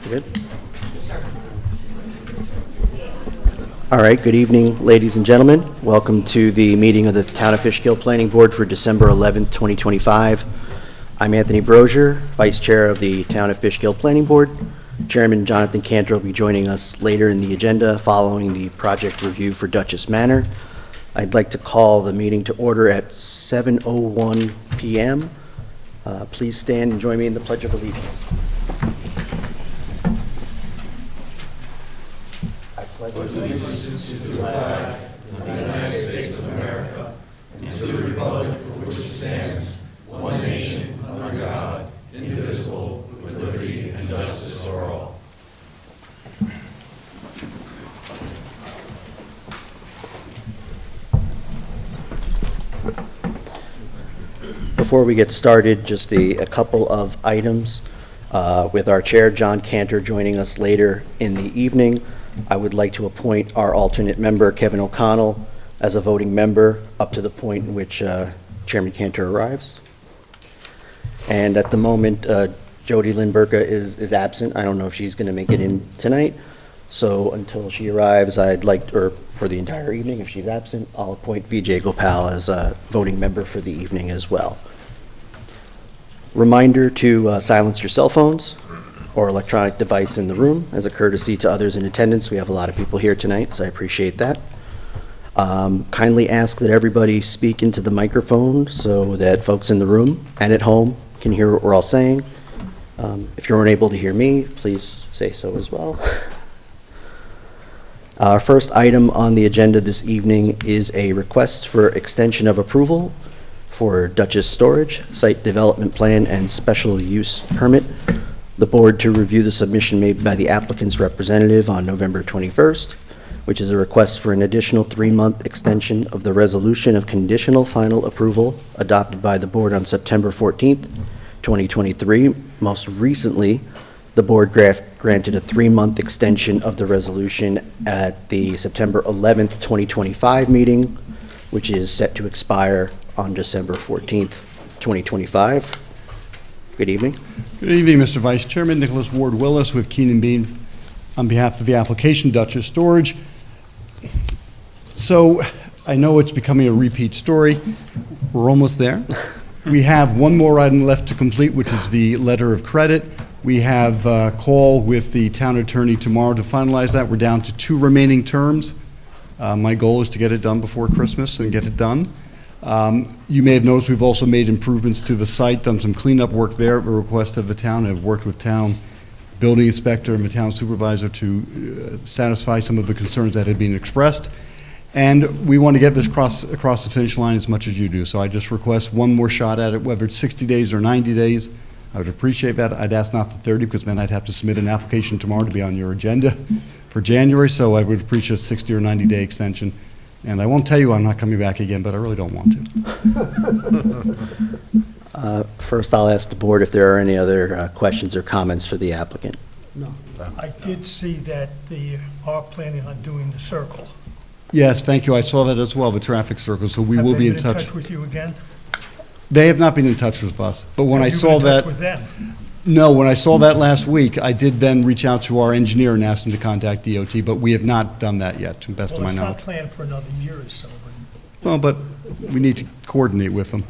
Good. All right, good evening, ladies and gentlemen. Welcome to the meeting of the Town of Fishkill Planning Board for December 11th, 2025. I'm Anthony Brozier, Vice Chair of the Town of Fishkill Planning Board. Chairman Jonathan Cantor will be joining us later in the agenda following the project review for Duchess Manor. I'd like to call the meeting to order at 7:01 p.m. Please stand and join me in the Pledge of Allegiance. I pledge allegiance to the flag of the United States of America and to the republic for which it stands, one nation, under God, indivisible, with liberty and justice for all. Before we get started, just a couple of items. With our chair, John Cantor, joining us later in the evening, I would like to appoint our alternate member, Kevin O'Connell, as a voting member up to the point in which Chairman Cantor arrives. And at the moment, Jody Lindberga is absent. I don't know if she's going to make it in tonight. So until she arrives, or for the entire evening, if she's absent, I'll appoint Vijay Gopal as a voting member for the evening as well. Reminder to silence your cell phones or electronic device in the room as a courtesy to others in attendance. We have a lot of people here tonight, so I appreciate that. Kindly ask that everybody speak into the microphone so that folks in the room and at home can hear what we're all saying. If you're unable to hear me, please say so as well. Our first item on the agenda this evening is a request for extension of approval for Duchess Storage, Site Development Plan and Special Use Permit. The board to review the submission made by the applicant's representative on November 21st, which is a request for an additional 3-month extension of the resolution of conditional final approval adopted by the board on September 14th, 2023. Most recently, the board granted a 3-month extension of the resolution at the September 11th, 2025 meeting, which is set to expire on December 14th, 2025. Good evening. Good evening, Mr. Vice Chairman. Nicholas Ward Willis with Keenan Bean on behalf of the application Duchess Storage. So I know it's becoming a repeat story. We're almost there. We have one more item left to complete, which is the letter of credit. We have a call with the town attorney tomorrow to finalize that. We're down to 2 remaining terms. My goal is to get it done before Christmas and get it done. You may have noticed we've also made improvements to the site, done some cleanup work there at the request of the town. I've worked with town building inspector and the town supervisor to satisfy some of the concerns that had been expressed. And we want to get this across the finish line as much as you do. So I just request one more shot at it, whether it's 60 days or 90 days. I would appreciate that. I'd ask not for 30 because then I'd have to submit an application tomorrow to be on your agenda for January. So I would appreciate a 60 or 90-day extension. And I won't tell you I'm not coming back again, but I really don't want to. First, I'll ask the board if there are any other questions or comments for the applicant. No. I did see that they are planning on doing the circle. Yes, thank you. I saw that as well, the traffic circle, so we will be in touch. Have they been in touch with you again? They have not been in touch with us, but when I saw that... Have you been in touch with them? No, when I saw that last week, I did then reach out to our engineer and ask him to contact DOT, but we have not done that yet, to the best of my knowledge. Well, it's not planned for another year or so. Well, but we need to coordinate with them.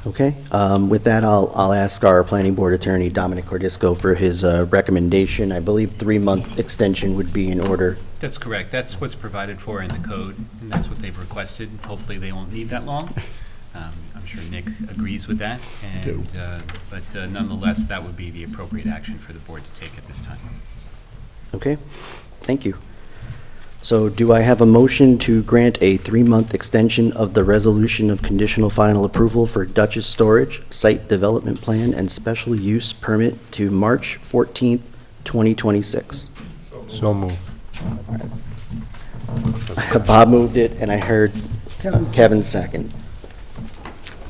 Okay, with that, I'll ask our planning board attorney, Dominic Cordisco, for his recommendation. I believe 3-month extension would be in order. That's correct. That's what's provided for in the code, and that's what they've requested. Hopefully, they won't need that long. I'm sure Nick agrees with that, and, but nonetheless, that would be the appropriate action for the board to take at this time. Okay, thank you. So do I have a motion to grant a 3-month extension of the resolution of conditional final approval for Duchess Storage, Site Development Plan and Special Use Permit to March 14th, 2026? So moved. Bob moved it, and I heard Kevin second.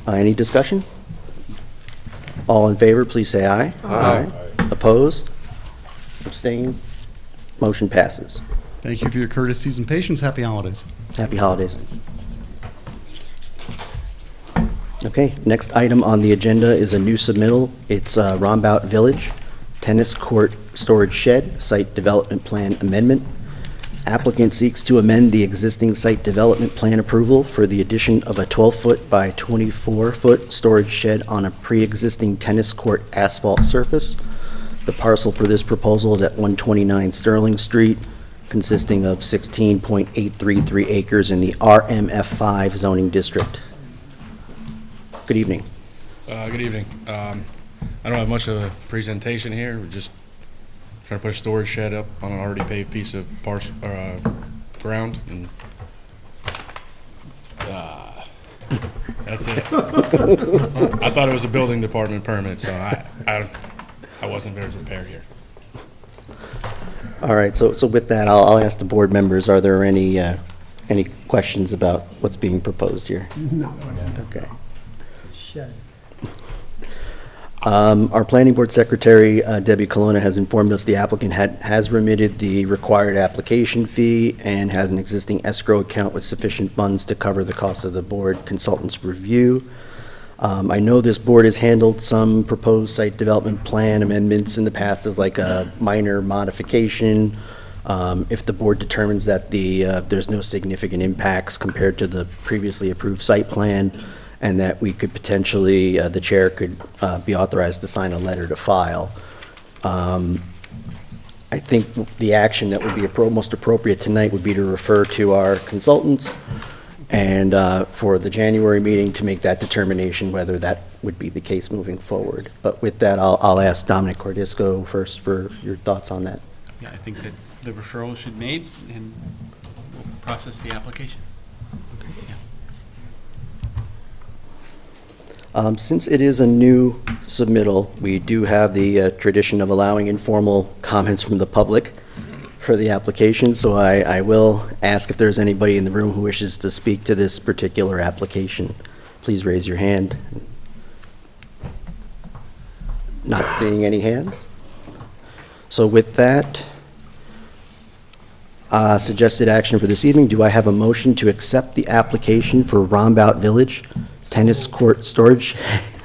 Any discussion? All in favor, please say aye. Aye. Opposed? Abstained? Motion passes. Thank you for your courtesies and patience. Happy holidays. Happy holidays. Okay, next item on the agenda is a new submittal. It's Rombout Village, tennis court storage shed, site development plan amendment. Applicant seeks to amend the existing site development plan approval for the addition of a 12-foot by 24-foot storage shed on a pre-existing tennis court asphalt surface. The parcel for this proposal is at 129 Sterling Street, consisting of 16.833 acres in the RMF5 zoning district. Good evening. Good evening. I don't have much of a presentation here. We're just trying to put a storage shed up on an already paved piece of ground, and that's it. I thought it was a building department permit, so I wasn't very prepared here. All right, so with that, I'll ask the board members, are there any questions about what's being proposed here? No. Okay. It's a shed. Our planning board secretary, Debbie Colonna, has informed us the applicant has remitted the required application fee and has an existing escrow account with sufficient funds to cover the cost of the board consultant's review. I know this board has handled some proposed site development plan amendments in the past as like a minor modification. If the board determines that there's no significant impacts compared to the previously approved site plan, and that we could potentially, the chair could be authorized to sign a letter to file. I think the action that would be most appropriate tonight would be to refer to our consultants and for the January meeting to make that determination whether that would be the case moving forward. But with that, I'll ask Dominic Cordisco first for your thoughts on that. Yeah, I think that the referral should be made, and we'll process the application. Yeah. Since it is a new submittal, we do have the tradition of allowing informal comments from the public for the application, so I will ask if there's anybody in the room who wishes to speak to this particular application. Please raise your hand. Not seeing any hands. So with that, suggested action for this evening, do I have a motion to accept the application for Rombout Village tennis court storage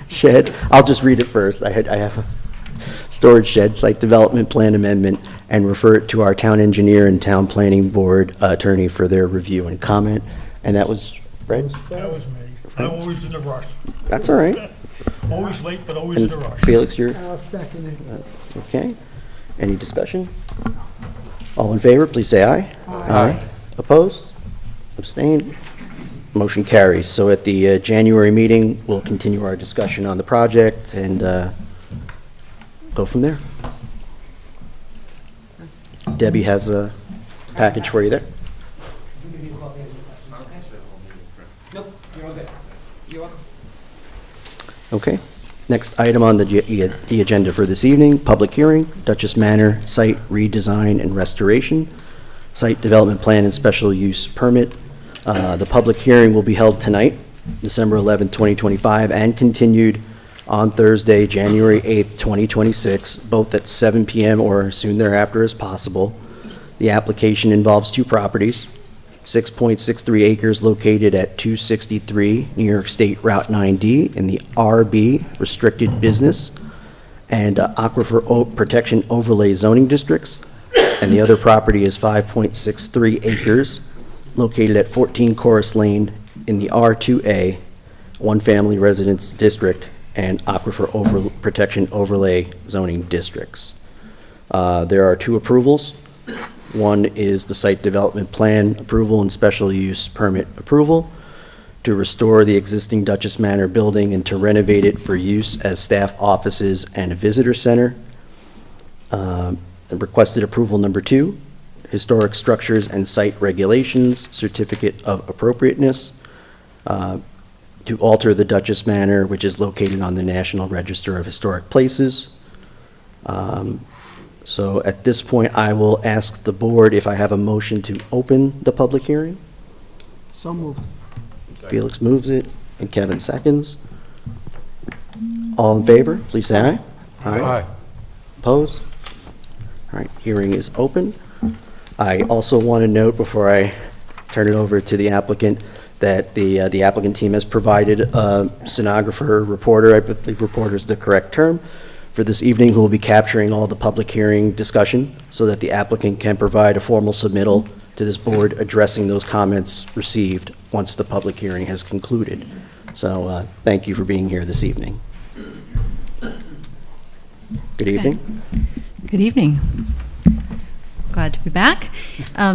shed? I'll just read it first. I have a storage shed, site development plan amendment, and refer it to our town engineer and town planning board attorney for their review and comment. And that was Fred? That was me. I'm always in a rush. That's all right. Always late, but always in And a rush. Felix, you're, I'll second it. okay. Any discussion? All in favor, please say aye. Aye. Opposed? Abstained? Motion carries. So at the January meeting, we'll continue our discussion on the project and go from there. Debbie has a package for you there. Nope, you're all good. You're welcome. Okay. Next item on the agenda for this evening, public hearing, Duchess Manor site redesign and restoration, site development plan and special use permit. The public hearing will be held tonight, December 11th, 2025, and continued on Thursday, January 8th, 2026, both at 7 p.m. or soon thereafter as possible. The application involves two properties, 6.63 acres located at 263 New York State Route 9D in the RB Restricted Business and Aquifer Protection Overlay zoning districts. And the other property is 5.63 acres located at 14 Chorus Lane in the R2A One Family Residence District and Aquifer Protection Overlay zoning districts. There are two approvals. One is the site development plan approval and special use permit approval to restore the existing Duchess Manor building and to renovate it for use as staff offices and a visitor center. Requested approval number 2, historic structures and site regulations, certificate of appropriateness, to alter the Duchess Manor, which is located on the National Register of Historic Places. So at this point, I will ask the board if I have a motion to open the public hearing. So moved. Felix moves it, and Kevin seconds. All in favor, please say aye. Aye. Opposed? All right, hearing is open. I also want to note, before I turn it over to the applicant, that the applicant team has provided a stenographer, reporter, I believe reporter is the correct term, for this evening, who will be capturing all the public hearing discussion so that the applicant can provide a formal submittal to this board addressing those comments received once the public hearing has concluded. So thank you for being here this evening. Good evening. Good evening. Glad to be back.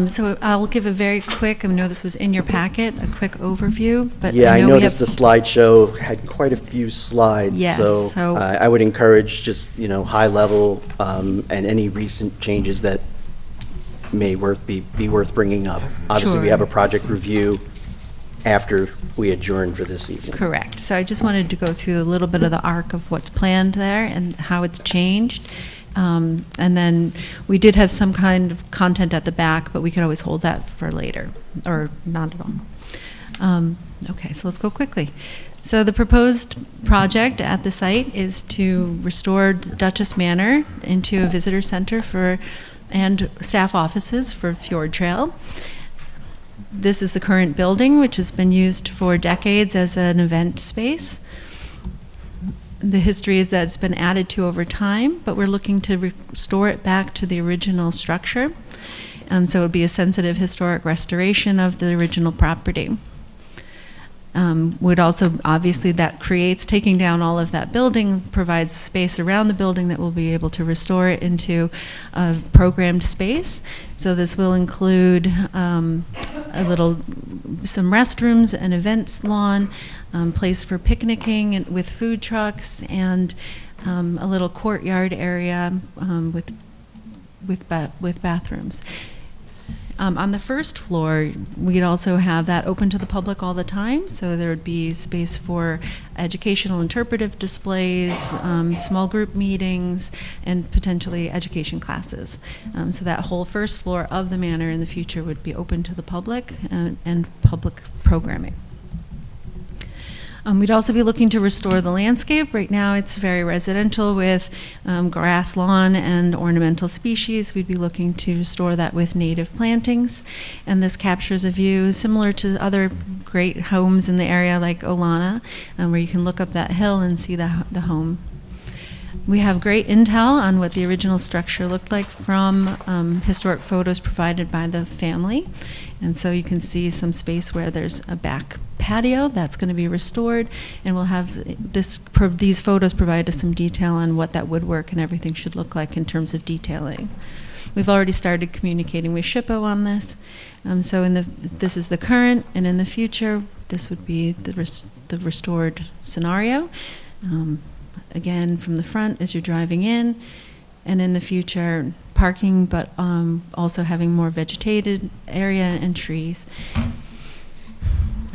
So I'll give a very quick, I know this was in your packet, a quick overview, but Yeah, I know we noticed the have, slideshow had quite a few slides. Yes, so- I would encourage just, high level and any recent changes that may be worth bringing up. Obviously, we Sure. have a project review after we adjourn for this evening. correct. So I just wanted to go through a little bit of the arc of what's planned there and how it's changed. And then we did have some kind of content at the back, but we could always hold that for later, or not at all. Okay, so let's go quickly. So the proposed project at the site is to restore Duchess Manor into a visitor center and staff offices for Fjord Trail. This is the current building, which has been used for decades as an event space. The history is that it's been added to over time, but we're looking to restore it back to the original structure. So it would be a sensitive historic restoration of the original property. Would also, obviously, that creates, taking down all of that building, provides space around the building that will be able to restore it into a programmed space. So this will include some restrooms, an events lawn, place for picnicking and with food trucks, and a little courtyard area with bathrooms. On the first floor, we'd also have that open to the public all the time, so there would be space for educational interpretive displays, small group meetings, and potentially education classes. So that whole first floor of the manor in the future would be open to the public and public programming. We'd also be looking to restore the landscape. Right now it's very residential with grass lawn and ornamental species. We'd be looking to restore that with native plantings. And this captures a view similar to other great homes in the area like Olana, where you can look up that hill and see the home. We have great intel on what the original structure looked like from historic photos provided by the family. And so you can see some space where there's a back patio that's going to be restored, and we'll have these photos provide us some detail on what that woodwork and everything should look like in terms of detailing. We've already started communicating with SHPO on this. So this is the current, and in the future, this would be the restored scenario. Again, from the front as you're driving in, and in the future, parking, but also having more vegetated area and trees.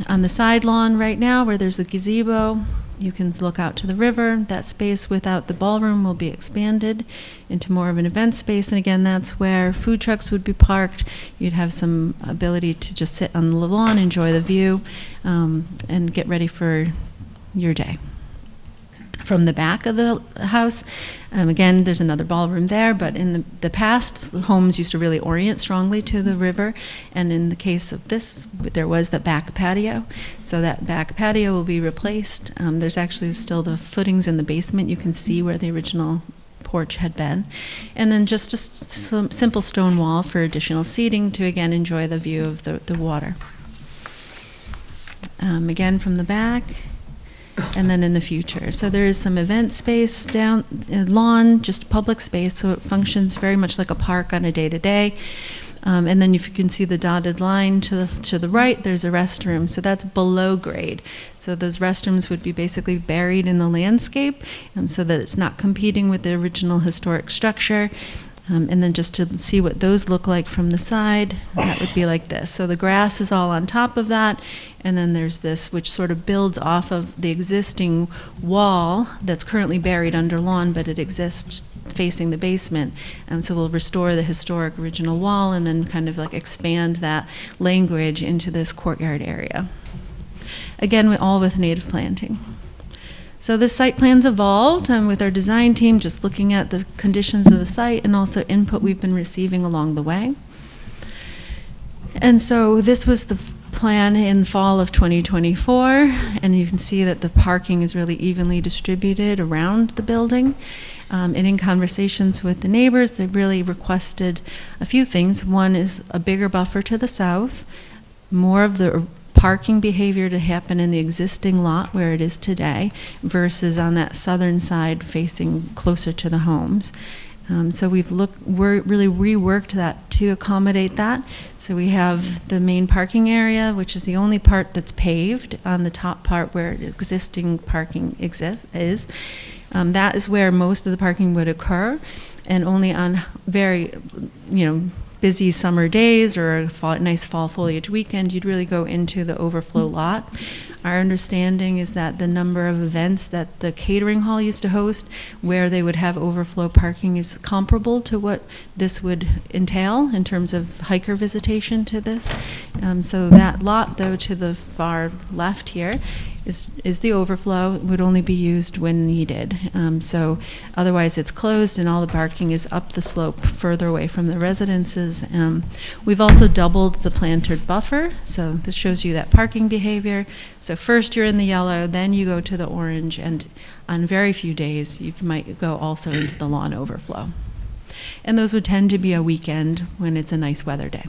On the side lawn right now, where there's a gazebo, you can look out to the river. That space without the ballroom will be expanded into more of an event space, and again, that's where food trucks would be parked. You'd have some ability to just sit on the lawn, enjoy the view, and get ready for your day. From the back of the house, again, there's another ballroom there, but in the past, the homes used to really orient strongly to the river, and in the case of this, there was the back patio. So that back patio will be replaced. There's actually still the footings in the basement. You can see where the original porch had been. And then just a simple stone wall for additional seating to, again, enjoy the view of the water. Again, from the back, and then in the future. So there is some event space down, lawn, just public space, so it functions very much like a park on a day-to-day. And then if you can see the dotted line to the right, there's a restroom, so that's below grade. So those restrooms would be basically buried in the landscape, so that it's not competing with the original historic structure. And then just to see what those look like from the side, that would be like this. So the grass is all on top of that, and then there's this, which sort of builds off of the existing wall that's currently buried under lawn, but it exists facing the basement. And so we'll restore the historic original wall and then kind of like expand that language into this courtyard area. Again, all with native planting. So this site plan's evolved with our design team, just looking at the conditions of the site and also input we've been receiving along the way. And so this was the plan in fall of 2024, and you can see that the parking is really evenly distributed around the building. And in conversations with the neighbors, they really requested a few things. One is a bigger buffer to the south, more of the parking behavior to happen in the existing lot where it is today versus on that southern side facing closer to the homes. So we're really reworked that to accommodate that. So we have the main parking area, which is the only part that's paved on the top part where existing parking is. That is where most of the parking would occur, and only on very, busy summer days or a nice fall foliage weekend, you'd really go into the overflow lot. Our understanding is that the number of events that the catering hall used to host, where they would have overflow parking, is comparable to what this would entail in terms of hiker visitation to this. So that lot, though, to the far left here, is the overflow. It would only be used when needed. So otherwise it's closed and all the parking is up the slope further away from the residences. We've also doubled the planted buffer. So this shows you that parking behavior. So first you're in the yellow, then you go to the orange, and on very few days you might go also into the lawn overflow. And those would tend to be a weekend when it's a nice weather day.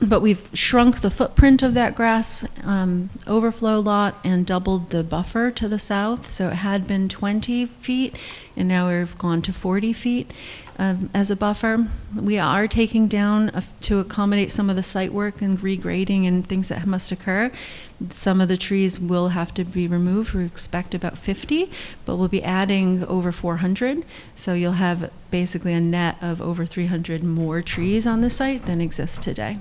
But we've shrunk the footprint of that grass overflow lot and doubled the buffer to the south. So it had been 20 feet, and now we've gone to 40 feet as a buffer. We are taking down to accommodate some of the site work and regrading and things that must occur. Some of the trees will have to be removed. We expect about 50, but we'll be adding over 400. So you'll have basically a net of over 300 more trees on the site than exists today.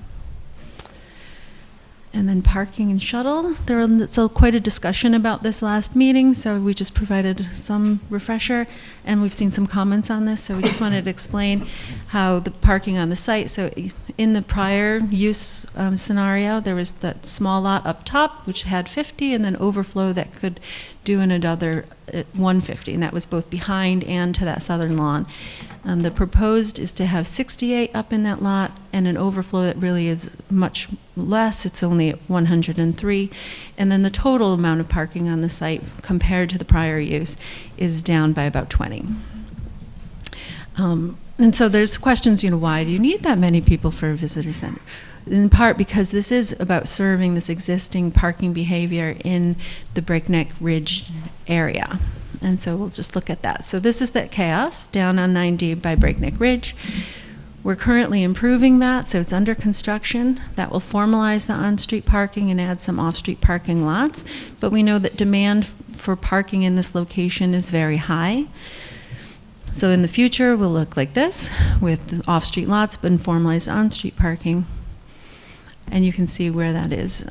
And then parking and shuttle. There was quite a discussion about this last meeting, so we just provided some refresher, and we've seen some comments on this, so we just wanted to explain how the parking on the site. So in the prior use scenario, there was that small lot up top, which had 50, and then overflow that could do another 150, and that was both behind and to that southern lawn. The proposed is to have 68 up in that lot and an overflow that really is much less. It's only 103. And then the total amount of parking on the site compared to the prior use is down by about 20. And so there's questions, why do you need that many people for a visitor center? In part because this is about serving this existing parking behavior in the Breakneck Ridge area. And so we'll just look at that. So this is that chaos down on 9D by Breakneck Ridge. We're currently improving that, so it's under construction. That will formalize the on-street parking and add some off-street parking lots. But we know that demand for parking in this location is very high. So in the future, we'll look like this with off-street lots, but formalized on-street parking. And you can see where that is.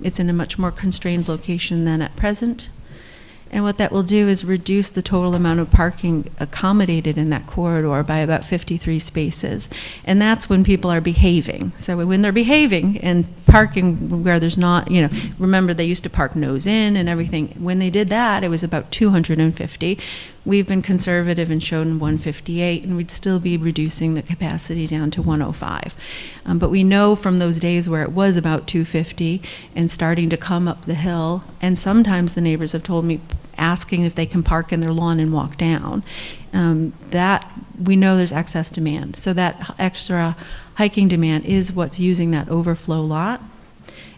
It's in a much more constrained location than at present. And what that will do is reduce the total amount of parking accommodated in that corridor by about 53 spaces. And that's when people are behaving. So when they're behaving and parking where there's not, remember they used to park nose in and everything. When they did that, it was about 250. We've been conservative and shown 158, and we'd still be reducing the capacity down to 105. But we know from those days where it was about 250 and starting to come up the hill, and sometimes the neighbors have told me, asking if they can park in their lawn and walk down, that we know there's excess demand. So that extra hiking demand is what's using that overflow lot,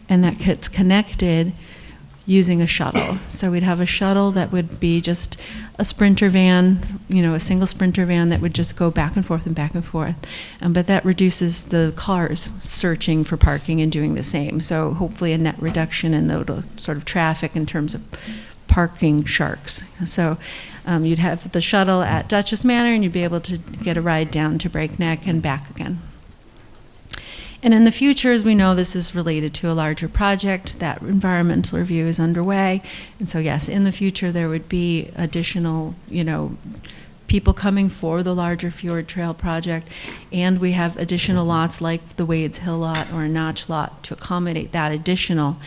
and that gets connected using a shuttle. So we'd have a shuttle that would be just a Sprinter van, a single Sprinter van that would just go back and forth and back and forth. But that reduces the cars searching for parking and doing the same. So hopefully a net reduction in the sort of traffic in terms of parking sharks. So you'd have the shuttle at Duchess Manor, and you'd be able to get a ride down to Breakneck and back again. And in the future, as we know, this is related to a larger project. That environmental review is underway. And so, yes, in the future, there would be additional, people coming for the larger Fjord Trail project. And we have additional lots like the Wades Hill lot or a Notch lot to accommodate that additional.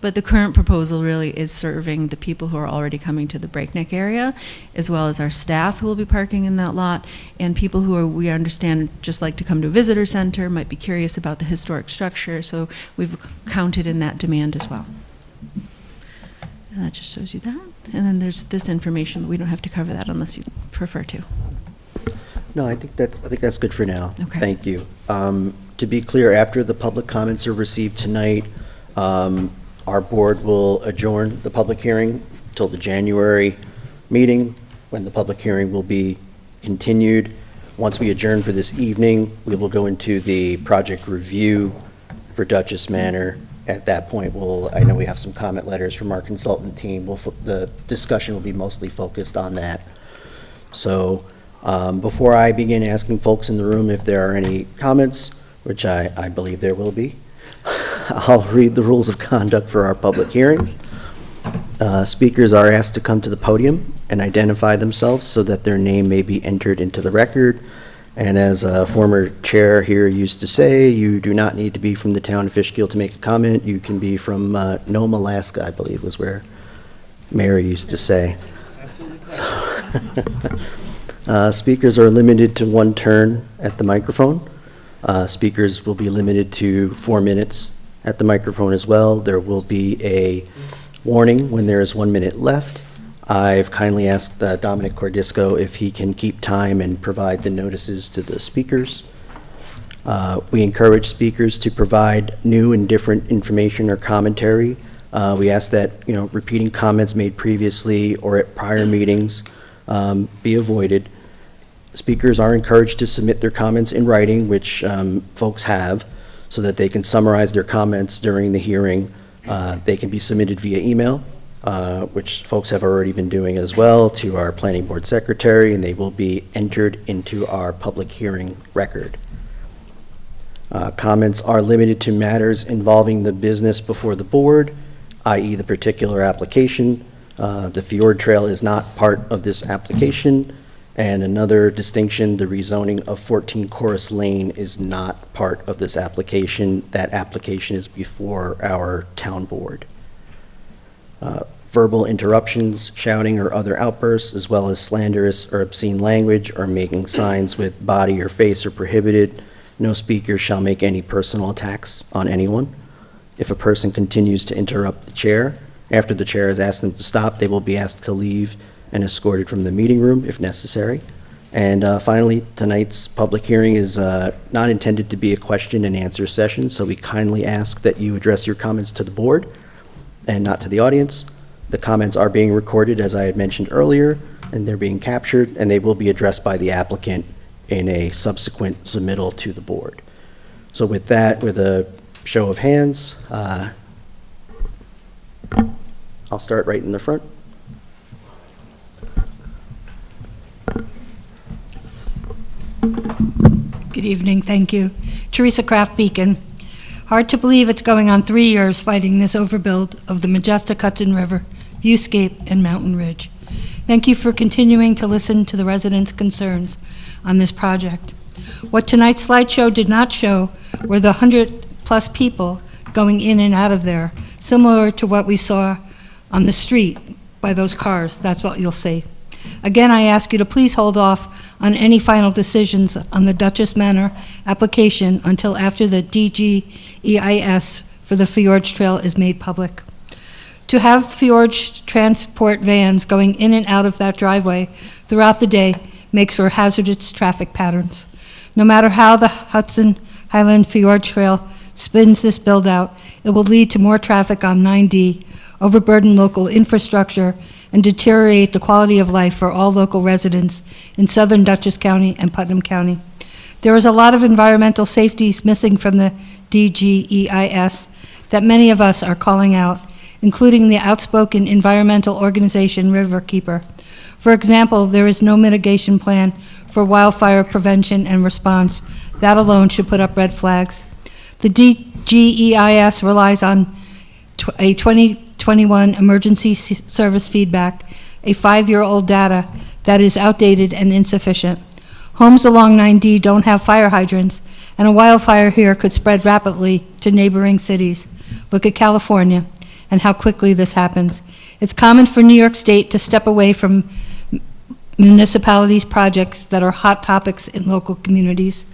But the current proposal really is serving the people who are already coming to the Breakneck area, as well as our staff who will be parking in that lot, and people who are, we understand, just like to come to a visitor center, might be curious about the historic structure, so we've counted in that demand as well. And that just shows you that. And then there's this information, but we don't have to cover that unless you prefer to. No, I think that's good for now. Okay. Thank you. To be clear, after the public comments are received tonight, our board will adjourn the public hearing till the January meeting, when the public hearing will be continued. Once we adjourn for this evening, we will go into the project review for Duchess Manor. At that point, I know we have some comment letters from our consultant team. The discussion will be mostly focused on that. So before I begin asking folks in the room if there are any comments, which I believe there will be, I'll read the rules of conduct for our public hearings. Speakers are asked to come to the podium and identify themselves so that their name may be entered into the record. And as a former chair here used to say, you do not need to be from the town of Fishkill to make a comment. You can be from Nome, Alaska, I believe was where Mary used to say. Speakers are limited to one turn at the microphone. Speakers will be limited to 4 minutes at the microphone as well. There will be a warning when there is 1 minute left. I've kindly asked Dominic Cordisco if he can keep time and provide the notices to the speakers. We encourage speakers to provide new and different information or commentary. We ask that, repeating comments made previously or at prior meetings be avoided. Speakers are encouraged to submit their comments in writing, which folks have, so that they can summarize their comments during the hearing. They can be submitted via email, which folks have already been doing as well, to our planning board secretary, and they will be entered into our public hearing record. Comments are limited to matters involving the business before the board, i.e. the particular application. The Fjord Trail is not part of this application. And another distinction, the rezoning of 14 Chorus Lane is not part of this application. That application is before our town board. Verbal interruptions, shouting or other outbursts, as well as slanderous or obscene language or making signs with body or face are prohibited. No speaker shall make any personal attacks on anyone. If a person continues to interrupt the chair, after the chair has asked them to stop, they will be asked to leave and escorted from the meeting room if necessary. And finally, tonight's public hearing is not intended to be a question and answer session, so we kindly ask that you address your comments to the board and not to the audience. The comments are being recorded, as I had mentioned earlier, and they're being captured, and they will be addressed by the applicant in a subsequent submittal to the board. So with that, with a show of hands, I'll start right in the front. Good evening, thank you. Teresa Kraft Beacon. Hard to believe it's going on 3 years fighting this overbuild of the majestic Hudson River, Viewscape, and Mountain Ridge. Thank you for continuing to listen to the residents' concerns on this project. What tonight's slideshow did not show were the 100-plus people going in and out of there, similar to what we saw on the street by those cars. That's what you'll see. Again, I ask you to please hold off on any final decisions on the Duchess Manor application until after the DGEIS for the Fjords Trail is made public. To have Fjords transport vans going in and out of that driveway throughout the day makes for hazardous traffic patterns. No matter how the Hudson Highland Fjord Trail spins this build-out, it will lead to more traffic on 9D, overburden local infrastructure, and deteriorate the quality of life for all local residents in southern Dutchess County and Putnam County. There is a lot of environmental safeties missing from the DGEIS that many of us are calling out, including the outspoken environmental organization Riverkeeper. For example, there is no mitigation plan for wildfire prevention and response. That alone should put up red flags. The DGEIS relies on a 2021 emergency service feedback, a 5-year-old data that is outdated and insufficient. Homes along 9D don't have fire hydrants, and a wildfire here could spread rapidly to neighboring cities. Look at California. and how quickly this happens. It's common for New York State to step away from municipalities' projects that are hot topics in local communities.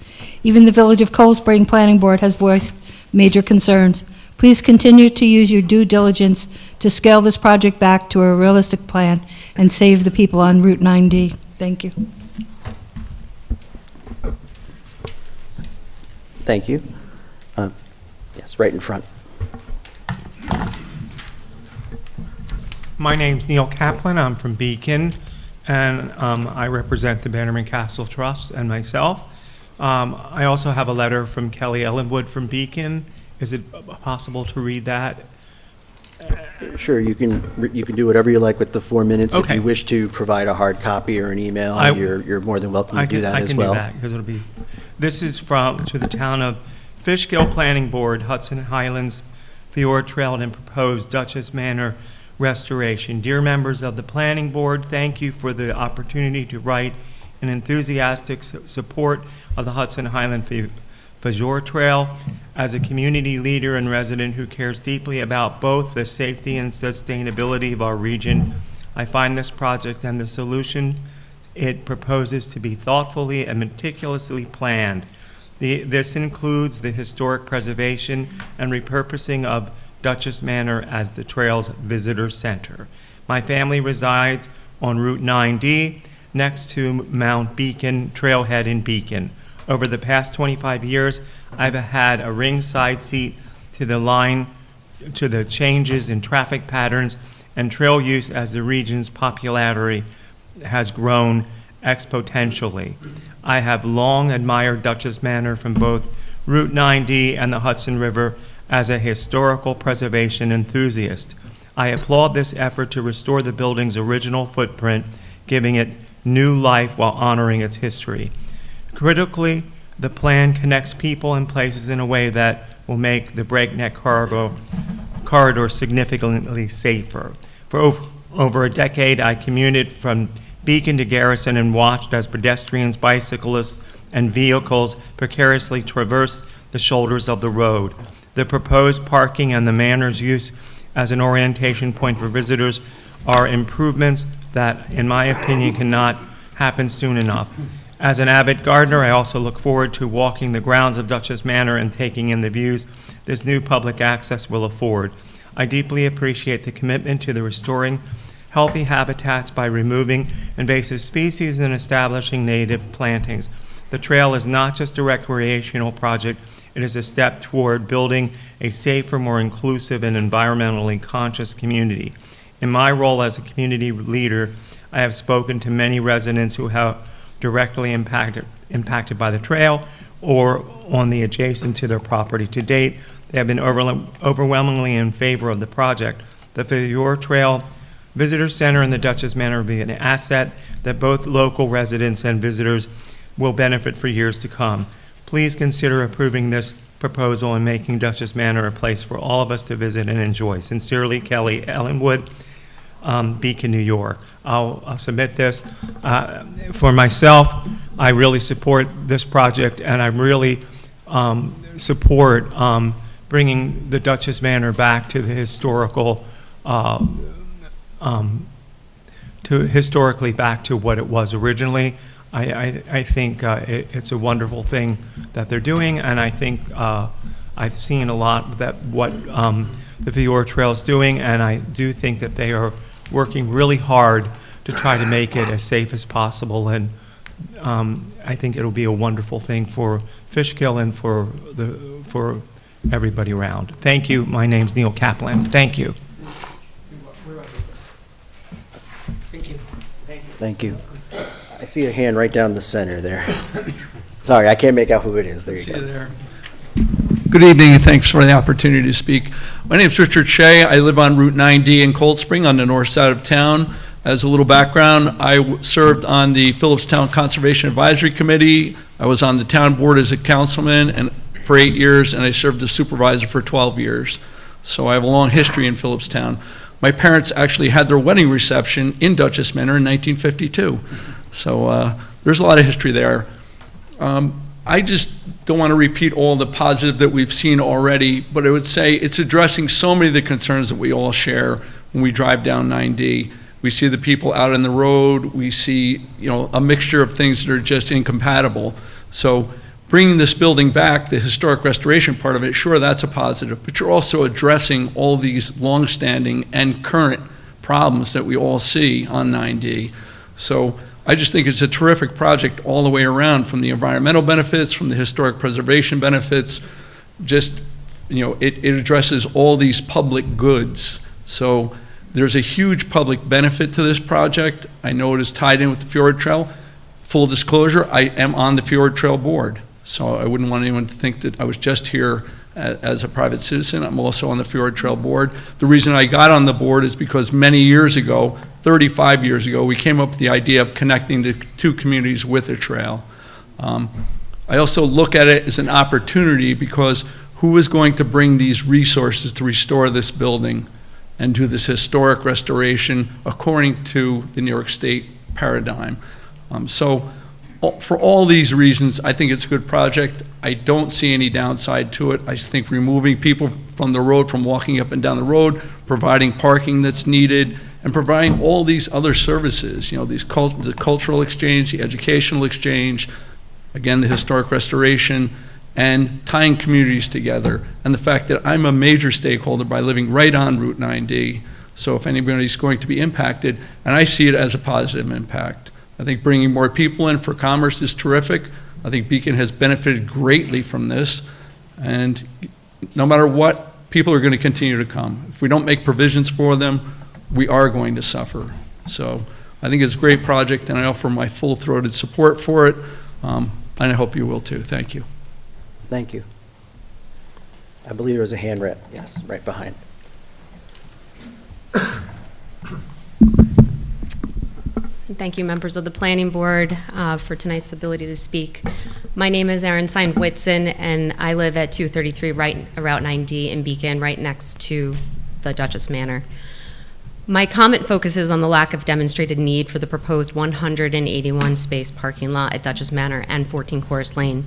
Even the Village of Cold Spring Planning Board has voiced major concerns. Please continue to use your due diligence to scale this project back to a realistic plan and save the people on Route 9D. Thank you. Thank you. Yes, right in front. My name's Neil Kaplan. I'm from Beacon, and I represent the Bannerman Castle Trust and myself. I also have a letter from Kelly Ellenwood from Beacon. Is it possible to read that? Sure, you can do whatever you like with the 4 minutes. If Okay. you wish to provide a hard copy or an email, you're more than welcome to do that as well. I can do that, because it'll be, this is to the town of Fishkill Planning Board, Hudson Highlands, Fjord Trail, and proposed Duchess Manor restoration. Dear members of the Planning Board, thank you for the opportunity to write an enthusiastic support of the Hudson Highland Fjord Trail. As a community leader and resident who cares deeply about both the safety and sustainability of our region, I find this project and the solution it proposes to be thoughtfully and meticulously planned. This includes the historic preservation and repurposing of Duchess Manor as the trail's visitor center. My family resides on Route 9D next to Mount Beacon Trailhead in Beacon. Over the past 25 years, I've had a ringside seat to the changes in traffic patterns and trail use as the region's popularity has grown exponentially. I have long admired Duchess Manor from both Route 9D and the Hudson River as a historical preservation enthusiast. I applaud this effort to restore the building's original footprint, giving it new life while honoring its history. Critically, the plan connects people and places in a way that will make the breakneck corridor significantly safer. For over a decade, I commuted from Beacon to Garrison and watched as pedestrians, bicyclists, and vehicles precariously traverse the shoulders of the road. The proposed parking and the manor's use as an orientation point for visitors are improvements that, in my opinion, cannot happen soon enough. As an avid gardener, I also look forward to walking the grounds of Duchess Manor and taking in the views this new public access will afford. I deeply appreciate the commitment to the restoring healthy habitats by removing invasive species and establishing native plantings. The trail is not just a recreational project, it is a step toward building a safer, more inclusive, and environmentally conscious community. In my role as a community leader, I have spoken to many residents who have directly impacted by the trail or on the adjacent to their property. To date, they have been overwhelmingly in favor of the project. The Fjord Trail Visitor Center and the Duchess Manor will be an asset that both local residents and visitors will benefit for years to come. Please consider approving this proposal and making Duchess Manor a place for all of us to visit and enjoy. Sincerely, Kelly Ellenwood, Beacon, New York. I'll submit this. For myself, I really support this project, and I really support bringing the Duchess Manor back to the historical, historically back to what it was originally. I think it's a wonderful thing that they're doing, and I think I've seen a lot that what the Fjord Trail is doing, and I do think that they are working really hard to try to make it as safe as possible, and I think it'll be a wonderful thing for Fishkill and for everybody around. Thank you. My name's Neil Kaplan. Thank you. Thank you. I see a hand right down the center there. Sorry, I can't make out who it is. There you go. There. Good evening, and thanks for the opportunity to speak. My name is Richard Shea. I live on Route 9D in Cold Spring on the north side of town. As a little background, I served on the Phillipstown Conservation Advisory Committee. I was on the town board as a councilman and for 8 years, and I served as supervisor for 12 years. So I have a long history in Phillipstown. My parents actually had their wedding reception in Duchess Manor in 1952. So there's a lot of history there. I just don't want to repeat all the positive that we've seen already, but I would say it's addressing so many of the concerns that we all share when we drive down 9D. We see the people out on the road, we see, a mixture of things that are just incompatible. So bringing this building back, the historic restoration part of it, sure, that's a positive, but you're also addressing all these longstanding and current problems that we all see on 9D. So I just think it's a terrific project all the way around, from the environmental benefits, from the historic preservation benefits. Just, it addresses all these public goods. So there's a huge public benefit to this project. I know it is tied in with the Fjord Trail. Full disclosure, I am on the Fjord Trail board, so I wouldn't want anyone to think that I was just here as a private citizen. I'm also on the Fjord Trail board. The reason I got on the board is because many years ago, 35 years ago, we came up with the idea of connecting the two communities with a trail. I also look at it as an opportunity, because who is going to bring these resources to restore this building and do this historic restoration according to the New York State paradigm? So for all these reasons, I think it's a good project. I don't see any downside to it. I think removing people from the road, from walking up and down the road, providing parking that's needed, and providing all these other services, the cultural exchange, the educational exchange, again, the historic restoration, and tying communities together. And the fact that I'm a major stakeholder by living right on Route 9D. So if anybody's going to be impacted, and I see it as a positive impact. I think bringing more people in for commerce is terrific. I think Beacon has benefited greatly from this. And no matter what, people are going to continue to come. If we don't make provisions for them, we are going to suffer. So I think it's a great project, and I offer my full-throated support for it. And I hope you will too. Thank you. Thank you. I believe there was a hand raised. Yes, right behind. Thank you, members of the Planning Board, for tonight's ability to speak. My name is Erin Sein-Whitson, and I live at 233 Route 9D in Beacon, right next to the Duchess Manor. My comment focuses on the lack of demonstrated need for the proposed 181-space parking lot at Duchess Manor and 14 Corus Lane.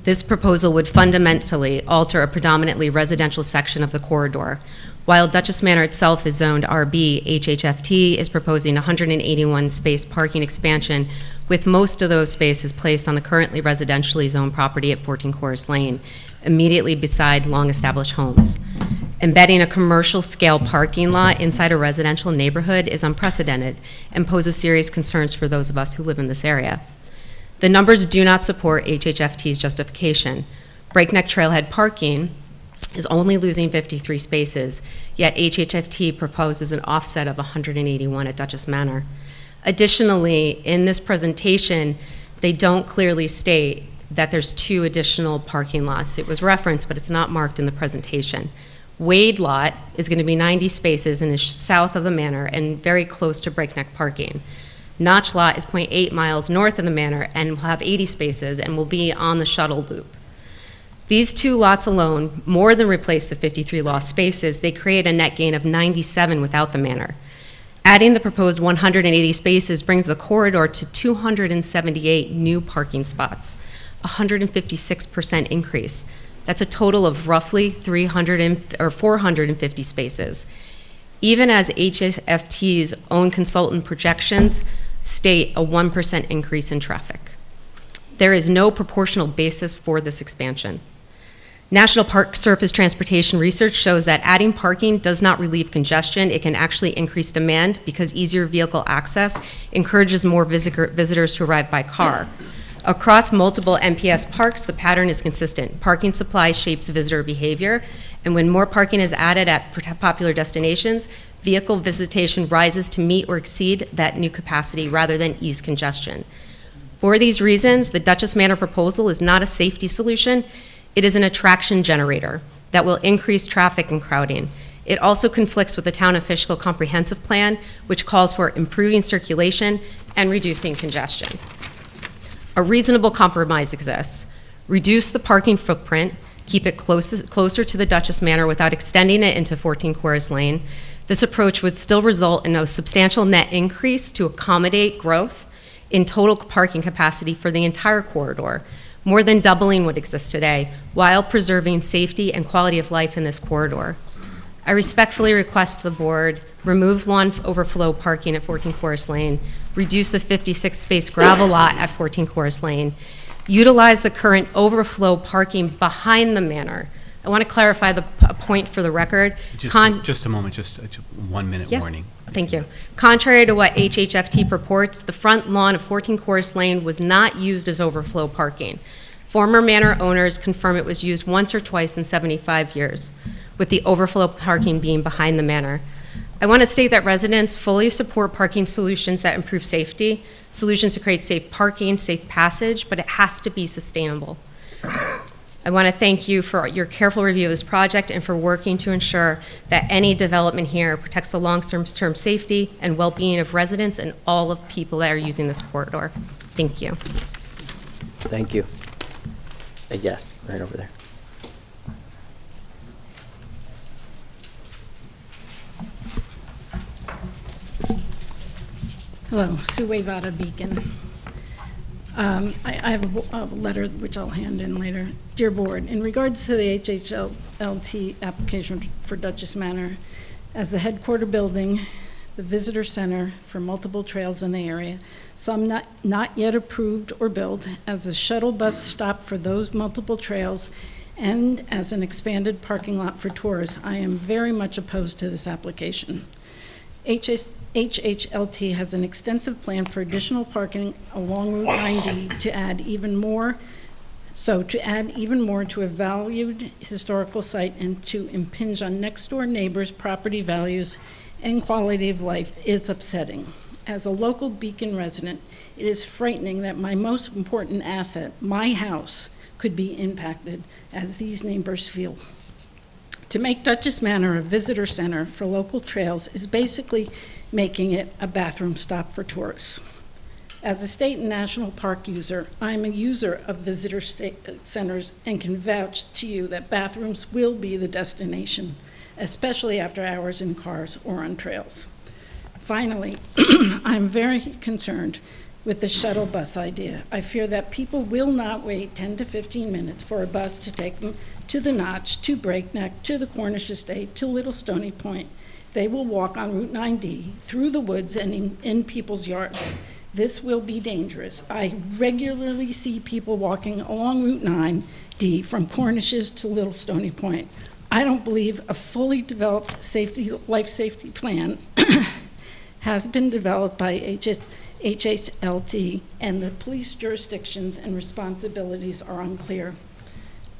This proposal would fundamentally alter a predominantly residential section of the corridor. While Duchess Manor itself is zoned RB, HHFT is proposing 181-space parking expansion, with most of those spaces placed on the currently residentially zoned property at 14 Corus Lane, immediately beside long-established homes. Embedding a commercial-scale parking lot inside a residential neighborhood is unprecedented and poses serious concerns for those of us who live in this area. The numbers do not support HHFT's justification. Breakneck Trailhead parking is only losing 53 spaces, yet HHFT proposes an offset of 181 at Duchess Manor. Additionally, in this presentation, they don't clearly state that there's 2 additional parking lots. It was referenced, but it's not marked in the presentation. Wade Lot is going to be 90 spaces and is south of the manor and very close to Breakneck parking. Notch Lot is 0.8 miles north of the manor and will have 80 spaces and will be on the shuttle loop. These 2 lots alone more than replace the 53 lost spaces. They create a net gain of 97 without the manor. Adding the proposed 180 spaces brings the corridor to 278 new parking spots, a 156% increase. That's a total of roughly 450 spaces. Even as HFT's own consultant projections state a 1% increase in traffic. There is no proportional basis for this expansion. National Park Surface Transportation research shows that adding parking does not relieve congestion. It can actually increase demand because easier vehicle access encourages more visitors to arrive by car. Across multiple NPS parks, the pattern is consistent. Parking supply shapes visitor behavior, and when more parking is added at popular destinations, vehicle visitation rises to meet or exceed that new capacity rather than ease congestion. For these reasons, the Duchess Manor proposal is not a safety solution. It is an attraction generator that will increase traffic and crowding. It also conflicts with the Town of Fishkill Comprehensive Plan, which calls for improving circulation and reducing congestion. A reasonable compromise exists. Reduce the parking footprint, keep it closer to the Duchess Manor without extending it into 14 Corus Lane. This approach would still result in a substantial net increase to accommodate growth in total parking capacity for the entire corridor, more than doubling what exists today, while preserving safety and quality of life in this corridor. I respectfully request the board remove lawn overflow parking at 14 Forest Lane, reduce the 56-space gravel lot at 14 Forest Lane, utilize the current overflow parking behind the manor. I want to clarify a point for the record. Just a moment, just a 1 minute warning. Thank you. Contrary to what HHFT purports, the front lawn of 14 Forest Lane was not used as overflow parking. Former manor owners confirm it was used once or twice in 75 years, with the overflow parking being behind the manor. I want to state that residents fully support parking solutions that improve safety, solutions to create safe parking, safe passage, but it has to be sustainable. I want to thank you for your careful review of this project and for working to ensure that any development here protects the long-term safety and well-being of residents and all of people that are using this corridor. Thank you. Thank you. Yes, right over there. Hello, Sue Wavata, Beacon. I have a letter which I'll hand in later. Dear Board, in regards to the HHLT application for Duchess Manor, as the headquarter building, the visitor center for multiple trails in the area, some not yet approved or built, as a shuttle bus stop for those multiple trails, and as an expanded parking lot for tourists, I am very much opposed to this application. HHLT has an extensive plan for additional parking along Route 90 to add even more, to a valued historical site and to impinge on next-door neighbors' property values and quality of life is upsetting. As a local Beacon resident, it is frightening that my most important asset, my house, could be impacted as these neighbors feel. To make Duchess Manor a visitor center for local trails is basically making it a bathroom stop for tourists. As a state and national park user, I'm a user of visitor centers and can vouch to you that bathrooms will be the destination, especially after hours in cars or on trails. Finally, I'm very concerned with the shuttle bus idea. I fear that people will not wait 10 to 15 minutes for a bus to take them to the Notch, to Breakneck, to the Cornish Estate, to Little Stony Point. They will walk on Route 9D through the woods and in people's yards. This will be dangerous. I regularly see people walking along Route 9D from Cornishes to Little Stony Point. I don't believe a fully developed life safety plan has been developed by HHLT, and the police jurisdictions and responsibilities are unclear.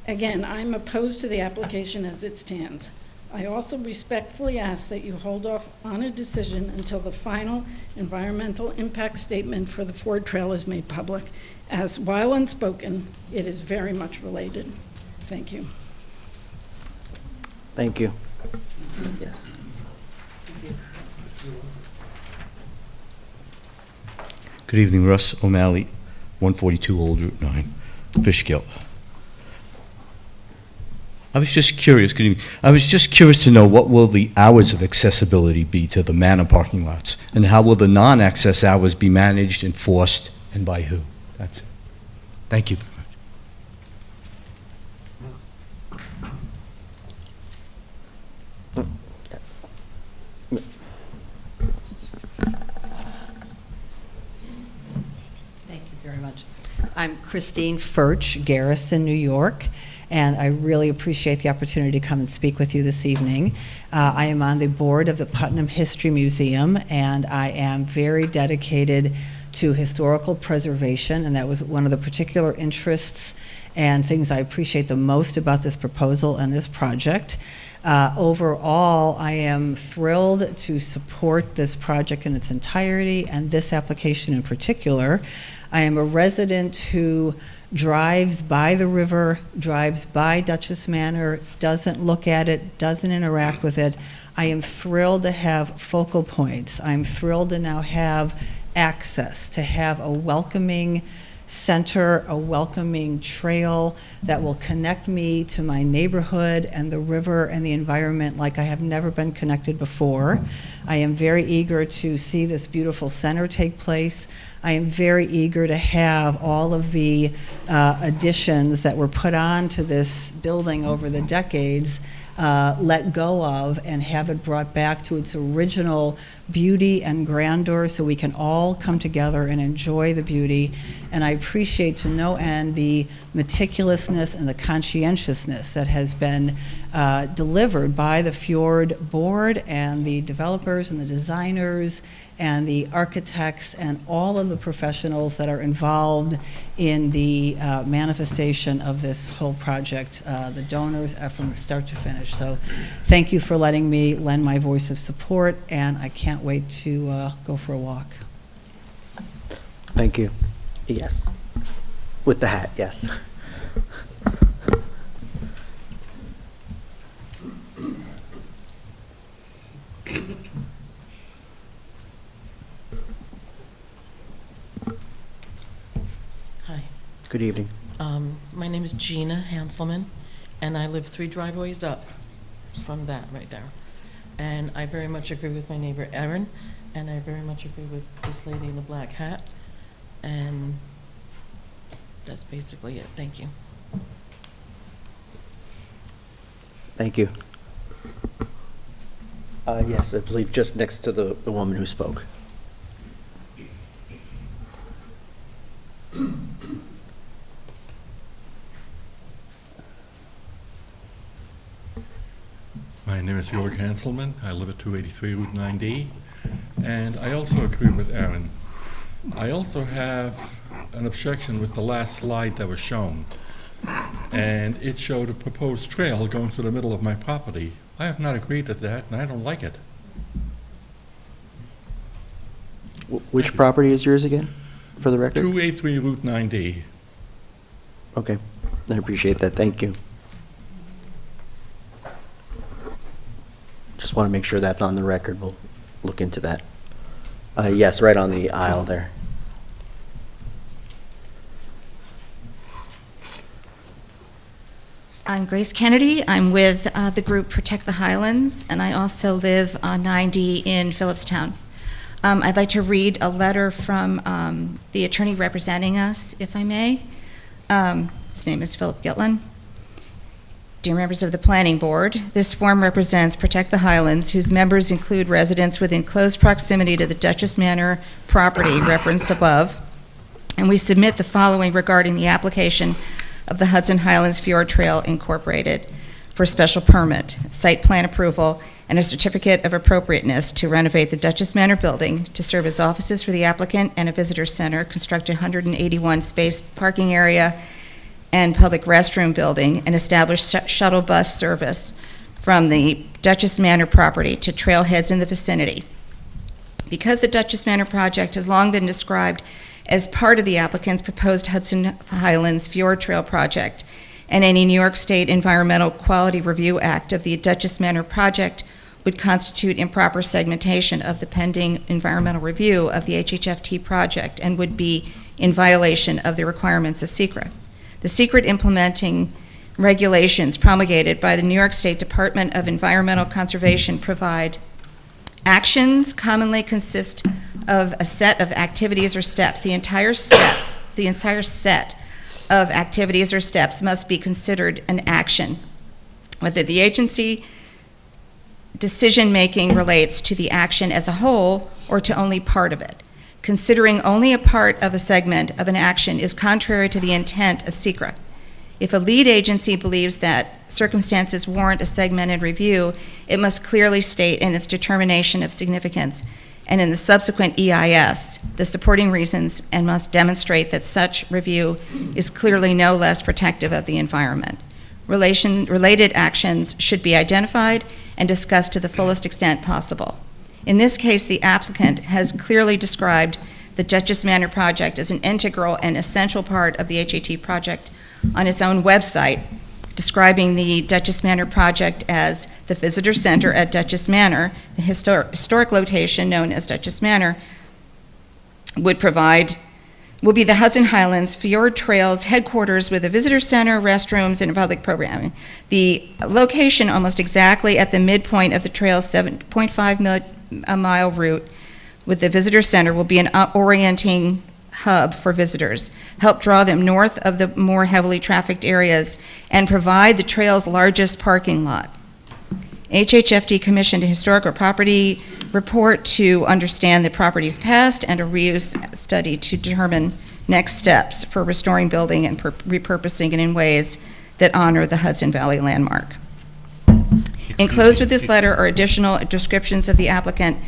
Again, I'm opposed to the application as it stands. I also respectfully ask that you hold off on a decision until the final environmental impact statement for the Ford Trail is made public, as while unspoken, it is very much related. Thank you. Thank you. Yes. Good evening, Russ O'Malley, 142 Old Route 9, Fishkill. I was just curious, good evening. I was just curious to know what will the hours of accessibility be to the manor parking lots, and how will the non-access hours be managed, enforced, and by who? That's it. Thank you. Thank you very much. I'm Christine Furch, Garrison, New York, and I really appreciate the opportunity to come and speak with you this evening. I am on the board of the Putnam History Museum, and I am very dedicated to historical preservation, and that was one of the particular interests and things I appreciate the most about this proposal and this project. Overall, I am thrilled to support this project in its entirety and this application in particular. I am a resident who drives by the river, drives by Duchess Manor, doesn't look at it, doesn't interact with it. I am thrilled to have focal points. I'm thrilled to now have access, to have a welcoming center a welcoming trail that will connect me to my neighborhood and the river and the environment like I have never been connected before. I am very eager to see this beautiful center take place. I am very eager to have all of the additions that were put on to this building over the decades let go of and have it brought back to its original beauty and grandeur so we can all come together and enjoy the beauty. And I appreciate to no end the meticulousness and the conscientiousness that has been delivered by the Fjord Board and the developers and the designers and the architects and all of the professionals that are involved in the manifestation of this whole project, the donors from start to finish. So thank you for letting me lend my voice of support, and I can't wait to go for a walk. Thank you. Yes. With the hat, yes. Hi. Good evening. My name is Gina Hanselman, and I live 3 driveways up from that right there. And I very much agree with my neighbor Erin, and I very much agree with this lady in the black hat. And that's basically it. Thank you. Thank you. Yes, I believe just next to the woman who spoke. My name is Jörg Hanselman. I live at 283 Route 9D, and I also agree with Aaron. I also have an objection with the last slide that was shown, and it showed a proposed trail going through the middle of my property. I have not agreed to that, and I don't like it. Which property is yours again, for the record? 283 Route 9D. Okay, I appreciate that, thank you. Just want to make sure that's on the record, we'll look into that. Yes, right on the aisle there. I'm Grace Kennedy. I'm with the group Protect the Highlands, and I also live on 9D in Phillipstown. I'd like to read a letter from the attorney representing us, if I may. His name is Philip Gitlin. Dear members of the Planning Board, this form represents Protect the Highlands, whose members include residents within close proximity to the Duchess Manor property referenced above. And we submit the following regarding the application of the Hudson Highlands Fjord Trail Incorporated for special permit, site plan approval, and a certificate of appropriateness to renovate the Duchess Manor building to serve as offices for the applicant and a visitor center, construct a 181-space parking area and public restroom building, and establish shuttle bus service from the Duchess Manor property to trailheads in the vicinity. Because the Duchess Manor project has long been described as part of the applicant's proposed Hudson Highlands Fjord Trail project, and any New York State Environmental Quality Review Act of the Duchess Manor project would constitute improper segmentation of the pending environmental review of the HHFT project and would be in violation of the requirements of SECRA. The SECRA implementing regulations promulgated by the New York State Department of Environmental Conservation provide actions commonly consist of a set of activities or steps. The entire set of activities or steps must be considered an action, whether the agency decision-making relates to the action as a whole or to only part of it. Considering only a part of a segment of an action is contrary to the intent of SECRA. If a lead agency believes that circumstances warrant a segmented review, it must clearly state in its determination of significance and in the subsequent EIS the supporting reasons, and must demonstrate that such review is clearly no less protective of the environment. Related actions should be identified and discussed to the fullest extent possible. In this case, the applicant has clearly described the Duchess Manor project as an integral and essential part of the HAT project on its own website, describing the Duchess Manor project as the visitor center at Duchess Manor. The historic location known as Duchess Manor would provide will be the Hudson Highlands Fjord Trails headquarters with a visitor center, restrooms, and public programming. The location almost exactly at the midpoint of the trail's 7.5-mile route with the visitor center will be an orienting hub for visitors, help draw them north of the more heavily trafficked areas, and provide the trail's largest parking lot. HHFD commissioned a historical property report to understand the property's past and a reuse study to determine next steps for restoring building and repurposing it in ways that honor the Hudson Valley landmark. Enclosed with this letter are additional descriptions of the applicant,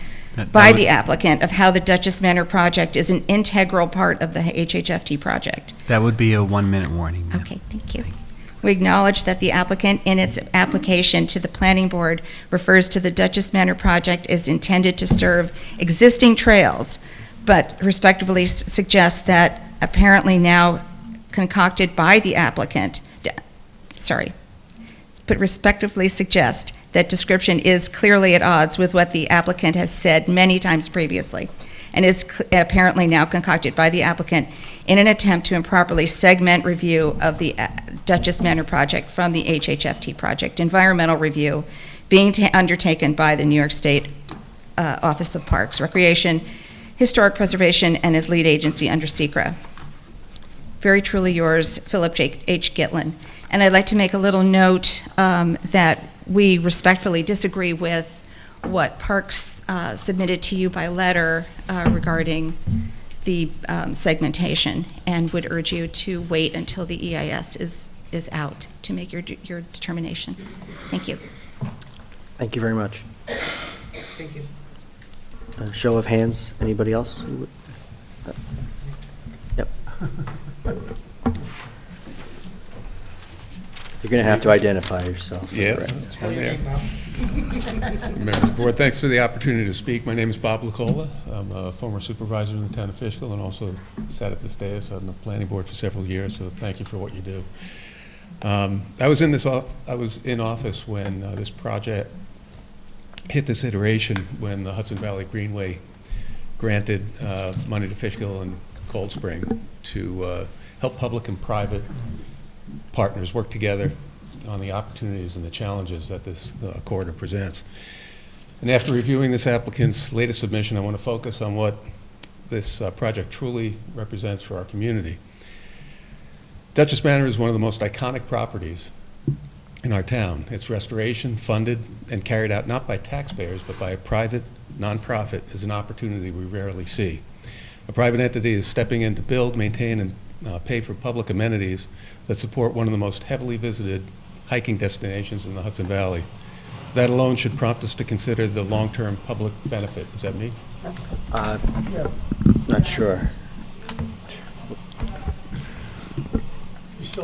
by the applicant, of how the Duchess Manor project is an integral part of the HHFD project. That would be a 1-minute warning, ma'am. Okay, thank you. We acknowledge that the applicant, in its application to the planning board, refers to the Duchess Manor project as intended to serve existing trails, but respectively suggests that apparently now concocted by the applicant, but respectively suggest that description is clearly at odds with what the applicant has said many times previously, and is apparently now concocted by the applicant in an attempt to improperly segment review of the Duchess Manor project from the HHFT project environmental review being undertaken by the New York State Office of Parks, Recreation, Historic Preservation, and as lead agency under SECRA. Very truly yours, Philip H. Gitlin. And I'd like to make a little note that we respectfully disagree with what Parks submitted to you by letter regarding the segmentation, and would urge you to wait until the EIS is out to make your determination. Thank you. Thank you very much. Thank you. Show of hands, anybody else? Yep. You're going to have to identify yourself. for the Yeah, record. I'm there. Members of the board, thanks for the opportunity to speak. My name is Bob Lacola. I'm a former supervisor in the town of Fishkill and also sat at this dais on the planning board for several years, so thank you for what you do. I was in office when this project hit this iteration, when the Hudson Valley Greenway granted money to Fishkill and Cold Spring to help public and private partners work together on the opportunities and the challenges that this corridor presents. And after reviewing this applicant's latest submission, I want to focus on what this project truly represents for our community. Duchess Manor is one of the most iconic properties in our town. Its restoration, funded and carried out not by taxpayers, but by a private nonprofit, is an opportunity we rarely see. A private entity is stepping in to build, maintain, and pay for public amenities that support one of the most heavily visited hiking destinations in the Hudson Valley. That alone should prompt us to consider the long-term public benefit. Is that me? Not sure.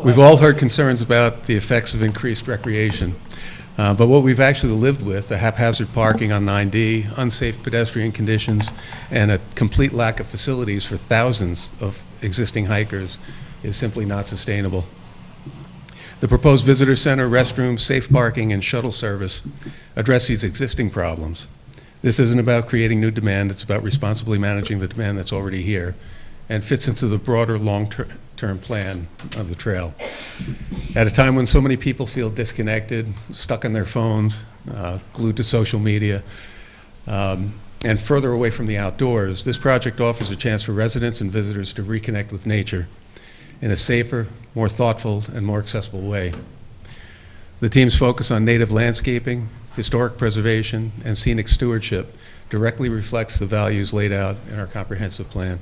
We've all heard concerns about the effects of increased recreation, but what we've actually lived with, the haphazard parking on 9D, unsafe pedestrian conditions, and a complete lack of facilities for thousands of existing hikers, is simply not sustainable. The proposed visitor center, restrooms, safe parking, and shuttle service address these existing problems. This isn't about creating new demand, it's about responsibly managing the demand that's already here, and fits into the broader long-term plan of the trail. At a time when so many people feel disconnected, stuck on their phones, glued to social media, and further away from the outdoors, this project offers a chance for residents and visitors to reconnect with nature in a safer, more thoughtful, and more accessible way. The team's focus on native landscaping, historic preservation, and scenic stewardship directly reflects the values laid out in our comprehensive plan.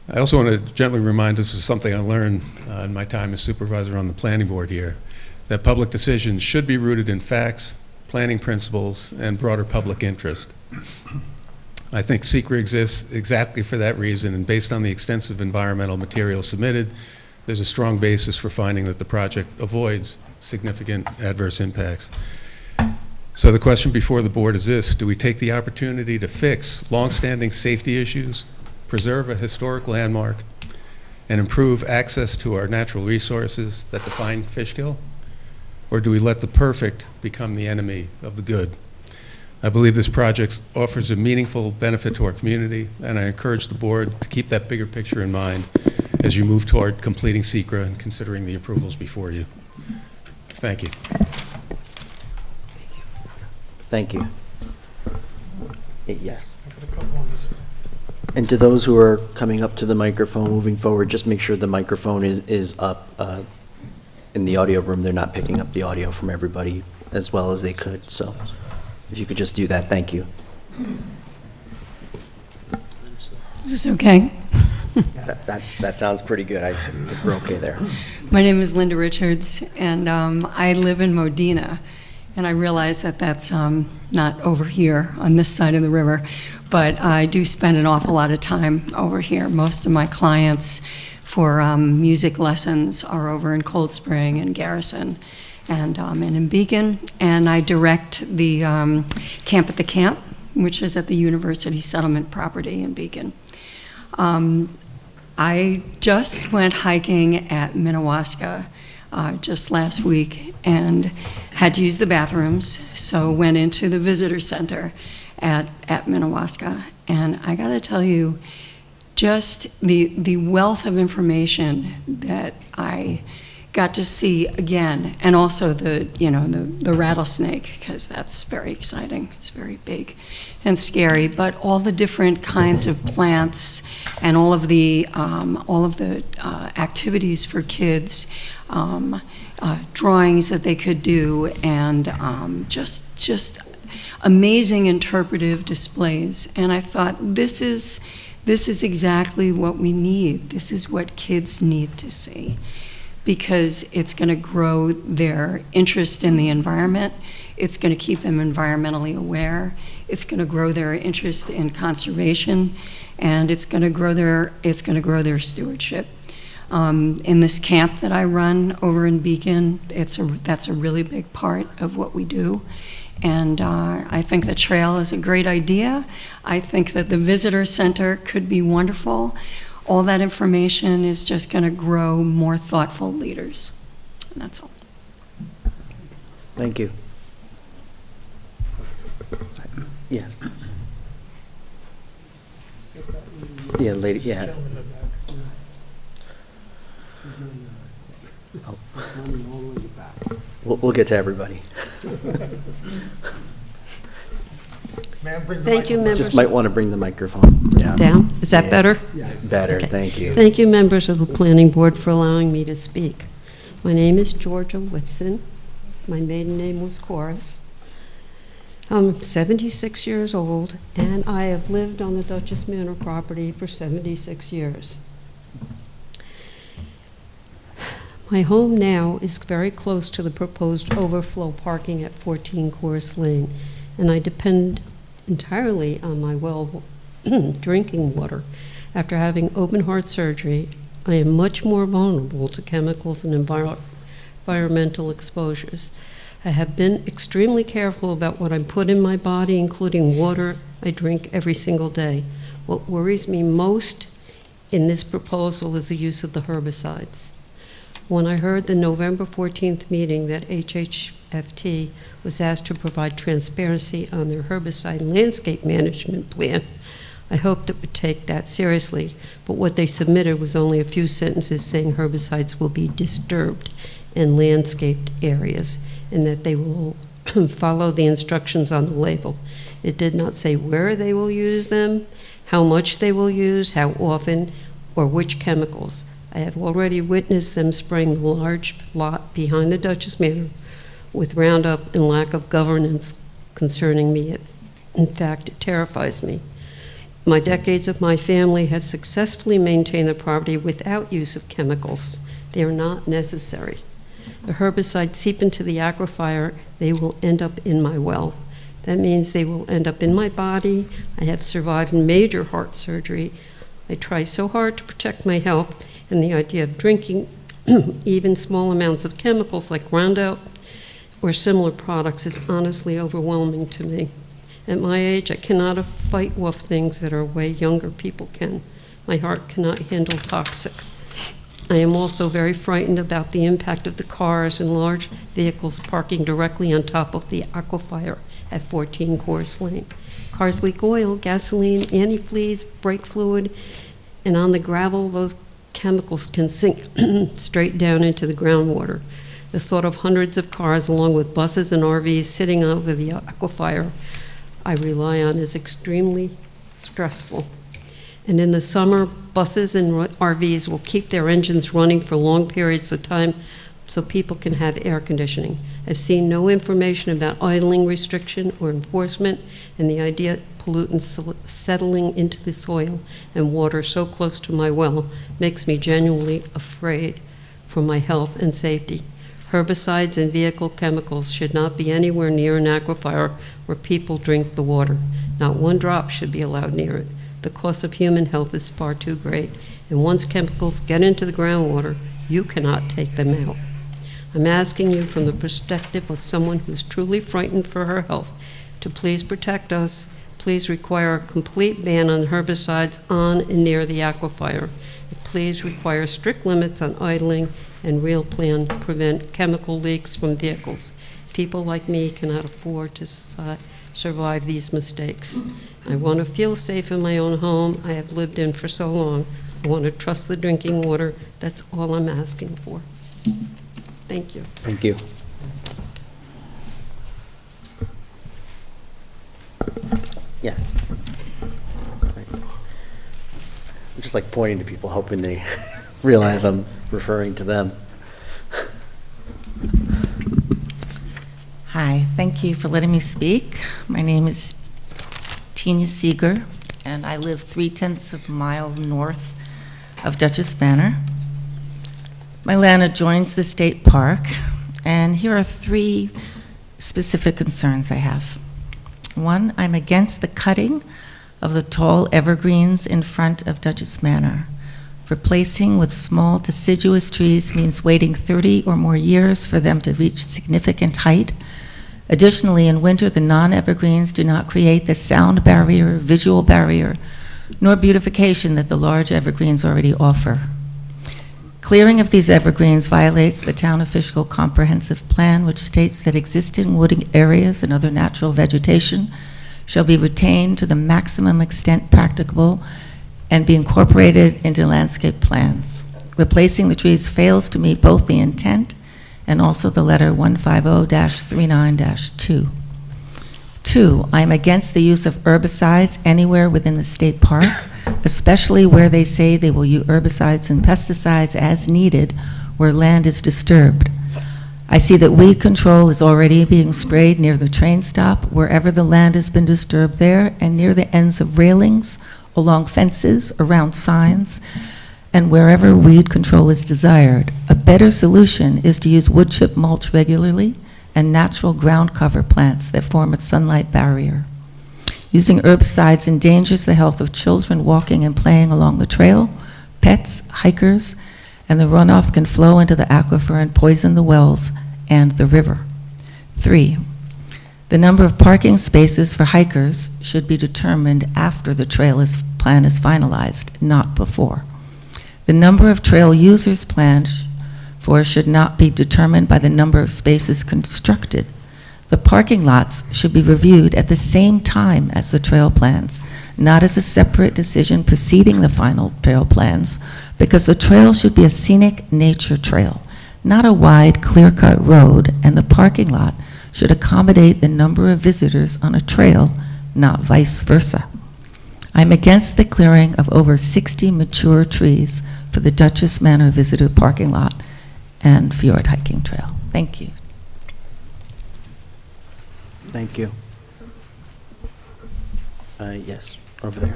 I also want to gently remind us of something I learned in my time as supervisor on the planning board here, that public decisions should be rooted in facts, planning principles, and broader public interest. I think SECRA exists exactly for that reason, and based on the extensive environmental material submitted, there's a strong basis for finding that the project avoids significant adverse impacts. So the question before the board is this: do we take the opportunity to fix longstanding safety issues, preserve a historic landmark, and improve access to our natural resources that define Fishkill? Or do we let the perfect become the enemy of the good? I believe this project offers a meaningful benefit to our community, and I encourage the board to keep that bigger picture in mind as you move toward completing SECRA and considering the approvals before you. Thank you. Thank you. Yes. And to those who are coming up to the microphone, moving forward, just make sure the microphone is up in the audio room. They're not picking up the audio from everybody as well as they could, so if you could just do that, thank you. Is this okay? That sounds pretty good. I think we're okay there. My name is Linda Richards, and I live in Modena. And I realize that that's not over here on this side of the river, but I do spend an awful lot of time over here. Most of my clients for music lessons are over in Cold Spring and Garrison and in Beacon. And I direct the Camp at the Camp, which is at the University Settlement property in Beacon. I just went hiking at Minnewaska just last week and had to use the bathrooms, so went into the visitor center at Minnewaska. And I gotta tell you, just the wealth of information that I got to see again, and also the rattlesnake, because that's very exciting. It's very big and scary, but all the different kinds of plants and all of the activities for kids, drawings that they could do, and just amazing interpretive displays. And I thought, this is exactly what we need. This is what kids need to see, because it's going to grow their interest in the environment. It's going to keep them environmentally aware. It's going to grow their interest in conservation, and it's going to grow their stewardship. In this camp that I run over in Beacon, that's a really big part of what we do. And I think the trail is a great idea. I think that the visitor center could be wonderful. All that information is just going to grow more thoughtful leaders. And that's all. Thank you. Yes. Yeah, lady, yeah. Oh. We'll get to everybody. Thank you, members. Just might want to bring the microphone down. Down? Is that better? Better, Okay. thank you. Thank you, members of the Planning Board, for allowing me to speak. My name is Georgia Whitson. My maiden name was Chorus. I'm 76 years old, and I have lived on the Duchess Manor property for 76 years. My home now is very close to the proposed overflow parking at 14 Course Lane, and I depend entirely on my well drinking water. After having open heart surgery, I am much more vulnerable to chemicals and environmental exposures. I have been extremely careful about what I put in my body, including water I drink every single day. What worries me most in this proposal is the use of the herbicides. When I heard the November 14th meeting that HHFT was asked to provide transparency on their herbicide and landscape management plan, I hoped it would take that seriously, but what they submitted was only a few sentences saying herbicides will be disturbed in landscaped areas and that they will follow the instructions on the label. It did not say where they will use them, how much they will use, how often, or which chemicals. I have already witnessed them spraying the large lot behind the Duchess Manor with Roundup and lack of governance concerning me. In fact, it terrifies me. My decades of my family have successfully maintained the property without use of chemicals. They are not necessary. The herbicides seep into the aquifer, they will end up in my well. That means they will end up in my body. I have survived major heart surgery. I try so hard to protect my health, and the idea of drinking even small amounts of chemicals like Roundup or similar products is honestly overwhelming to me. At my age, I cannot fight off things that are way younger people can. My heart cannot handle toxic. I am also very frightened about the impact of the cars and large vehicles parking directly on top of the aquifer at 14 Course Lane. Cars leak oil, gasoline, antifreeze, brake fluid, and on the gravel, those chemicals can sink straight down into the groundwater. The thought of hundreds of cars, along with buses and RVs, sitting over the aquifer I rely on is extremely stressful. And in the summer, buses and RVs will keep their engines running for long periods of time so people can have air conditioning. I've seen no information about idling restriction or enforcement, and the idea of pollutants settling into the soil and water so close to my well makes me genuinely afraid for my health and safety. Herbicides and vehicle chemicals should not be anywhere near an aquifer where people drink the water. Not one drop should be allowed near it. The cost of human health is far too great, and once chemicals get into the groundwater, you cannot take them out. I'm asking you from the perspective of someone who's truly frightened for her health to please protect us. Please require a complete ban on herbicides on and near the aquifer. Please require strict limits on idling and real plan to prevent chemical leaks from vehicles. People like me cannot afford to survive these mistakes. I want to feel safe in my own home I have lived in for so long. I want to trust the drinking water. That's all I'm asking for. Thank you. Thank you. Yes. I'm just like pointing to people, hoping they realize I'm referring to them. Hi, thank you for letting me speak. My name is Tina Seeger, and I live 3/10 of a mile north of Duchess Manor. My land adjoins the state park, and here are 3 specific concerns I have. 1, I'm against the cutting of the tall evergreens in front of Duchess Manor. Replacing with small deciduous trees means waiting 30 or more years for them to reach significant height. Additionally, in winter, the non-evergreens do not create the sound barrier, visual barrier, nor beautification that the large evergreens already offer. Clearing of these evergreens violates the Town of Fishkill Comprehensive Plan, which states that existing wooded areas and other natural vegetation shall be retained to the maximum extent practicable and be incorporated into landscape plans. Replacing the trees fails to meet both the intent and also the letter 150-39-2. 2, I am against the use of herbicides anywhere within the state park, especially where they say they will use herbicides and pesticides as needed where land is disturbed. I see that weed control is already being sprayed near the train stop, wherever the land has been disturbed there, and near the ends of railings, along fences, around signs, and wherever weed control is desired. A better solution is to use wood chip mulch regularly and natural ground cover plants that form a sunlight barrier. Using herbicides endangers the health of children walking and playing along the trail, pets, hikers, and the runoff can flow into the aquifer and poison the wells and the river. 3, the number of parking spaces for hikers should be determined after the trail plan is finalized, not before. The number of trail users planned for should not be determined by the number of spaces constructed. The parking lots should be reviewed at the same time as the trail plans, not as a separate decision preceding the final trail plans, because the trail should be a scenic nature trail, not a wide, clear-cut road, and the parking lot should accommodate the number of visitors on a trail, not vice versa. I'm against the clearing of over 60 mature trees for the Duchess Manor visitor parking lot and fjord hiking trail. Thank you. Thank you. Yes, over there.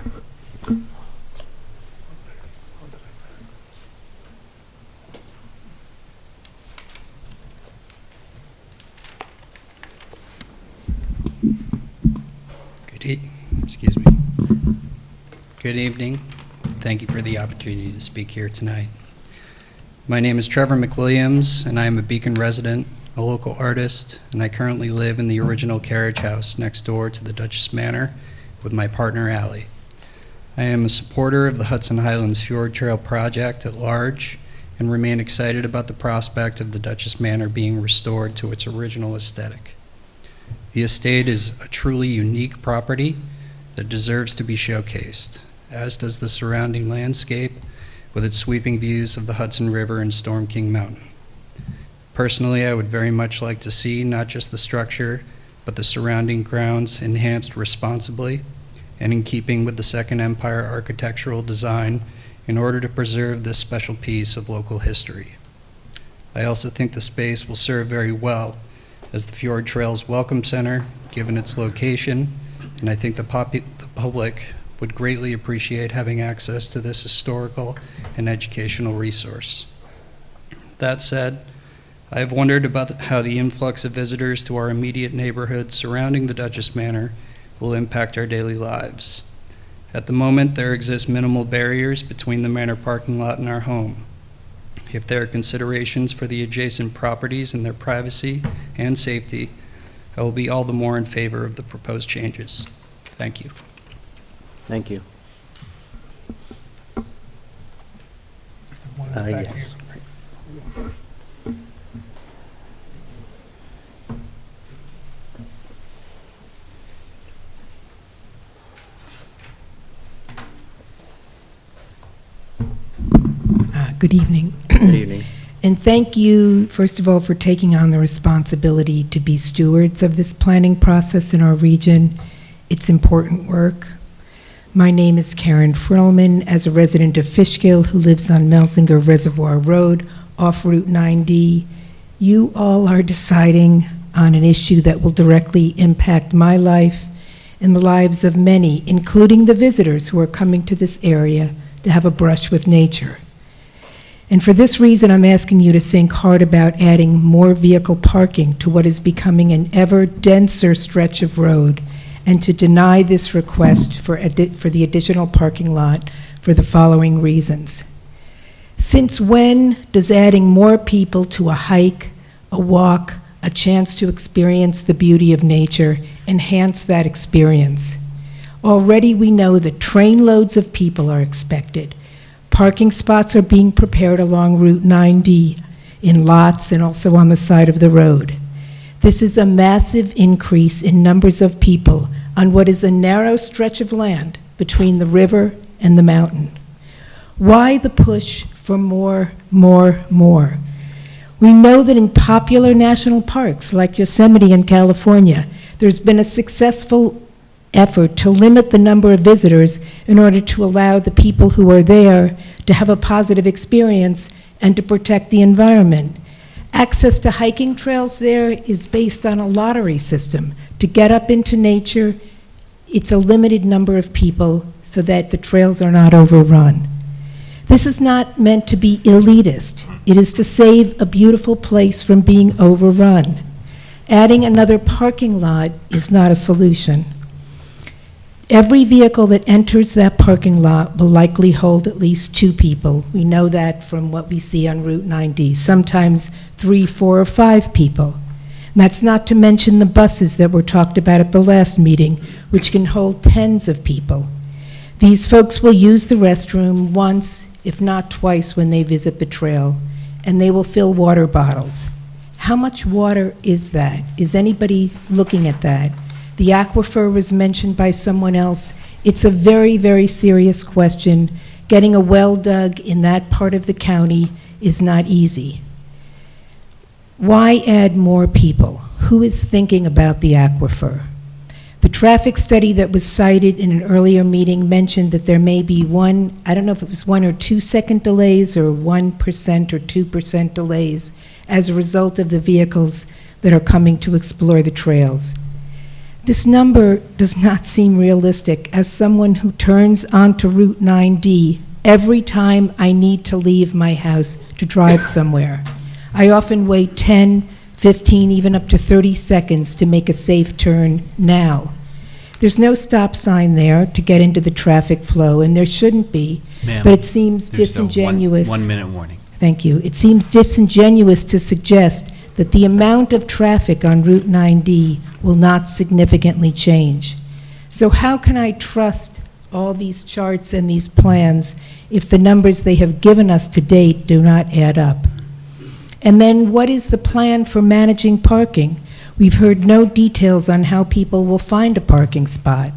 Excuse me. Good evening. Thank you for the opportunity to speak here tonight. My name is Trevor McWilliams, and I am a Beacon resident, a local artist, and I currently live in the original carriage house next door to the Duchess Manor with my partner, Allie. I am a supporter of the Hudson Highlands Fjord Trail project at large and remain excited about the prospect of the Duchess Manor being restored to its original aesthetic. The estate is a truly unique property that deserves to be showcased, as does the surrounding landscape with its sweeping views of the Hudson River and Storm King Mountain. Personally, I would very much like to see not just the structure, but the surrounding grounds enhanced responsibly and in keeping with the Second Empire architectural design in order to preserve this special piece of local history. I also think the space will serve very well as the Fjord Trails Welcome Center, given its location, and I think the public would greatly appreciate having access to this historical and educational resource. That said, I have wondered about how the influx of visitors to our immediate neighborhood surrounding the Duchess Manor will impact our daily lives. At the moment, there exist minimal barriers between the manor parking lot and our home. If there are considerations for the adjacent properties and their privacy and safety, I will be all the more in favor of the proposed changes. Thank you. Thank you. Yes. Good evening. Good evening. And thank you, first of all, for taking on the responsibility to be stewards of this planning process in our region. It's important work. My name is Karen Frillman, as a resident of Fishkill who lives on Melsinger Reservoir Road off Route 9D. You all are deciding on an issue that will directly impact my life and the lives of many, including the visitors who are coming to this area to have a brush with nature. And for this reason, I'm asking you to think hard about adding more vehicle parking to what is becoming an ever denser stretch of road, and to deny this request for the additional parking lot for the following reasons. Since when does adding more people to a hike, a walk, a chance to experience the beauty of nature enhance that experience? Already we know that trainloads of people are expected. Parking spots are being prepared along Route 9D in lots and also on the side of the road. This is a massive increase in numbers of people on what is a narrow stretch of land between the river and the mountain. Why the push for more, more, more? We know that in popular national parks like Yosemite in California, there's been a successful effort to limit the number of visitors in order to allow the people who are there to have a positive experience and to protect the environment. Access to hiking trails there is based on a lottery system. To get up into nature, it's a limited number of people so that the trails are not overrun. This is not meant to be elitist. It is to save a beautiful place from being overrun. Adding another parking lot is not a solution. Every vehicle that enters that parking lot will likely hold at least 2 people. We know that from what we see on Route 9D, sometimes 3, 4, or 5 people. And that's not to mention the buses that were talked about at the last meeting, which can hold tens of people. These folks will use the restroom once, if not twice, when they visit the trail, and they will fill water bottles. How much water is that? Is anybody looking at that? The aquifer was mentioned by someone else. It's a very, very serious question. Getting a well dug in that part of the county is not easy. Why add more people? Who is thinking about the aquifer? The traffic study that was cited in an earlier meeting mentioned that there may be I don't know if it was 1 or 2 second delays or 1% or 2% delays as a result of the vehicles that are coming to explore the trails. This number does not seem realistic. As someone who turns onto Route 9D every time I need to leave my house to drive somewhere, I often wait 10, 15, even up to 30 seconds to make a safe turn now. There's no stop sign there to get into the traffic flow, and there shouldn't be, but it seems disingenuous. There's a 1-minute warning. Thank you. It seems disingenuous to suggest that the amount of traffic on Route 9D will not significantly change. So how can I trust all these charts and these plans if the numbers they have given us to date do not add up? And then what is the plan for managing parking? We've heard no details on how people will find a parking spot.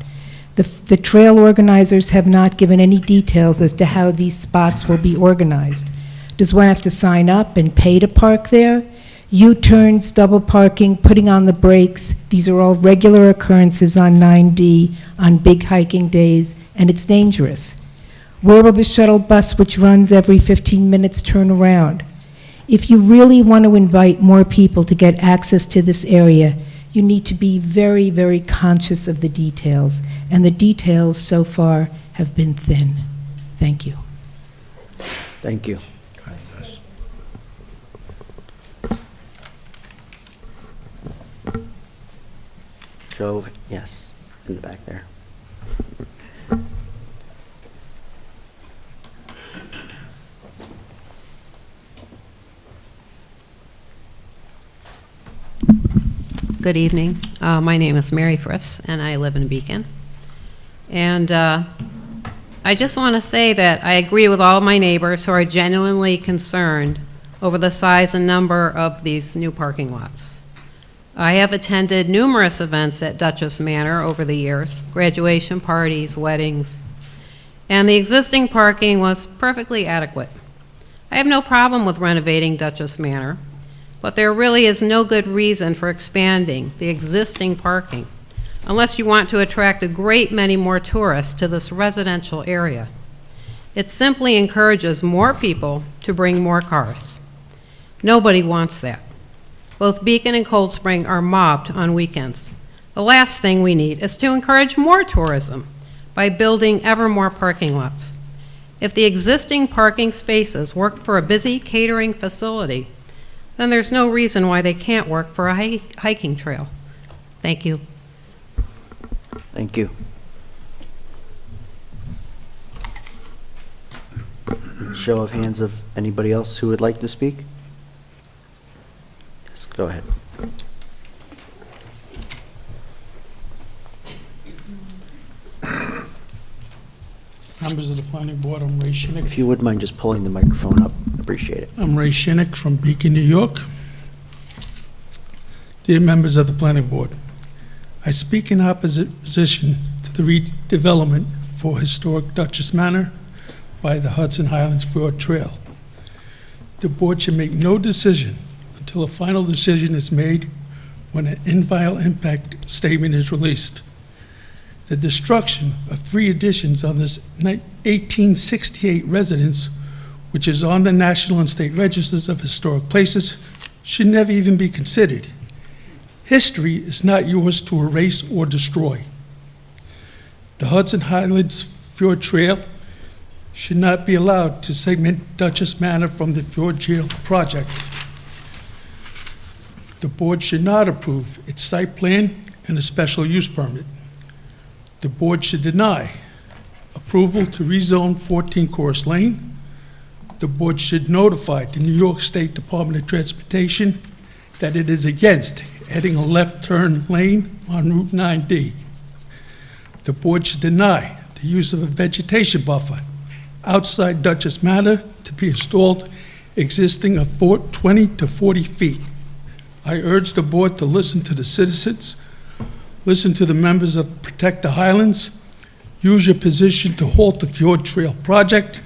The trail organizers have not given any details as to how these spots will be organized. Does one have to sign up and pay to park there? U-turns, double parking, putting on the brakes, these are all regular occurrences on 9D on big hiking days, and it's dangerous. Where will the shuttle bus, which runs every 15 minutes, turn around? If you really want to invite more people to get access to this area, you need to be very, very conscious of the details, and the details so far have been thin. Thank you. Thank you. Show, yes, in the back there. Good evening. My name is Mary Friths, and I live in Beacon. And I just want to say that I agree with all my neighbors who are genuinely concerned over the size and number of these new parking lots. I have attended numerous events at Duchess Manor over the years, graduation parties, weddings, and the existing parking was perfectly adequate. I have no problem with renovating Duchess Manor, but there really is no good reason for expanding the existing parking unless you want to attract a great many more tourists to this residential area. It simply encourages more people to bring more cars. Nobody wants that. Both Beacon and Cold Spring are mobbed on weekends. The last thing we need is to encourage more tourism by building ever more parking lots. If the existing parking spaces work for a busy catering facility, then there's no reason why they can't work for a hiking trail. Thank you. Thank you. Show of hands of anybody else who would like to speak? Yes, go ahead. Members of the planning board, I'm Ray Shinnick. If you would mind just pulling the microphone up, appreciate it. I'm Ray Shinnick from Beacon, New York. Dear members of the planning board, I speak in opposition to the redevelopment for historic Duchess Manor by the Hudson Highlands Fjord Trail. The board should make no decision until a final decision is made when an environmental impact statement is released. The destruction of 3 additions on this 1868 residence, which is on the National and State Registers of Historic Places, should never even be considered. History is not yours to erase or destroy. The Hudson Highlands Fjord Trail should not be allowed to segment Duchess Manor from the Fjord Trail project. The board should not approve its site plan and a special use permit. The board should deny approval to rezone 14 Course Lane. The board should notify the New York State Department of Transportation that it is against adding a left turn lane on Route 9D. The board should deny the use of a vegetation buffer outside Duchess Manor to be installed existing of 20 to 40 feet. I urge the board to listen to the citizens, listen to the members of Protect the Highlands, use your position to halt the Fjord Trail project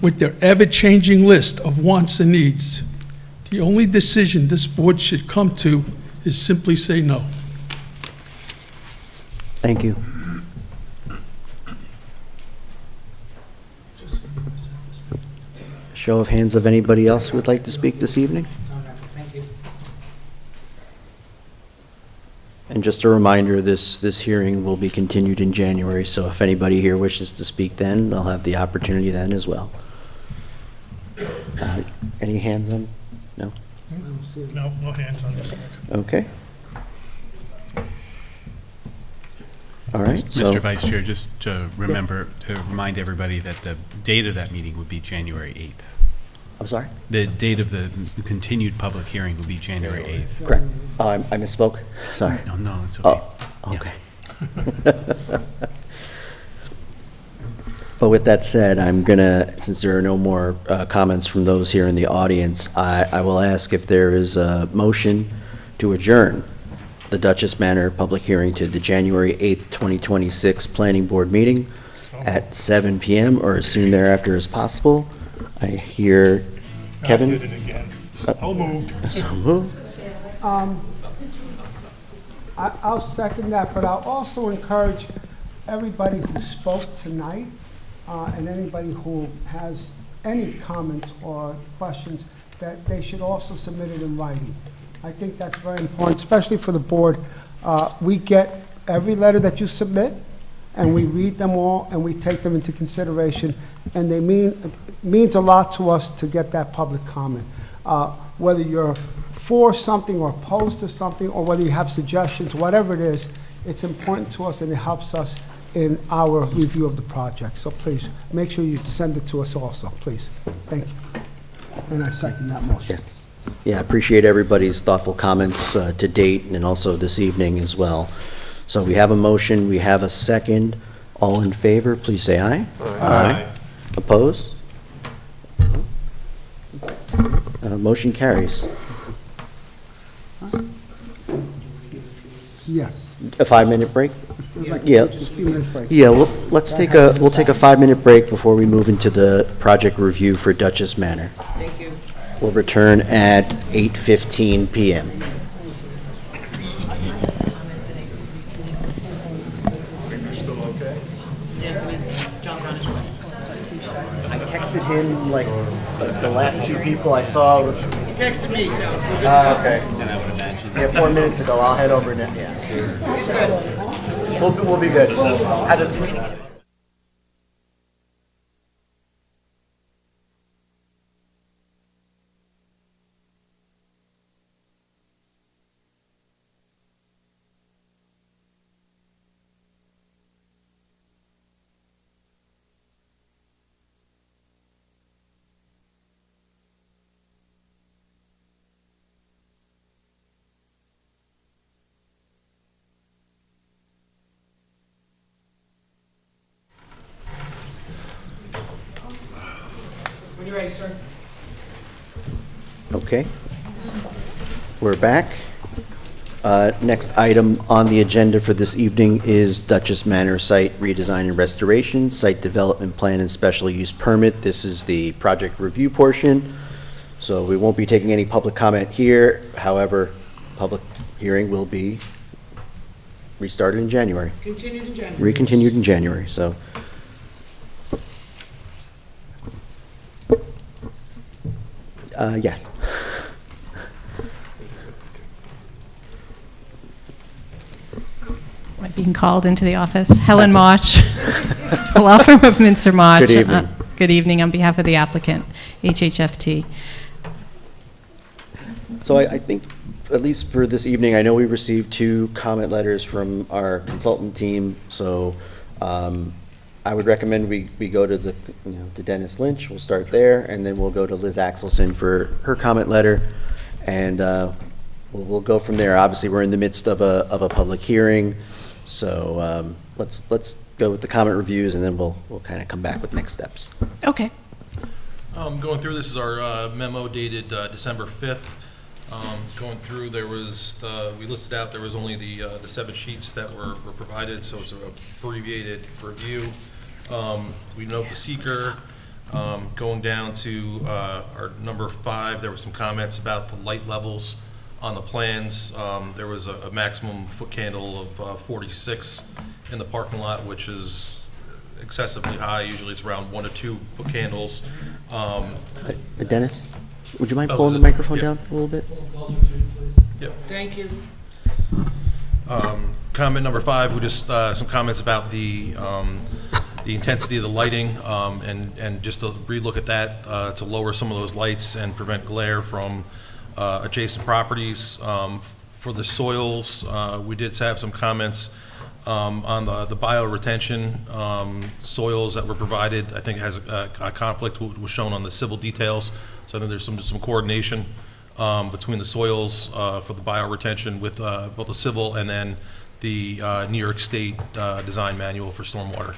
with their ever-changing list of wants and needs. The only decision this board should come to is simply say no. Thank you. Show of hands of anybody else who would like to speak this evening? And just a reminder, this hearing will be continued in January, so if anybody here wishes to speak then, they'll have the opportunity then as well. Any hands on? No? No hands on this. Okay. All right. Mr. Vice Chair, just to remember, to remind everybody that the date of that meeting would be January 8th. I'm sorry? The date of the continued public hearing will be January 8th. Correct. Oh, I misspoke. Sorry. No, it's okay. Oh, okay. But with that said, I'm gonna, since there are no more comments from those here in the audience, I will ask if there is a motion to adjourn the Dutchess Manor public hearing to the January 8th, 2026 Planning Board meeting at 7 PM or as soon thereafter as possible. I hear Kevin. I did it again. So moved. So moved. I'll second that, but I'll also encourage everybody who spoke tonight and anybody who has any comments or questions, that they should also submit it in writing. I think that's very important, especially for the board. We get every letter that you submit, and we read them all, and we take them into consideration, and they means a lot to us to get that public comment. Whether you're for something or opposed to something, or whether you have suggestions, whatever it is, it's important to us and it helps us in our review of the project. So please, make sure you send it to us also, please. Thank you. And I second that motion. Yes. Yeah, I appreciate everybody's thoughtful comments to date and also this evening as well. So we have a motion, we have a second. All in favor, please say aye. Aye. Opposed? Motion carries. Yes. A 5-minute break? Yeah. Just a few minutes break. Yeah, we'll take a 5-minute break before we move into the project review for Dutchess Manor. Thank you. We'll return at 8:15 PM. I texted him, like, the last two people I saw was... He texted me, so we're good to go. Okay. And I would imagine. Yeah, 4 minutes ago. I'll head over now. Yeah. He's good. We'll be good. Had a- When you're ready, sir. Okay. We're back. Next item on the agenda for this evening is Dutchess Manor Site Redesign and Restoration, Site Development Plan and Special Use Permit. This is the project review portion, so we won't be taking any public comment here. However, public hearing will be restarted in January. Continued in January. Recontinued in January, so. Yes. Am I being called into the office? Helen Mauch, the law firm of Minster Mauch. Good evening. Good evening on behalf of the applicant, HHFT. So I think, at least for this evening, I know we received 2 comment letters from our consultant team, so I would recommend we go to to Dennis Lynch. We'll start there, and then we'll go to Liz Axelson for her comment letter, and we'll go from there. Obviously, we're in the midst of a public hearing, so let's go with the comment reviews, and then we'll kind of come back with next steps. Okay. Going through, this is our memo dated December 5th. Going through, we listed out, there was only the 7 sheets that were provided, so it's an abbreviated review. We note the seeker. Going down to our number 5, there were some comments about the light levels on the plans. There was a maximum foot candle of 46 in the parking lot, which is excessively high. Usually it's around 1 to 2 foot candles. Dennis, would you mind Oh, pulling the microphone down a little bit? Yep. Thank you. Comment number 5, we just, some comments about the intensity of the lighting, and just to relook at that, to lower some of those lights and prevent glare from adjacent properties. For the soils, we did have some comments on the bioretention soils that were provided. I think it has a conflict with what was shown on the civil details, so I think there's some coordination between the soils for the bioretention with both the civil and then the New York State design manual for stormwater.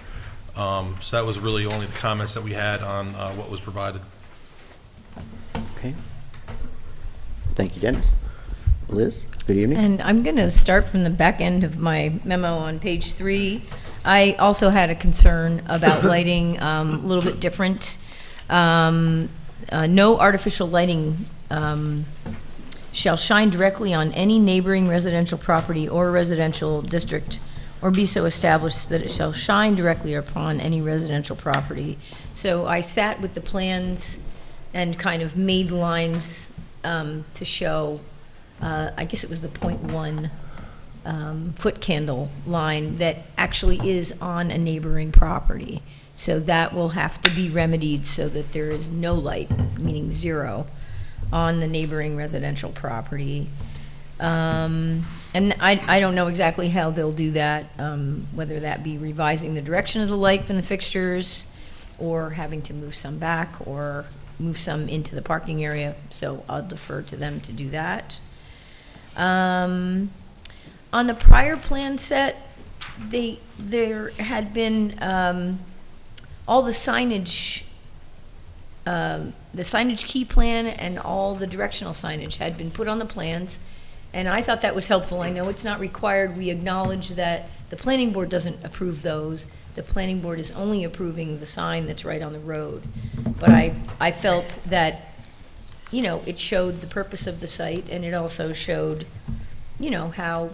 So that was really only the comments that we had on what was provided. Okay. Thank you, Dennis. Liz, good evening. And I'm going to start from the back end of my memo on page 3. I also had a concern about lighting, a little bit different. No artificial lighting shall shine directly on any neighboring residential property or residential district, or be so established that it shall shine directly upon any residential property. So I sat with the plans and kind of made lines to show, I guess it was the 0.1 foot candle line that actually is on a neighboring property. So that will have to be remedied so that there is no light, meaning 0, on the neighboring residential property. And I don't know exactly how they'll do that, whether that be revising the direction of the light from the fixtures, or having to move some back, or move some into the parking area. So I'll defer to them to do that. On the prior plan set, there had been all the signage key plan and all the directional signage had been put on the plans, and I thought that was helpful. I know it's not required. We acknowledge that the planning board doesn't approve those. The planning board is only approving the sign that's right on the road. But I felt that, you know, it showed the purpose of the site, and it also showed, you know, how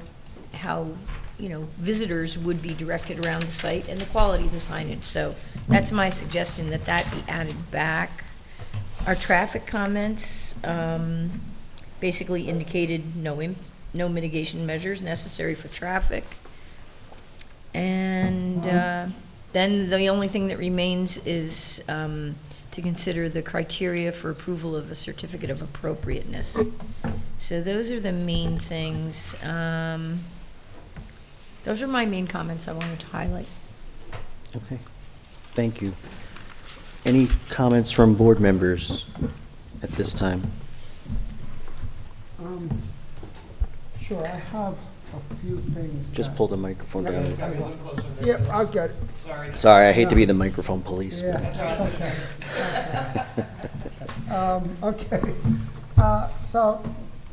you know, visitors would be directed around the site and the quality of the signage. So that's my suggestion, that that be added back. Our traffic comments basically indicated no mitigation measures necessary for traffic. And then the only thing that remains is to consider the criteria for approval of a certificate of appropriateness. So those are the main things. Those are my main comments I wanted to highlight. Okay, thank you. Any comments from board members at this time? Sure, I have a few things. Just pull the microphone down. Yeah, I'll get it. Sorry, I hate to be the microphone police. Yeah, but- that's okay. Okay, so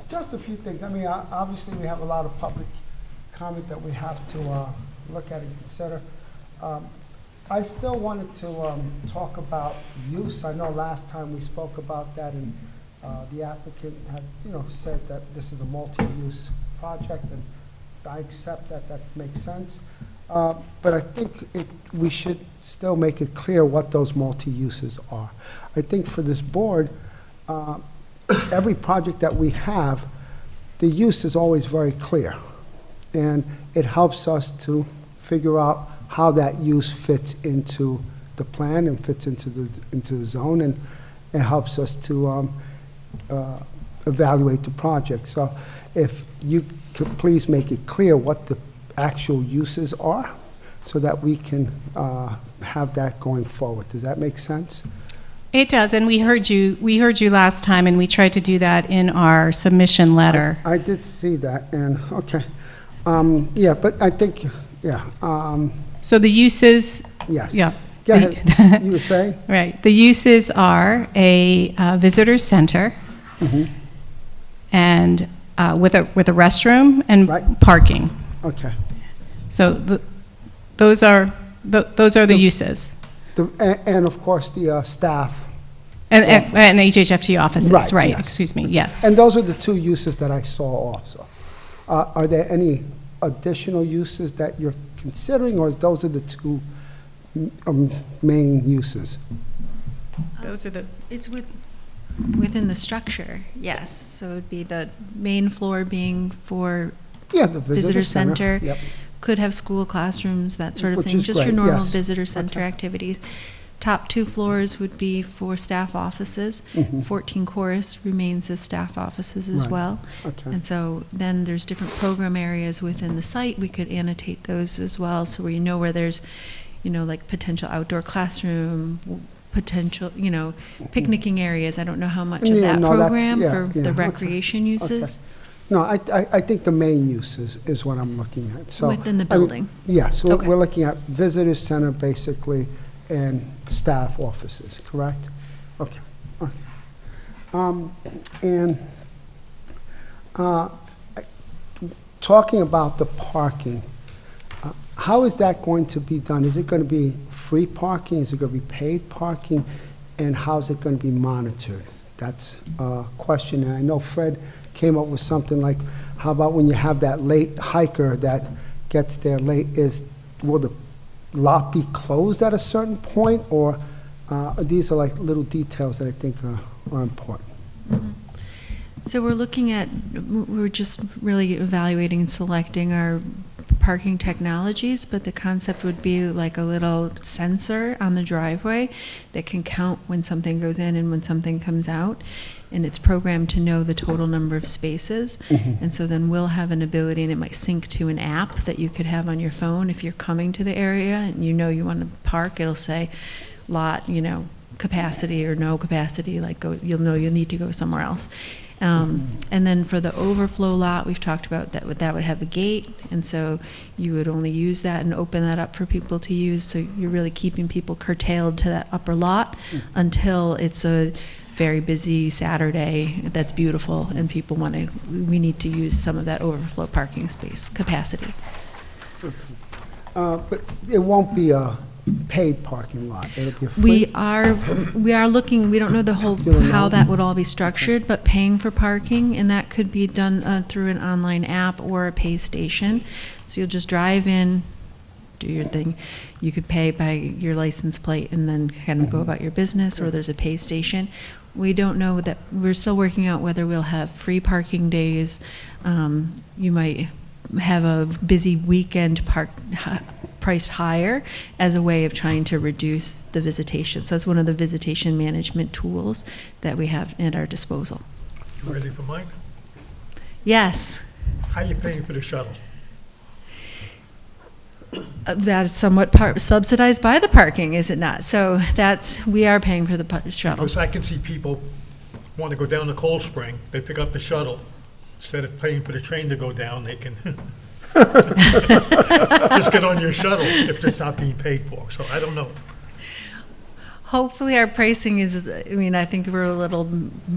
just a few things. I mean, obviously, we have a lot of public comment that we have to look at and consider. I still wanted to talk about use. I know last time we spoke about that, and the applicant had, you know, said that this is a multi-use project, and I accept that. That makes sense. But I think we should still make it clear what those multi-uses are. I think for this board, every project that we have, the use is always very clear. And it helps us to figure out how that use fits into the plan and fits into the zone, and it helps us to evaluate the project. So if you could please make it clear what the actual uses are, so that we can have that going forward. Does that make sense? It does, and we heard you last time, and we tried to do that in our submission letter. I did see that, and okay. Yeah, but I think, yeah. So the uses. Yes. Yeah. Go ahead. You were saying? Right. The uses are a visitor center, and with a restroom and parking. Okay. So those are the uses. And of course, the staff. And HHFT offices, right, yes. Excuse me, yes. And those are the two uses that I saw also. Are there any additional uses that you're considering, or those are the two main uses? Those are the... It's within the structure, yes. So it would be the main floor being for the visitor center. Yep. Could have school classrooms, that sort of Which thing. is Just great, your normal yes. visitor center activities. Top 2 floors would be for staff offices. 14 chorus remains as staff offices as Right. well. Okay. And so then there's different program areas within the site. We could annotate those as well, so where you know where there's, you know, like potential outdoor classroom, potential, you know, picnicking areas. I don't know how much of Yeah, that no, that's- program yeah, for yeah, the okay. recreation uses. No, I think the main use is what I'm looking at, so. Within the I mean, building? Yeah, so Okay. we're looking at visitor center, basically, and staff offices, correct? Okay, okay. And talking about the parking, how is that going to be done? Is it going to be free parking? Is it going to be paid parking? And how's it going to be monitored? That's a question. And I know Fred came up with something like, how about when you have that late hiker that gets there late, will the lot be closed at a certain point? Or these are like little details that I think are important. So we're just really evaluating and selecting our parking technologies, but the concept would be like a little sensor on the driveway that can count when something goes in and when something comes out, and it's programmed to know the total number of spaces. And so then we'll have an ability, and it might sync to an app that you could have on your phone. If you're coming to the area and you know you want to park, it'll say lot, capacity or no capacity, like you'll know you'll need to go somewhere else. And then for the overflow lot, we've talked about that would have a gate, and so you would only use that and open that up for people to use, so you're really keeping people curtailed to that upper lot until it's a very busy Saturday that's beautiful and people we need to use some of that overflow parking space capacity. But it won't be a paid parking lot. It'll be a free. We are looking, we don't know how that would all be structured, but paying for parking, and that could be done through an online app or a pay station. So you'll just drive in, do your thing. You could pay by your license plate and then kind of go about your business, or there's a pay station. We don't know that, we're still working out whether we'll have free parking days. You might have a busy weekend priced higher as a way of trying to reduce the visitation. So that's one of the visitation management tools that we have at our disposal. You ready for mine? Yes. How are you paying for the shuttle? That's somewhat subsidized by the parking, is it not? So we are paying for the shuttle. Because I can see people want to go down to Cold Spring, they pick up the shuttle. Instead of paying for the train to go down, they can just get on your shuttle if it's not being paid for. So I don't know. Hopefully our pricing is, I think we're a little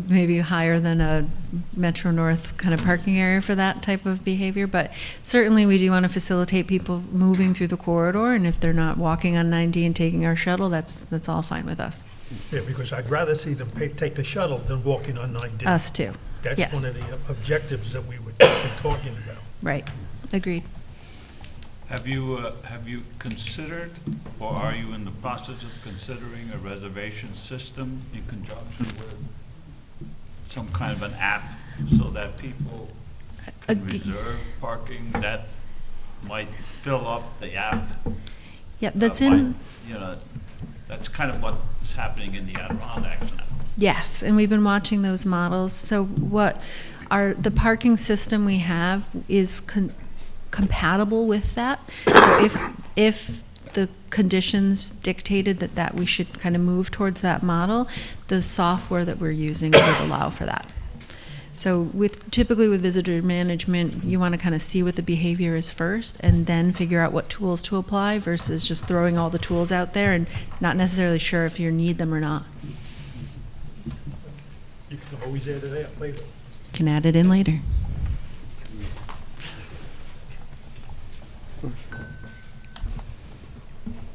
maybe higher than a Metro North kind of parking area for that type of behavior, but certainly we do want to facilitate people moving through the corridor, and if they're not walking on 9D and taking our shuttle, that's all fine with us. Yeah, because I'd rather see them take the shuttle than walking on 9D. Us too. That's yes. one of the objectives that we were talking about. Right. Agreed. Have you considered, or are you in the process of considering a reservation system in conjunction with some kind of an app so that people can reserve parking that might fill up the app? Yeah, that's in. That's kind of what's happening in the Adirondacks now. Yes, and we've been watching those models. So the parking system we have is compatible with that. So if the conditions dictated that we should kind of move towards that model, the software that we're using would allow for that. So typically with visitor management, you want to kind of see what the behavior is first and then figure out what tools to apply versus just throwing all the tools out there and not necessarily sure if you need them or not. You can always add it up later. Can add it in later.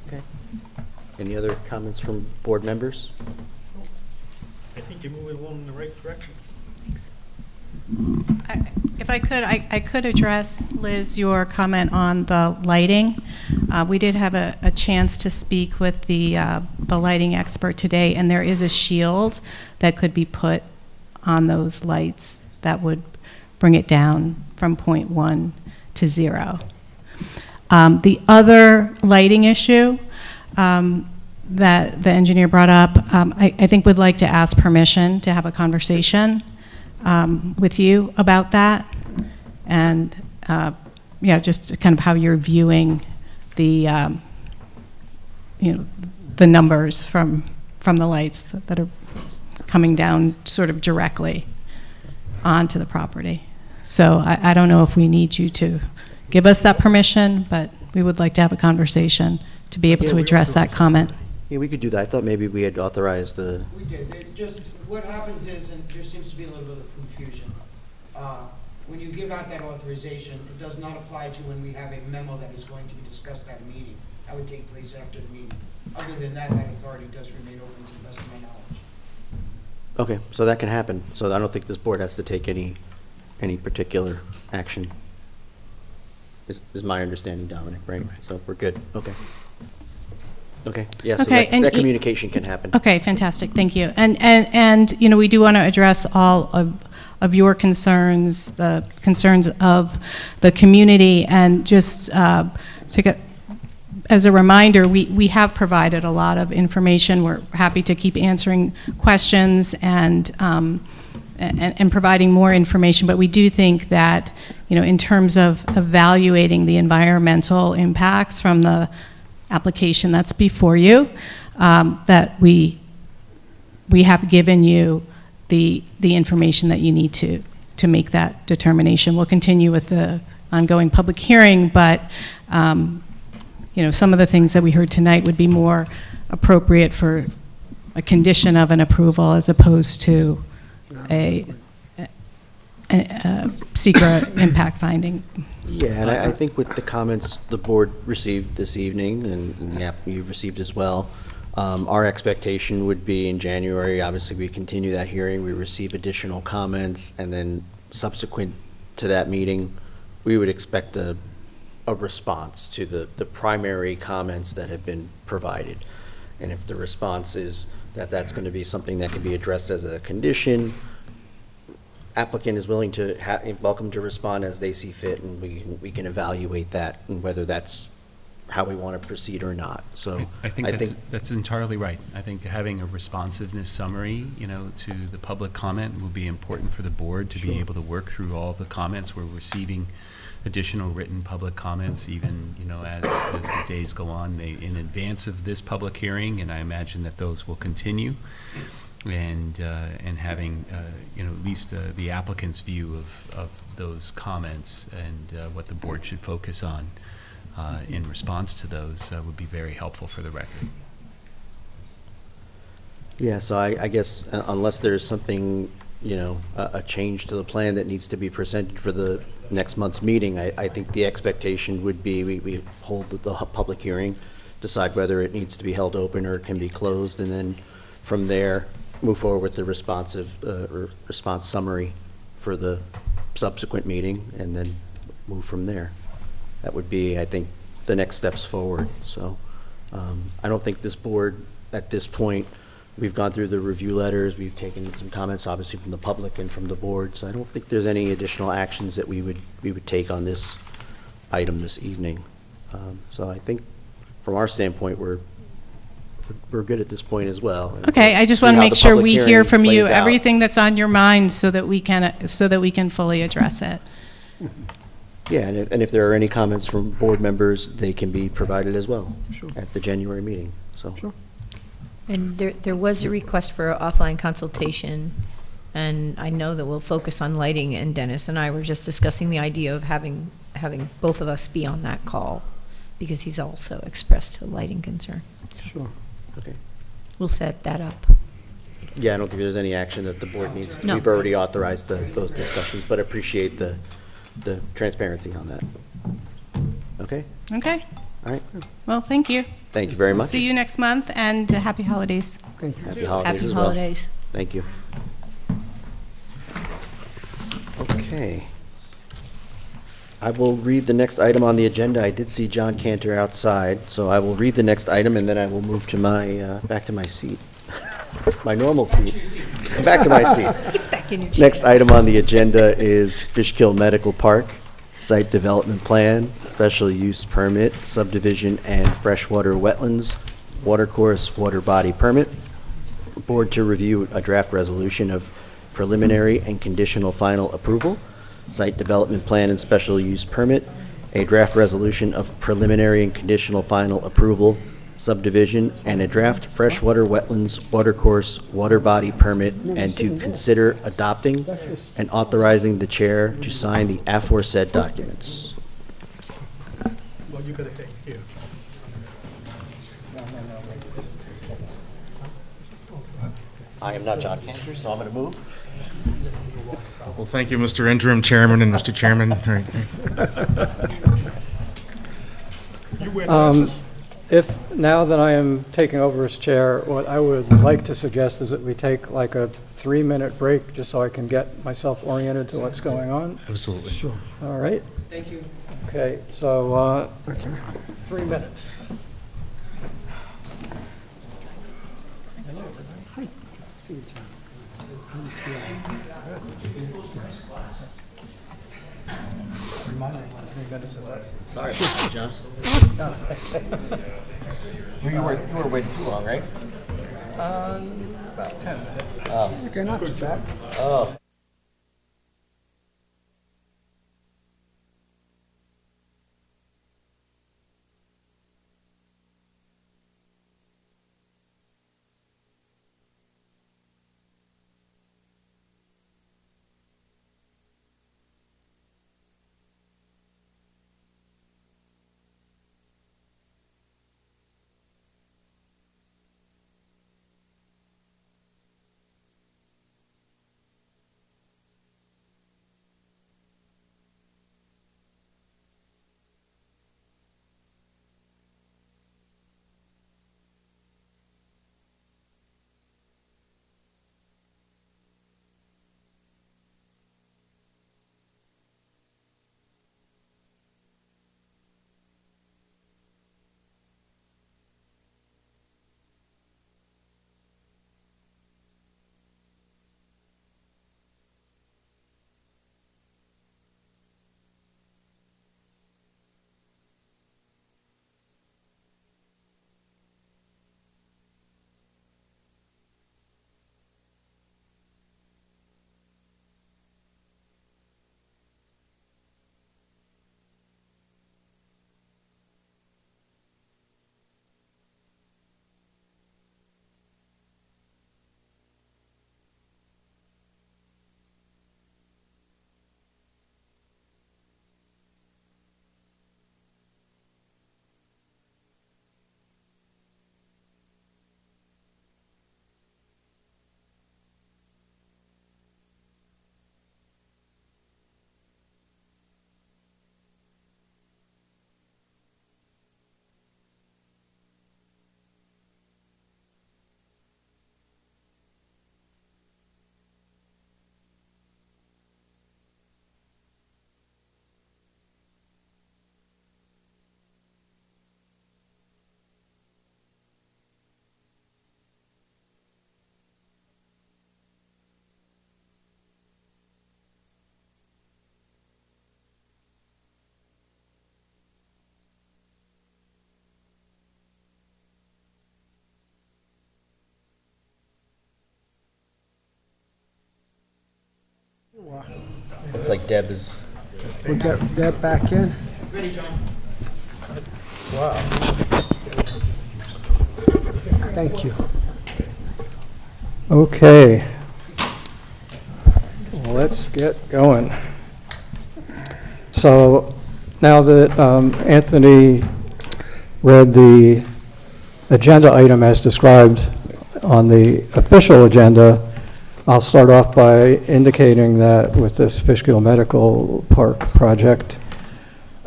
Okay. Any other comments from board members? I think you're moving along in the right direction. If I could, I could address, Liz, your comment on the lighting. We did have a chance to speak with the lighting expert today, and there is a shield that could be put on those lights that would bring it down from 0.1 to 0. The other lighting issue that the engineer brought up, I think would like to ask permission to have a conversation with you about that, and just kind of how you're viewing the the numbers from the lights that are coming down sort of directly onto the property. So I don't know if we need you to give us that permission, but we would like to have a conversation to be able Yeah, to we address that comment. Yeah, we could do that. I thought maybe we had authorized the, We did. It just, what happens is, and there seems to be a little bit of confusion, when you give out that authorization, it does not apply to when we have a memo that is going to be discussed at a meeting. That would take place after the meeting. Other than that, that authority does remain open to the best of my knowledge. okay, so that can happen. So I don't think this board has to take any particular action. Is my understanding, Dominic, right? So we're good, okay. Okay, yeah, so Okay, and that communication can happen. Okay, fantastic, thank you. And you know, we do want to address all of your concerns, the concerns of the community, and just as a reminder, we have provided a lot of information. We're happy to keep answering questions and providing more information, but we do think that, you know, in terms of evaluating the environmental impacts from the application that's before you, that we have given you the information that you need to make that determination. We'll continue with the ongoing public hearing, but you know, some of the things that we heard tonight would be more appropriate for a condition of an approval as opposed to a secret impact finding. Yeah, and I think with the comments the board received this evening, and the app you received as well, our expectation would be in January, obviously we continue that hearing, we receive additional comments, and then subsequent to that meeting, we would expect a response to the primary comments that have been provided. And if the response is that that's going to be something that can be addressed as a condition, applicant is willing to, welcome to respond as they see fit, and we can evaluate that and whether that's how we want to proceed or not. So I think that's entirely right. I think having a responsiveness summary, you know, to the public comment will be important for the board to be able to work through all the comments. We're receiving additional written public comments, even, you know, as the days go on, in advance of this public hearing, and I imagine that those will continue. And having, you know, at least the applicant's view of those comments and what the board should focus on in response to those would be very helpful for the record. Yeah, so I guess unless there's something, you know, a change to the plan that needs to be presented for the next month's meeting, I think the expectation would be we hold the public hearing, decide whether it needs to be held open or can be closed, and then from there, move forward with the response summary for the subsequent meeting, and then move from there. That would be, I think, the next steps forward. So I don't think this board, at this point, we've gone through the review letters, we've taken some comments, obviously, from the public and from the board, so I don't think there's any additional actions that we would take on this item this evening. So I think, from our standpoint, we're good at this point as well. Okay, I just want to make sure we hear from you everything that's on your mind so that we can fully address it. Yeah, and if there are any comments from board members, they can be provided as well at the January meeting. So. Sure. And there was a request for offline consultation, and I know that we'll focus on lighting, and Dennis and I were just discussing the idea of having both of us be on that call, because he's also expressed a lighting concern. So sure. Okay. We'll set that up. Yeah, I don't think there's any action that the board needs to. No. We've already authorized those discussions, but appreciate the transparency on that. Okay? Okay. All right. Well, thank you. Thank you very much. See you next month, and happy holidays. Thank you. Happy holidays as Happy well. holidays. Thank you. Okay. I will read the next item on the agenda. I did see John Cantor outside, so I will read the next item, and then I will move to my, back to my seat. My normal seat. Back to my seat. Get back in your chair. Next item on the agenda is Fishkill Medical Park, Site Development Plan, Special Use Permit, Subdivision and Freshwater Wetlands, Watercourse Water Body Permit. Board to review a draft resolution of preliminary and conditional final approval, Site Development Plan and Special Use Permit, a draft resolution of preliminary and conditional final approval, subdivision and a draft freshwater wetlands watercourse water body permit, and to consider adopting and authorizing the chair to sign the aforesaid documents. Well, you gotta take here. I am not John Cantor, so I'm going to move. Well, thank you, Mr. Interim Chairman and Mr. Chairman. If, now that I am taking over as chair, what I would like to suggest is that we take like a 3-minute break, just so I can get myself oriented to what's going on. Absolutely. Sure. All right? Thank you. Okay, so 3 minutes. See you, John. How you feeling? Remind me when 3 minutes is up. Sorry about that, John. You were waiting too long, right? About 10 minutes. Oh. Okay, not too bad. Oh. Looks like Deb is. We'll get that back in. Ready, John? Wow. Thank you. Okay. Let's get going. So now that Anthony read the agenda item as described on the official agenda, I'll start off by indicating that with this Fishkill Medical Park project,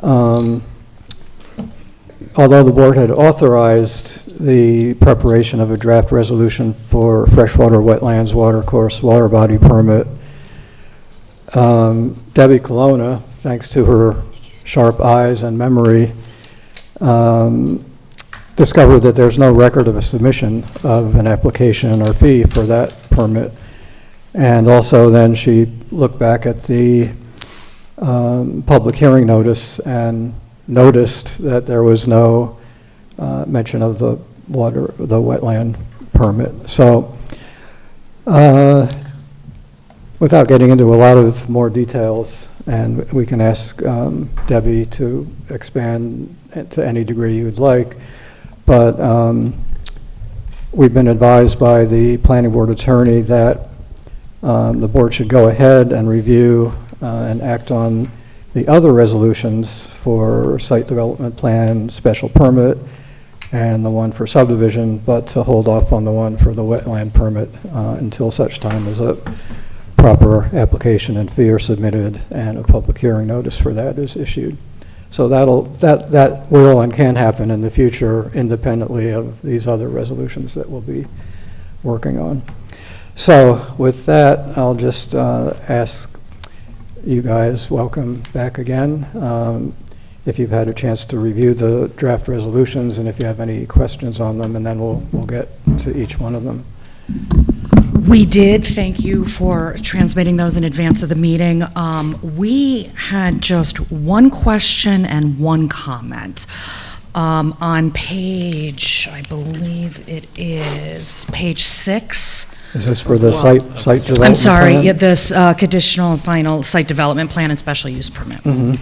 although the board had authorized the preparation of a draft resolution for freshwater wetlands watercourse water body permit, Debbie Colonna, thanks to her sharp eyes and memory, discovered that there's no record of a submission of an application or fee for that permit. And also then she looked back at the public hearing notice and noticed that there was no mention of the wetland permit. So without getting into a lot of more details, and we can ask Debbie to expand to any degree you would like, but we've been advised by the planning board attorney that the board should go ahead and review and act on the other resolutions for site development plan, special permit, and the one for subdivision, but to hold off on the one for the wetland permit until such time as a proper application and fee are submitted and a public hearing notice for that is issued. So that will and can happen in the future independently of these other resolutions that we'll be working on. So with that, I'll just ask you guys, welcome back again. If you've had a chance to review the draft resolutions and if you have any questions on them, and then we'll get to each one of them. We did. Thank you for transmitting those in advance of the meeting. We had just one question and one comment. On page, I believe it is page 6. Is this for the site development I'm sorry, plan? yeah, this conditional and final site development plan and special use permit. Mm-hmm.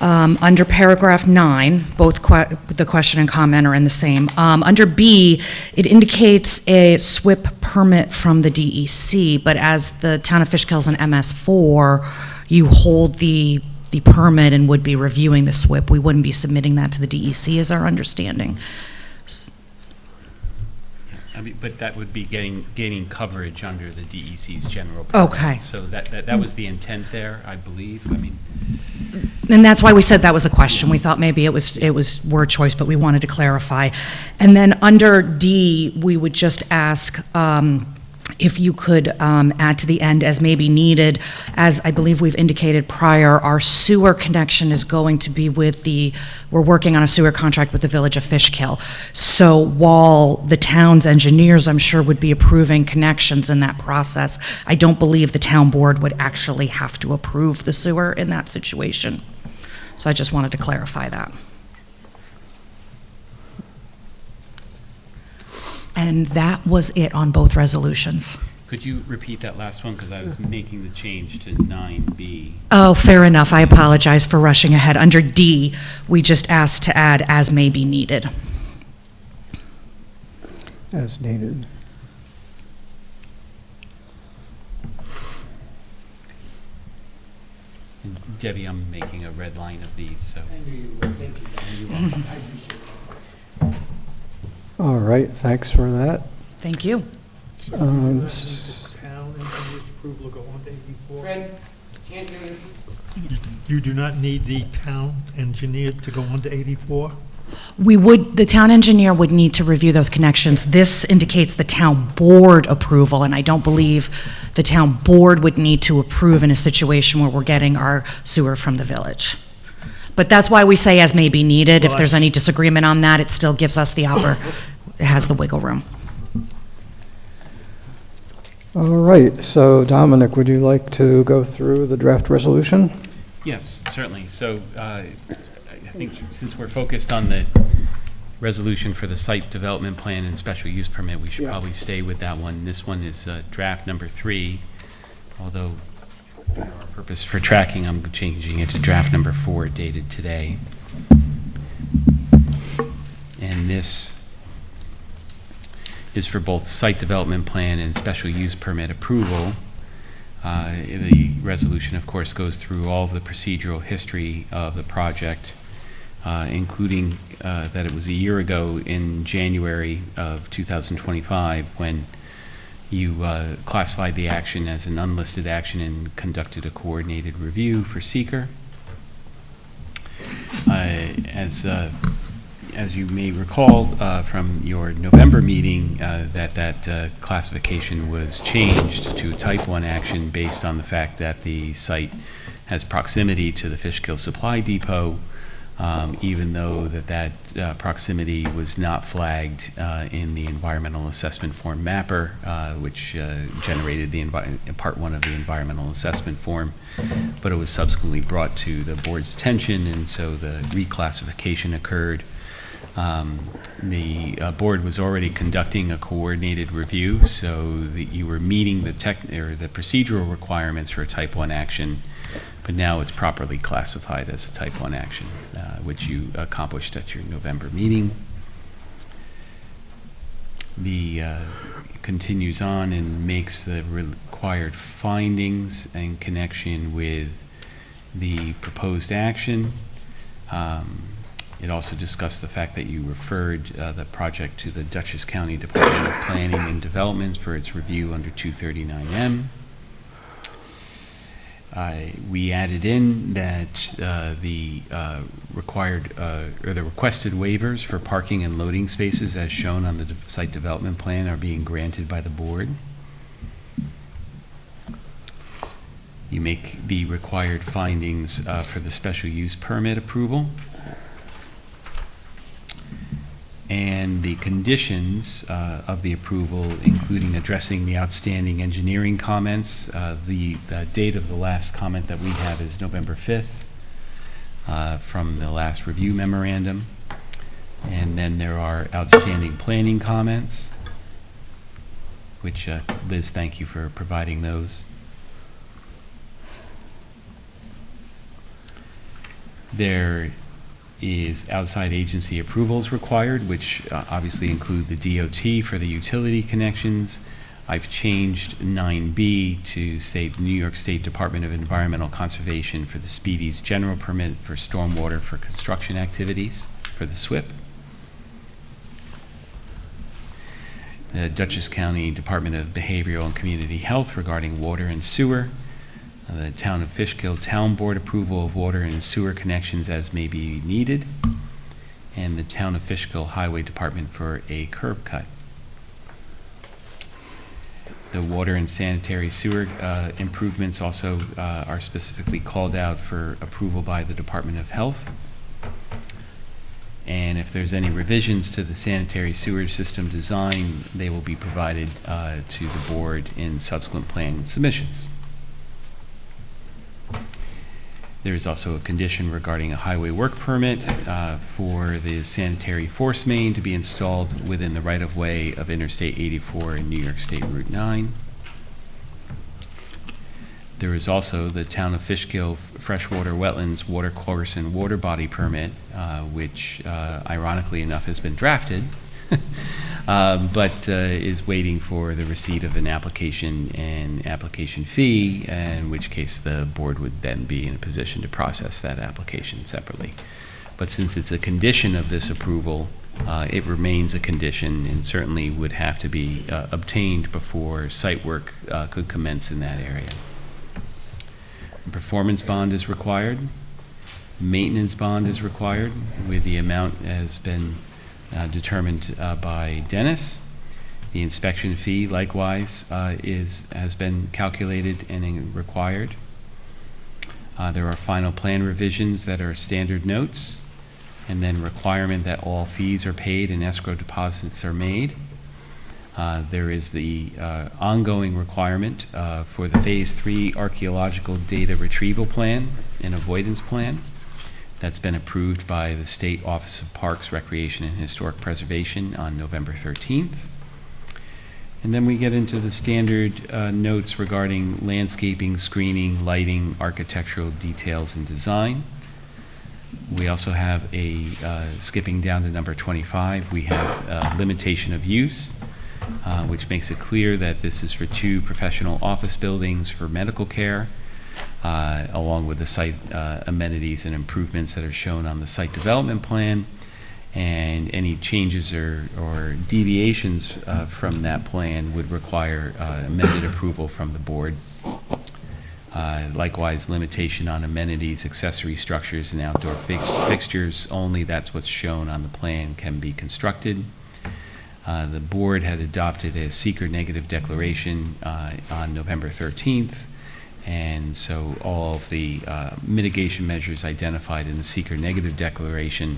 Under paragraph 9, both the question and comment are in the same. Under B, it indicates a SWIP permit from the DEC, but as the town of Fishkill is an MS4, you hold the permit and would be reviewing the SWIP. We wouldn't be submitting that to the DEC, is our understanding. I mean, but that would be gaining coverage under the DEC's general permit. Okay. So that was the intent there, I believe. I mean, And that's why we said that was a question. We thought maybe it was word choice, but we wanted to clarify. And then under D, we would just ask if you could add to the end as may be needed. As I believe we've indicated prior, our sewer connection is going to be we're working on a sewer contract with the village of Fishkill. So while the town's engineers, I'm sure, would be approving connections in that process, I don't believe the town board would actually have to approve the sewer in that situation. So I just wanted to clarify that. And that was it on both resolutions. could you repeat that last one? Because I was making the change to 9B. Oh, fair enough. I apologize for rushing ahead. Under D, we just asked to add as may be needed. As needed. And Debbie, I'm making a red line of these, so. All right, thanks for that. Thank you. Town engineer's approval to go on to 84? Fred, can't hear you. You do not need the town engineer to go on to 84? The town engineer would need to review those connections. This indicates the town board approval, and I don't believe the town board would need to approve in a situation where we're getting our sewer from the village. But that's why we say as may be needed. If there's any disagreement on that, it still gives us the it has the wiggle room. All right, so Dominic, would you like to go through the draft resolution? Yes, certainly. So I think since we're focused on the resolution for the site development plan and special use permit, we should probably stay with that one. This one is draft number 3, although for our purpose for tracking, I'm changing it to draft number 4, dated today. And this is for both site development plan and special use permit approval. The resolution, of course, goes through all of the procedural history of the project, including that it was a year ago in January of 2025 when you classified the action as an unlisted action and conducted a coordinated review for seeker. As you may recall from your November meeting, that classification was changed to type 1 action based on the fact that the site has proximity to the Fishkill Supply Depot, even though that proximity was not flagged in the environmental assessment form mapper, which generated the part 1 of the environmental assessment form, but it was subsequently brought to the board's attention, and so the reclassification occurred. The board was already conducting a coordinated review, so that you were meeting the procedural requirements for a type 1 action but now it's properly classified as a type 1 action, which you accomplished at your November meeting. The continues on and makes the required findings in connection with the proposed action. It also discussed the fact that you referred the project to the Dutchess County Department of Planning and Development for its review under 239M. We added in that the requested waivers for parking and loading spaces as shown on the site development plan are being granted by the board. You make the required findings for the special use permit approval. And the conditions of the approval, including addressing the outstanding engineering comments. The date of the last comment that we have is November 5th from the last review memorandum. And then there are outstanding planning comments, which Liz, thank you for providing those. There is outside agency approvals required, which obviously include the DOT for the utility connections. I've changed 9B to say the New York State Department of Environmental Conservation for the Speedies general permit for stormwater for construction activities for the SWIP. The Dutchess County Department of Behavioral and Community Health regarding water and sewer. The Town of Fishkill Town Board approval of water and sewer connections as may be needed, and the Town of Fishkill Highway Department for a curb cut. The water and sanitary sewer improvements also are specifically called out for approval by the Department of Health. And if there's any revisions to the sanitary sewer system design, they will be provided to the board in subsequent plan submissions. There is also a condition regarding a highway work permit for the sanitary force main to be installed within the right-of-way of Interstate 84 and New York State Route 9. There is also the Town of Fishkill Freshwater Wetlands Water Course and Water Body Permit, which ironically enough has been drafted, but is waiting for the receipt of an application and application fee, in which case the board would then be in a position to process that application separately. But since it's a condition of this approval, it remains a condition and certainly would have to be obtained before site work could commence in that area. A performance bond is required. Maintenance bond is required, with the amount has been determined by Dennis. The inspection fee likewise has been calculated and required. There are final plan revisions that are standard notes, and then requirement that all fees are paid and escrow deposits are made. There is the ongoing requirement for the Phase 3 archaeological data retrieval plan and avoidance plan. That's been approved by the State Office of Parks, Recreation, and Historic Preservation on November 13th. And then we get into the standard notes regarding landscaping, screening, lighting, architectural details, and design. We also have a, skipping down to number 25, we have limitation of use, which makes it clear that this is for 2 professional office buildings for medical care, along with the site amenities and improvements that are shown on the site development plan, and any changes or deviations from that plan would require amended approval from the board. Likewise, limitation on amenities, accessory structures, and outdoor fixtures, only that's what's shown on the plan can be constructed. The board had adopted a seeker negative declaration on November 13th. And so all of the mitigation measures identified in the seeker negative declaration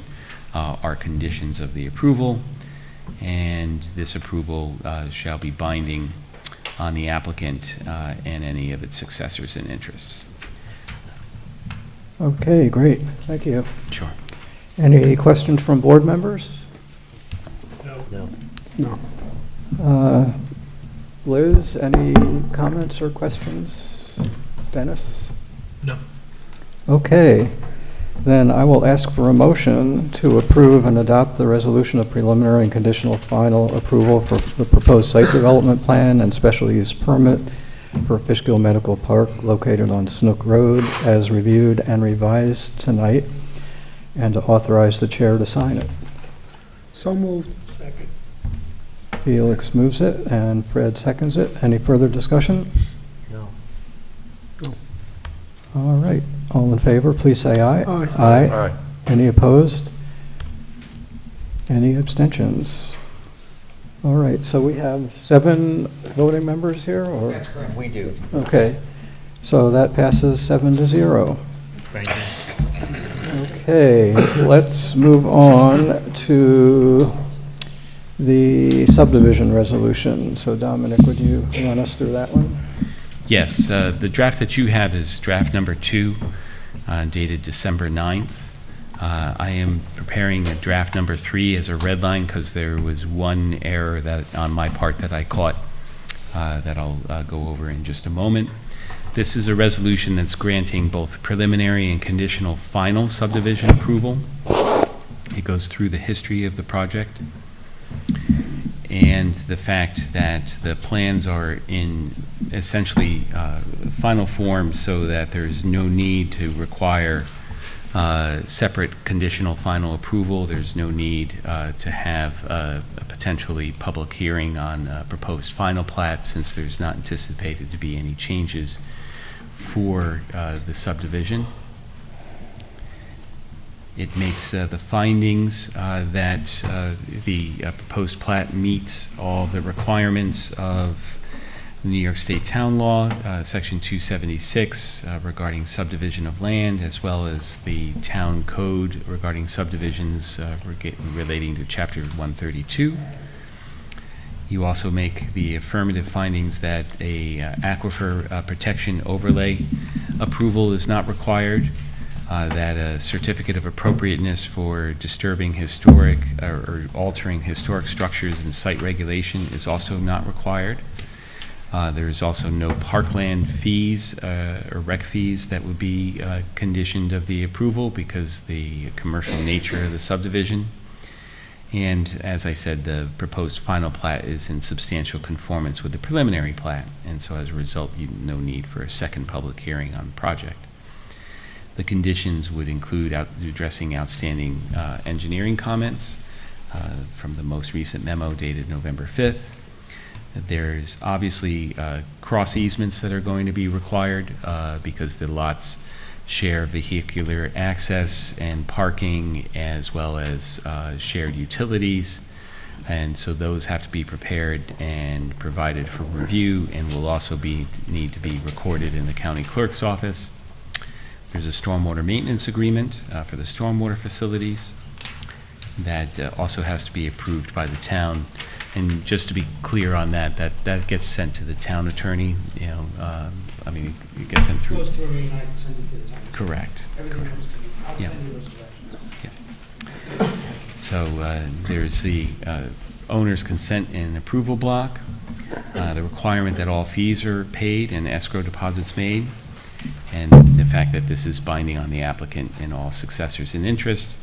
are conditions of the approval. And this approval shall be binding on the applicant and any of its successors and interests. Okay, great. Thank you. Sure. Any questions from board members? No. Liz, any comments or questions? Dennis? No. Okay, then I will ask for a motion to approve and adopt the resolution of preliminary and conditional final approval for the proposed site development plan and special use permit for Fishkill Medical Park located on Snook Road as reviewed and revised tonight, and to authorize the chair to sign it. So moved. Second. Felix moves it and Fred seconds it. Any further discussion? No. All right. All in favor, please say aye. Aye. Aye. Aye. Any opposed? Any abstentions? All right, so we have 7 voting members here, or? That's correct. We do. Okay, so that passes 7-0. Thank you. Okay, let's move on to the subdivision resolution. So Dominic, would you run us through that one? Yes, the draft that you have is draft number 2, dated December 9th. I am preparing a draft number 3 as a red line because there was one error that on my part that I caught that I'll go over in just a moment. This is a resolution that's granting both preliminary and conditional final subdivision approval. It goes through the history of the project and the fact that the plans are in essentially final form so that there's no need to require separate conditional final approval. There's no need to have a potentially public hearing on proposed final plat since there's not anticipated to be any changes for the subdivision. It makes the findings that the proposed plat meets all the requirements of New York State Town Law, Section 276, regarding subdivision of land, as well as the Town Code regarding subdivisions relating to Chapter 132. You also make the affirmative findings that a aquifer protection overlay approval is not required, that a certificate of appropriateness for disturbing historic or altering historic structures and site regulation is also not required. There is also no parkland fees or rec fees that would be conditioned of the approval because the commercial nature of the subdivision. And as I said, the proposed final plat is in substantial conformance with the preliminary plat, and so as a result, no need for a second public hearing on the project. The conditions would include addressing outstanding engineering comments from the most recent memo dated November 5th. There's obviously cross easements that are going to be required because the lots share vehicular access and parking as well as shared utilities. And so those have to be prepared and provided for review and will also need to be recorded in the county clerk's office. There's a stormwater maintenance agreement for the stormwater facilities that also has to be approved by the town. And just to be clear on that gets sent to the town attorney, you know, I mean, it gets sent through. Goes through me and I send it to the town. Correct. Everything comes to me. I'll Yeah. send you those directions. Yeah. So there's the owner's consent and approval block, the requirement that all fees are paid and escrow deposits made, and the fact that this is binding on the applicant and all successors in interest.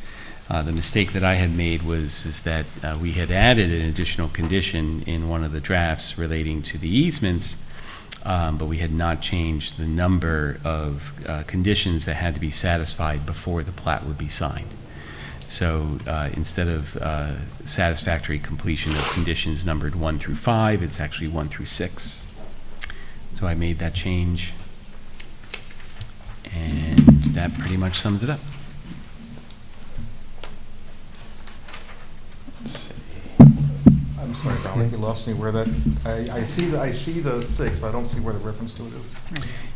The mistake that I had made is that we had added an additional condition in one of the drafts relating to the easements, but we had not changed the number of conditions that had to be satisfied before the plat would be signed. So instead of satisfactory completion of conditions numbered 1 through 5, it's actually 1 through 6. So I made that change, and that pretty much sums it up. I'm sorry, Dominic, you lost me where that, I see the 6, but I don't see where the reference to it is.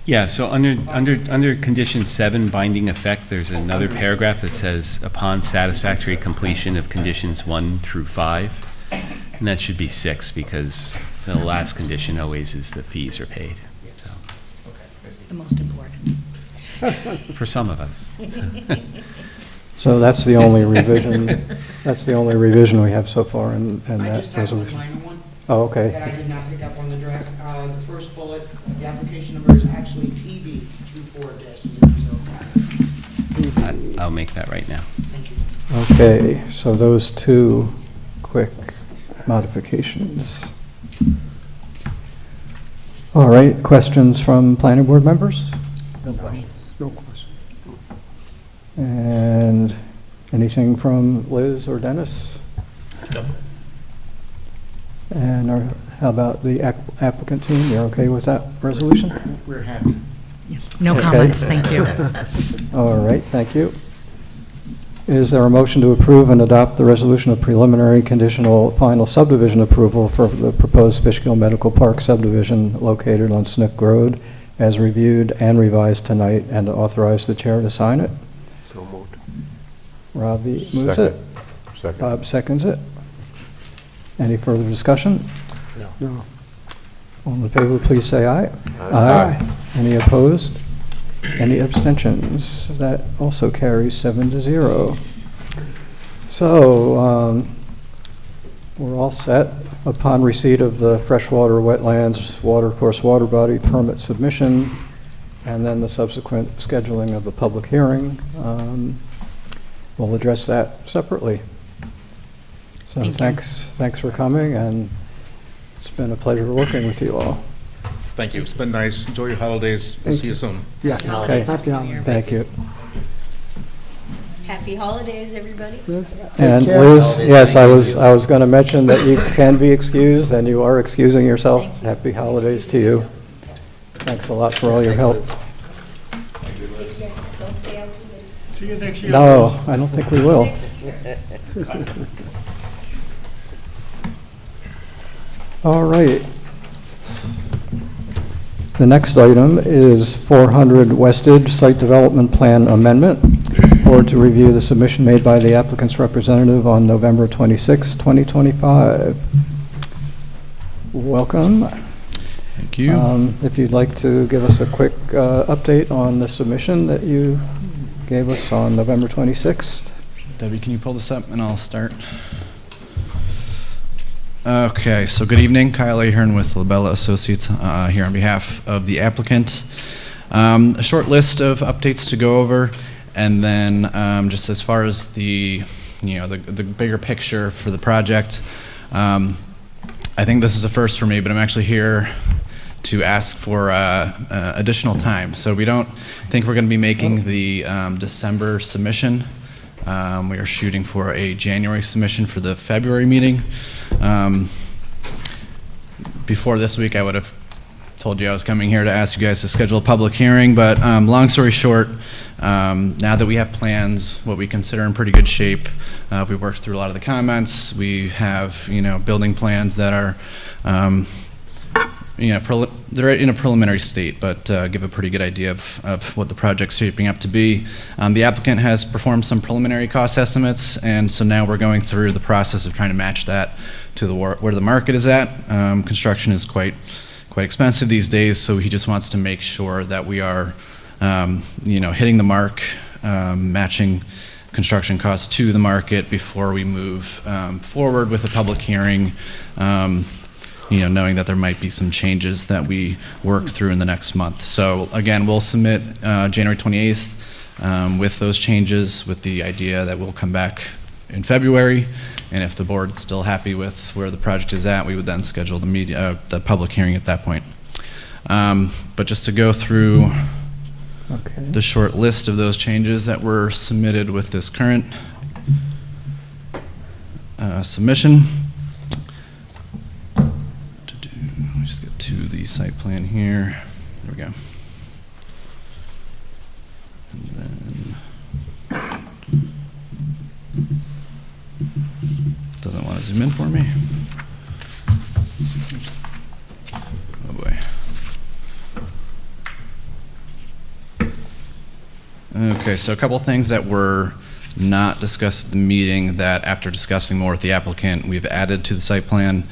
Yeah, so under condition 7, binding effect, there's another paragraph that says, upon satisfactory completion of conditions 1 through 5, and that should be 6, because the last condition always is the fees are paid, so. The most important. For some of us. So that's the only revision, that's the only revision we have so far in I that just have a resolution. minor one. Oh, okay. That I did not pick up on the draft. The first bullet, the application number is actually PB 24-005. I'll make that right now. Okay, so those two quick modifications. All right, questions from planning board members? No question. And anything from Liz or Dennis? No. And how about the applicant team? You're okay with that resolution? We're happy. No Okay. comments, thank you. All right, thank you. Is there a motion to approve and adopt the resolution of preliminary conditional final subdivision approval for the proposed Fishkill Medical Park subdivision located on Snook Road as reviewed and revised tonight, and to authorize the chair to sign it? So moved. Robbie moves it. Second. Bob seconds it. Any further discussion? No. All in favor, please say aye. Aye. Any opposed? Any abstentions? That also carries 7-0. So, we're all set. Upon receipt of the freshwater wetlands watercourse water body permit submission, and then the subsequent scheduling of the public hearing, we'll address that separately. So thanks for coming, and it's been a pleasure working with you all. Thank you. It's been nice. Enjoy your holidays. We'll see you soon. Yes. Okay. Happy holidays. Thank you. Happy holidays, everybody. Liz, And take care. Liz, yes, I was going to mention that you can be excused, and you are excusing yourself. Happy holidays to you. Thanks a lot for all your help. See you next year. No, I don't think we will. All right. The next item is 400 Westage Site Development Plan Amendment. Board to review the submission made by the applicant's representative on November 26, 2025. Welcome. Thank you. If you'd like to give us a quick update on the submission that you gave us on November 26th. Debbie, can you pull this up and I'll start? Okay, so good evening. Kyle Ahern with Labella Associates here on behalf of the applicant. A short list of updates to go over, and then just as far as the bigger picture for the project, I think this is a first for me, but I'm actually here to ask for additional time. So we don't think we're going to be making the December submission. We are shooting for a January submission for the February meeting. Before this week, I would have told you I was coming here to ask you guys to schedule a public hearing, but long story short, now that we have plans, what we consider in pretty good shape, we've worked through a lot of the comments. We have, building plans that are, they're in a preliminary state, but give a pretty good idea of what the project's shaping up to be. The applicant has performed some preliminary cost estimates, and so now we're going through the process of trying to match that to where the market is at. Construction is quite expensive these days, so he just wants to make sure that we are, hitting the mark, matching construction costs to the market before we move forward with a public hearing. Knowing that there might be some changes that we work through in the next month. So again, we'll submit January 28th with those changes, with the idea that we'll come back in February, and if the board's still happy with where the project is at, we would then schedule the public hearing at that point. But just to go through the short list of those changes that were submitted with this current submission. Let's get to the site plan here. There we go. And then doesn't want to zoom in for me. Oh boy. Okay, so a couple things that were not discussed at the meeting that after discussing more with the applicant, we've added to the site plan.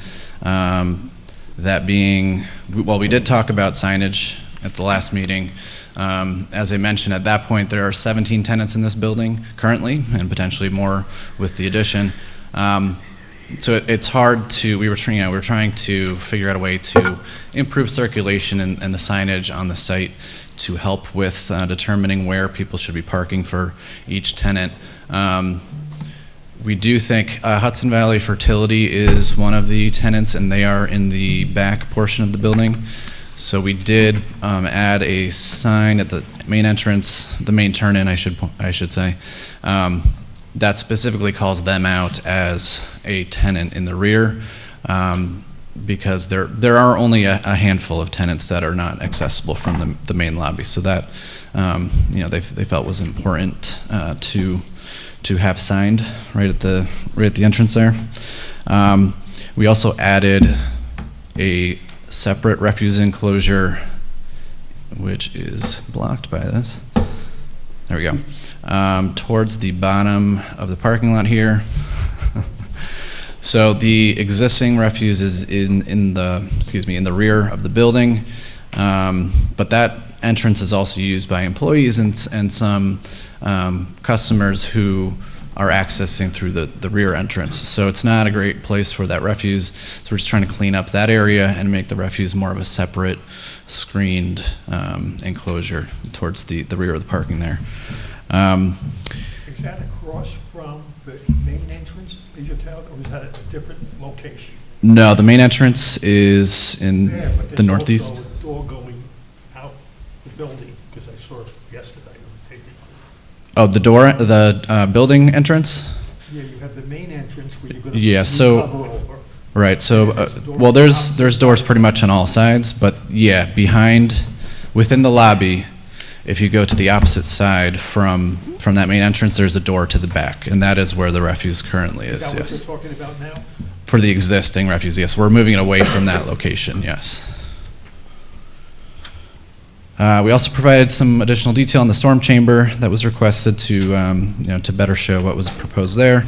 That being, well, we did talk about signage at the last meeting. As I mentioned, at that point, there are 17 tenants in this building currently, and potentially more with the addition. So it's hard to, we were trying to figure out a way to improve circulation and the signage on the site to help with determining where people should be parking for each tenant. We do think Hudson Valley Fertility is one of the tenants, and they are in the back portion of the building. So we did add a sign at the main entrance, the main turn-in, I should say, that specifically calls them out as a tenant in the rear, because there are only a handful of tenants that are not accessible from the main lobby. So that they felt was important to have signed right at the entrance there. We also added a separate refuse enclosure, which is blocked by this. There we go. Towards the bottom of the parking lot here. So the existing refuse is in the rear of the building, but that entrance is also used by employees and some customers who are accessing through the rear entrance. So it's not a great place for that refuse. So we're just trying to clean up that area and make the refuse more of a separate screened enclosure towards the rear of the parking there. Is that across from the main entrance, is your town, or is that at a different location? No, the main entrance is in the northeast. There's also a door going out the building, because I saw it yesterday. Oh, the door, the building entrance? Yeah, you have the main entrance where you're going to cover over. Right, so, well, there's doors pretty much on all sides, but yeah, within the lobby, if you go to the opposite side from that main entrance, there's a door to the back, and that is where the refuse currently is, Is that what yes. you're talking about now? For the existing refuse, yes. We're moving it away from that location, yes. We also provided some additional detail on the storm chamber that was requested to better show what was proposed there.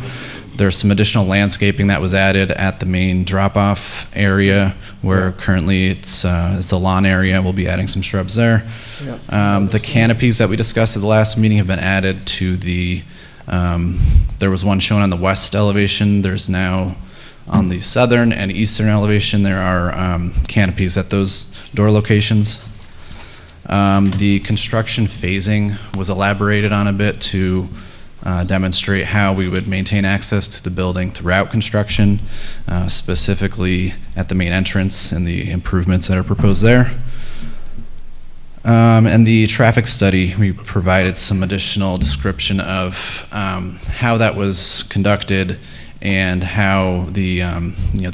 There's some additional landscaping that was added at the main drop-off area, where currently it's a lawn area. We'll be adding some shrubs there. The canopies that we discussed at the last meeting have been added to the. There was one shown on the west elevation. There's now on the southern and eastern elevation. There are canopies at those door locations. The construction phasing was elaborated on a bit to demonstrate how we would maintain access to the building throughout construction, specifically at the main entrance and the improvements that are proposed there. And the traffic study, we provided some additional description of how that was conducted and how the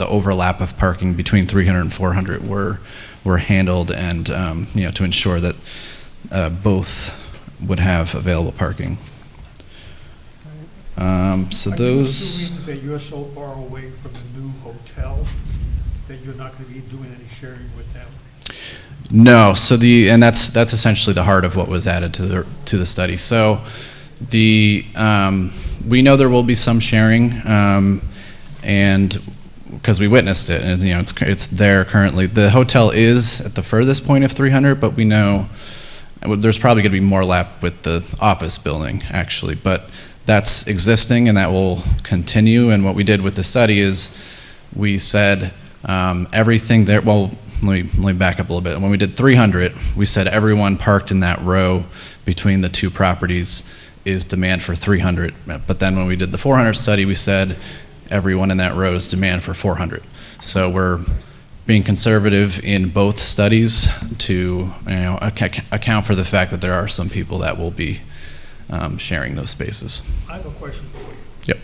overlap of parking between 300 and 400 were handled, and to ensure that both would have available parking. So Are you those. assuming that you're so far away from the new hotel that you're not going to be doing any sharing with them? No, so and that's essentially the heart of what was added to the study. So we know there will be some sharing, and because we witnessed it, and it's there currently. The hotel is at the furthest point of 300, but we know there's probably going to be more lap with the office building actually, but that's existing and that will continue. And what we did with the study is we said everything there. Well, let me back up a little bit. When we did 300, we said everyone parked in that row between the two properties is demand for 300. But then when we did the 400 study, we said everyone in that row is demand for 400. So we're being conservative in both studies to account for the fact that there are some people that will be sharing those spaces. I have a question for you. Yep.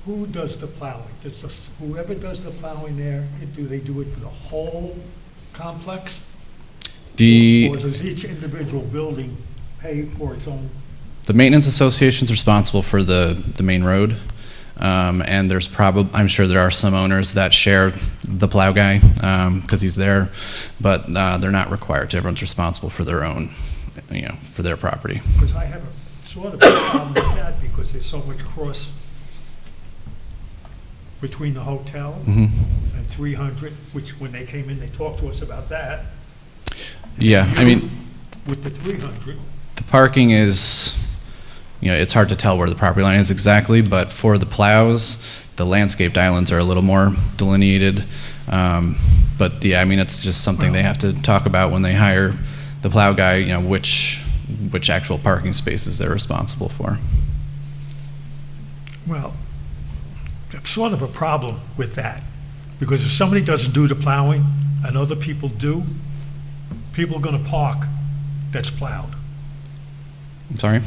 Who does the plowing? Whoever does the plowing there, do they do it for the whole complex? Or does each individual building pay for its own? The maintenance association is responsible for the main road, and there's I'm sure there are some owners that share the plow guy because he's there, but they're not required to. Everyone's responsible for their own, for their property. Because I have a sort of a problem with that because there's so much cross between the hotel and 300, which when they came in, they talked to us about that. Yeah, I mean, with the 300, the parking is, it's hard to tell where the property line is exactly, but for the plows, the landscaped islands are a little more delineated. But yeah, I mean, it's just something they have to talk about when they hire the plow guy, you know, which actual parking spaces they're responsible for. Well, it's sort of a problem with that, because if somebody doesn't do the plowing and other people do, people are gonna park that's plowed. I'm sorry?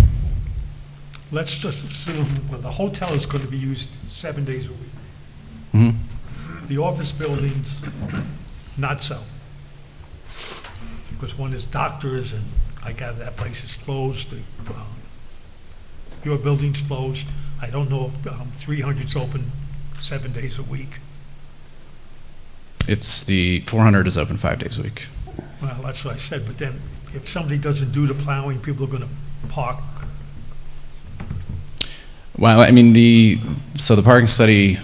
Let's just assume, well, the hotel is gonna be used 7 days a week. Mm-hmm. The office buildings, not so. Because one is doctors, and I gather that place is closed. Your building's closed. I don't know if 300's open 7 days a week. It's the 400 is open 5 days a week. Well, that's what I said, but then if somebody doesn't do the plowing, people are gonna park. Well, I mean, so the parking study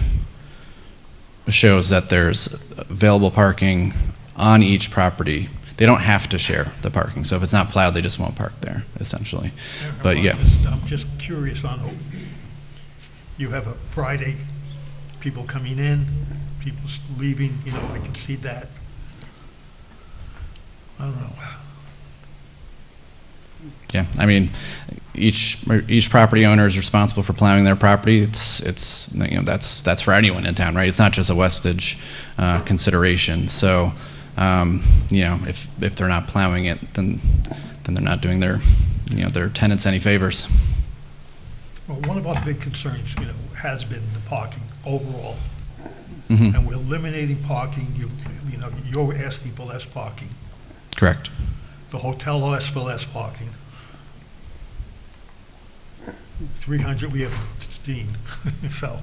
shows that there's available parking on each property. They don't have to share the parking, so if it's not plowed, they just won't park there, essentially. But yeah. I'm just curious on, you have a Friday, people coming in, people leaving, you know, I can see that. I don't know. Yeah, I mean, each property owner is responsible for plowing their property. It's you know, that's for anyone in town, right? It's not just a Westage consideration. So, you know, if they're not plowing it, then they're not doing their tenants any favors. Well, one of our big concerns, you know, has been the parking overall. Mm-hmm. And we're eliminating parking. You know, you're asking for less parking. Correct. The hotel asks for less parking. 300, we have 16, so.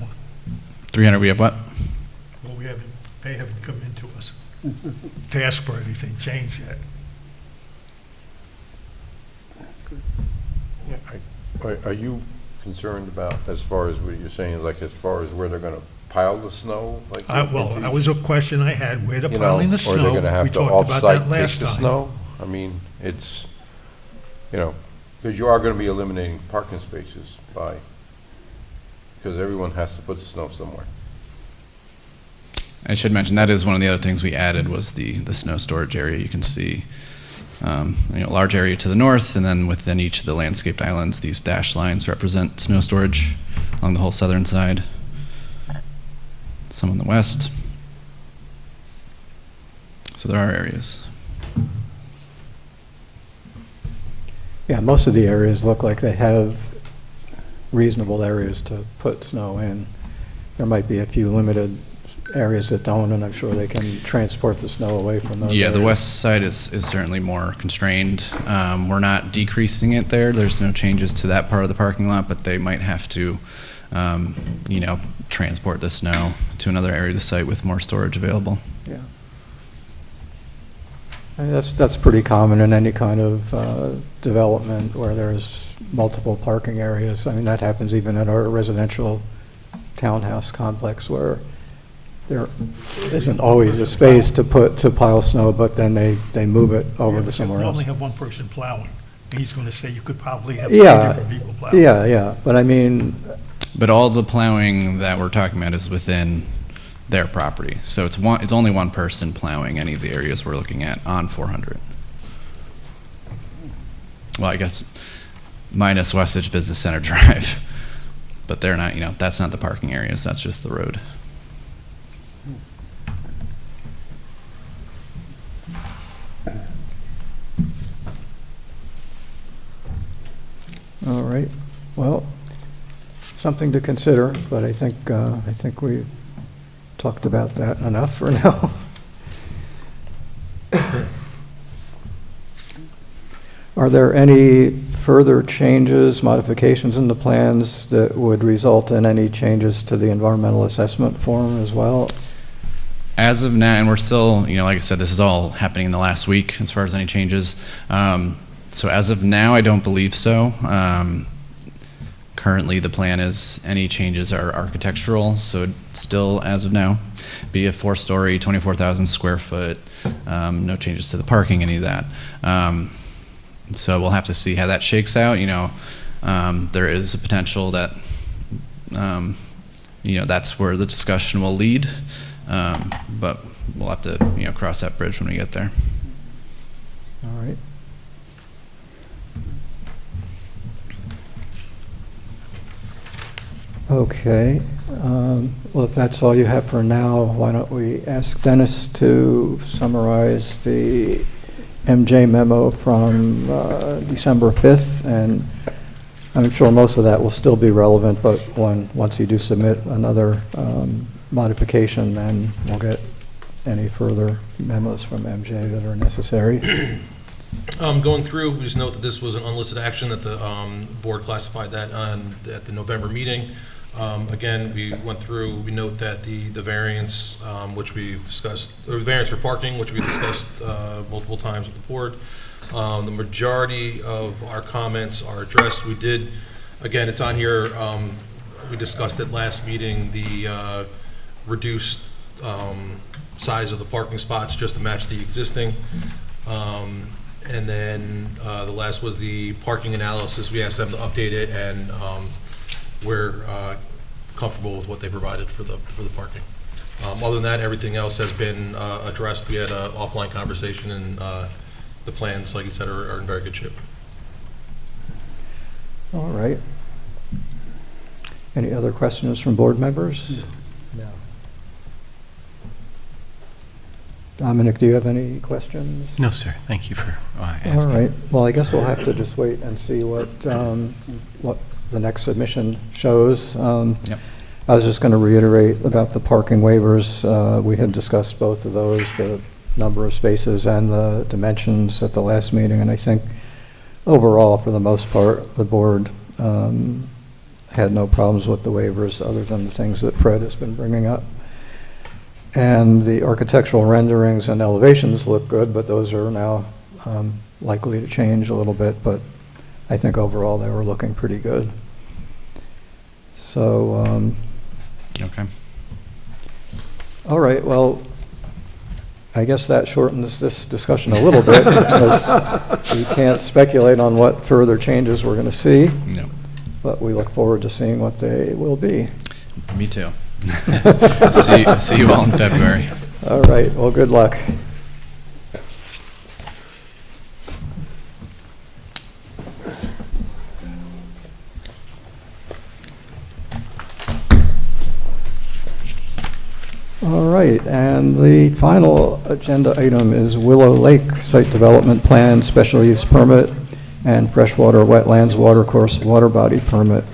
300, we have what? Well, they haven't come into us to ask for anything changed yet. Yeah, are you concerned about, as far as what you're saying, like as far as where they're gonna pile the snow? Like Well, that was a question I had, where they're you know, piling the snow. or they're gonna have We to talked about that off-site last take the time. snow? I mean, it's, you know, because you are gonna be eliminating parking spaces because everyone has to put the snow somewhere. I should mention that is one of the other things we added was the snow storage area. You can see you know, a large area to the north, and then within each of the landscaped islands, these dashed lines represent snow storage along the whole southern side. Some on the west. So there are areas. Yeah, most of the areas look like they have reasonable areas to put snow in. There might be a few limited areas that don't, and I'm sure they can transport the snow away from those Yeah, areas. the west side is certainly more constrained. We're not decreasing it there. There's no changes to that part of the parking lot, but they might have to, you know, transport the snow to another area of the site with more storage available. Yeah. I mean, that's pretty common in any kind of development where there's multiple parking areas. I mean, that happens even at our residential townhouse complex where there isn't always a space to pile snow, but then they move it over to somewhere You else. only have one person plowing. He's going to say you could probably have Yeah, 3 different people plowing. yeah, but I mean, But all the plowing that we're talking about is within their property. So it's only one person plowing any of the areas we're looking at on 400. Well, I guess minus Westage Business Center Drive. But they're not, you know, that's not the parking areas, that's just the road. all right. Well, something to consider, but I think we talked about that enough for now. Are there any further changes, modifications in the plans that would result in any changes to the environmental assessment form as well? As of now, and we're still, you know, like I said, this is all happening in the last week as far as any changes. So as of now, I don't believe so. Currently, the plan is any changes are architectural, so still, as of now, be a 4-story, 24,000 square foot, no changes to the parking, any of that. So we'll have to see how that shakes out. You know, there is a potential that, you know, that's where the discussion will lead, but we'll have to, you know, cross that bridge when we get there. All right. Okay. Well, if that's all you have for now, why don't we ask Dennis to summarize the MJ memo from December 5th, and I'm sure most of that will still be relevant, but once you do submit another modification, then we'll get any further memos from MJ that are necessary. Going through, we just note that this was an unlisted action, that the board classified that at the November meeting. Again, we went through, we note that the variance, which we discussed, or variance for parking, which we discussed multiple times with the board. The majority of our comments are addressed. We did, again, it's on here, we discussed it last meeting, the reduced size of the parking spots just to match the existing. And then the last was the parking analysis. We asked them to update it, and we're comfortable with what they provided for the parking. Other than that, everything else has been addressed. We had an offline conversation, and the plans, like you said, are in very good shape. All right. Any other questions from board members? No. Dominic, do you have any questions? No, sir. Thank you for asking. All right. Well, I guess we'll have to just wait and see what the next submission shows. Yep. I was just going to reiterate about the parking waivers. We had discussed both of those, the number of spaces and the dimensions at the last meeting, and I think overall, for the most part, the board had no problems with the waivers other than the things that Fred has been bringing up. And the architectural renderings and elevations look good, but those are now likely to change a little bit, but I think overall they were looking pretty good. So, Okay. All right, well, I guess that shortens this discussion a little bit because we can't speculate on what further changes we're going to see. No. But we look forward to seeing what they will be. Me too. See you all in February. All right, well, good luck. All right, and the final agenda item is Willow Lake Site Development Plan, Special Use Permit, and Freshwater Wetlands Watercourse Water Body Permit.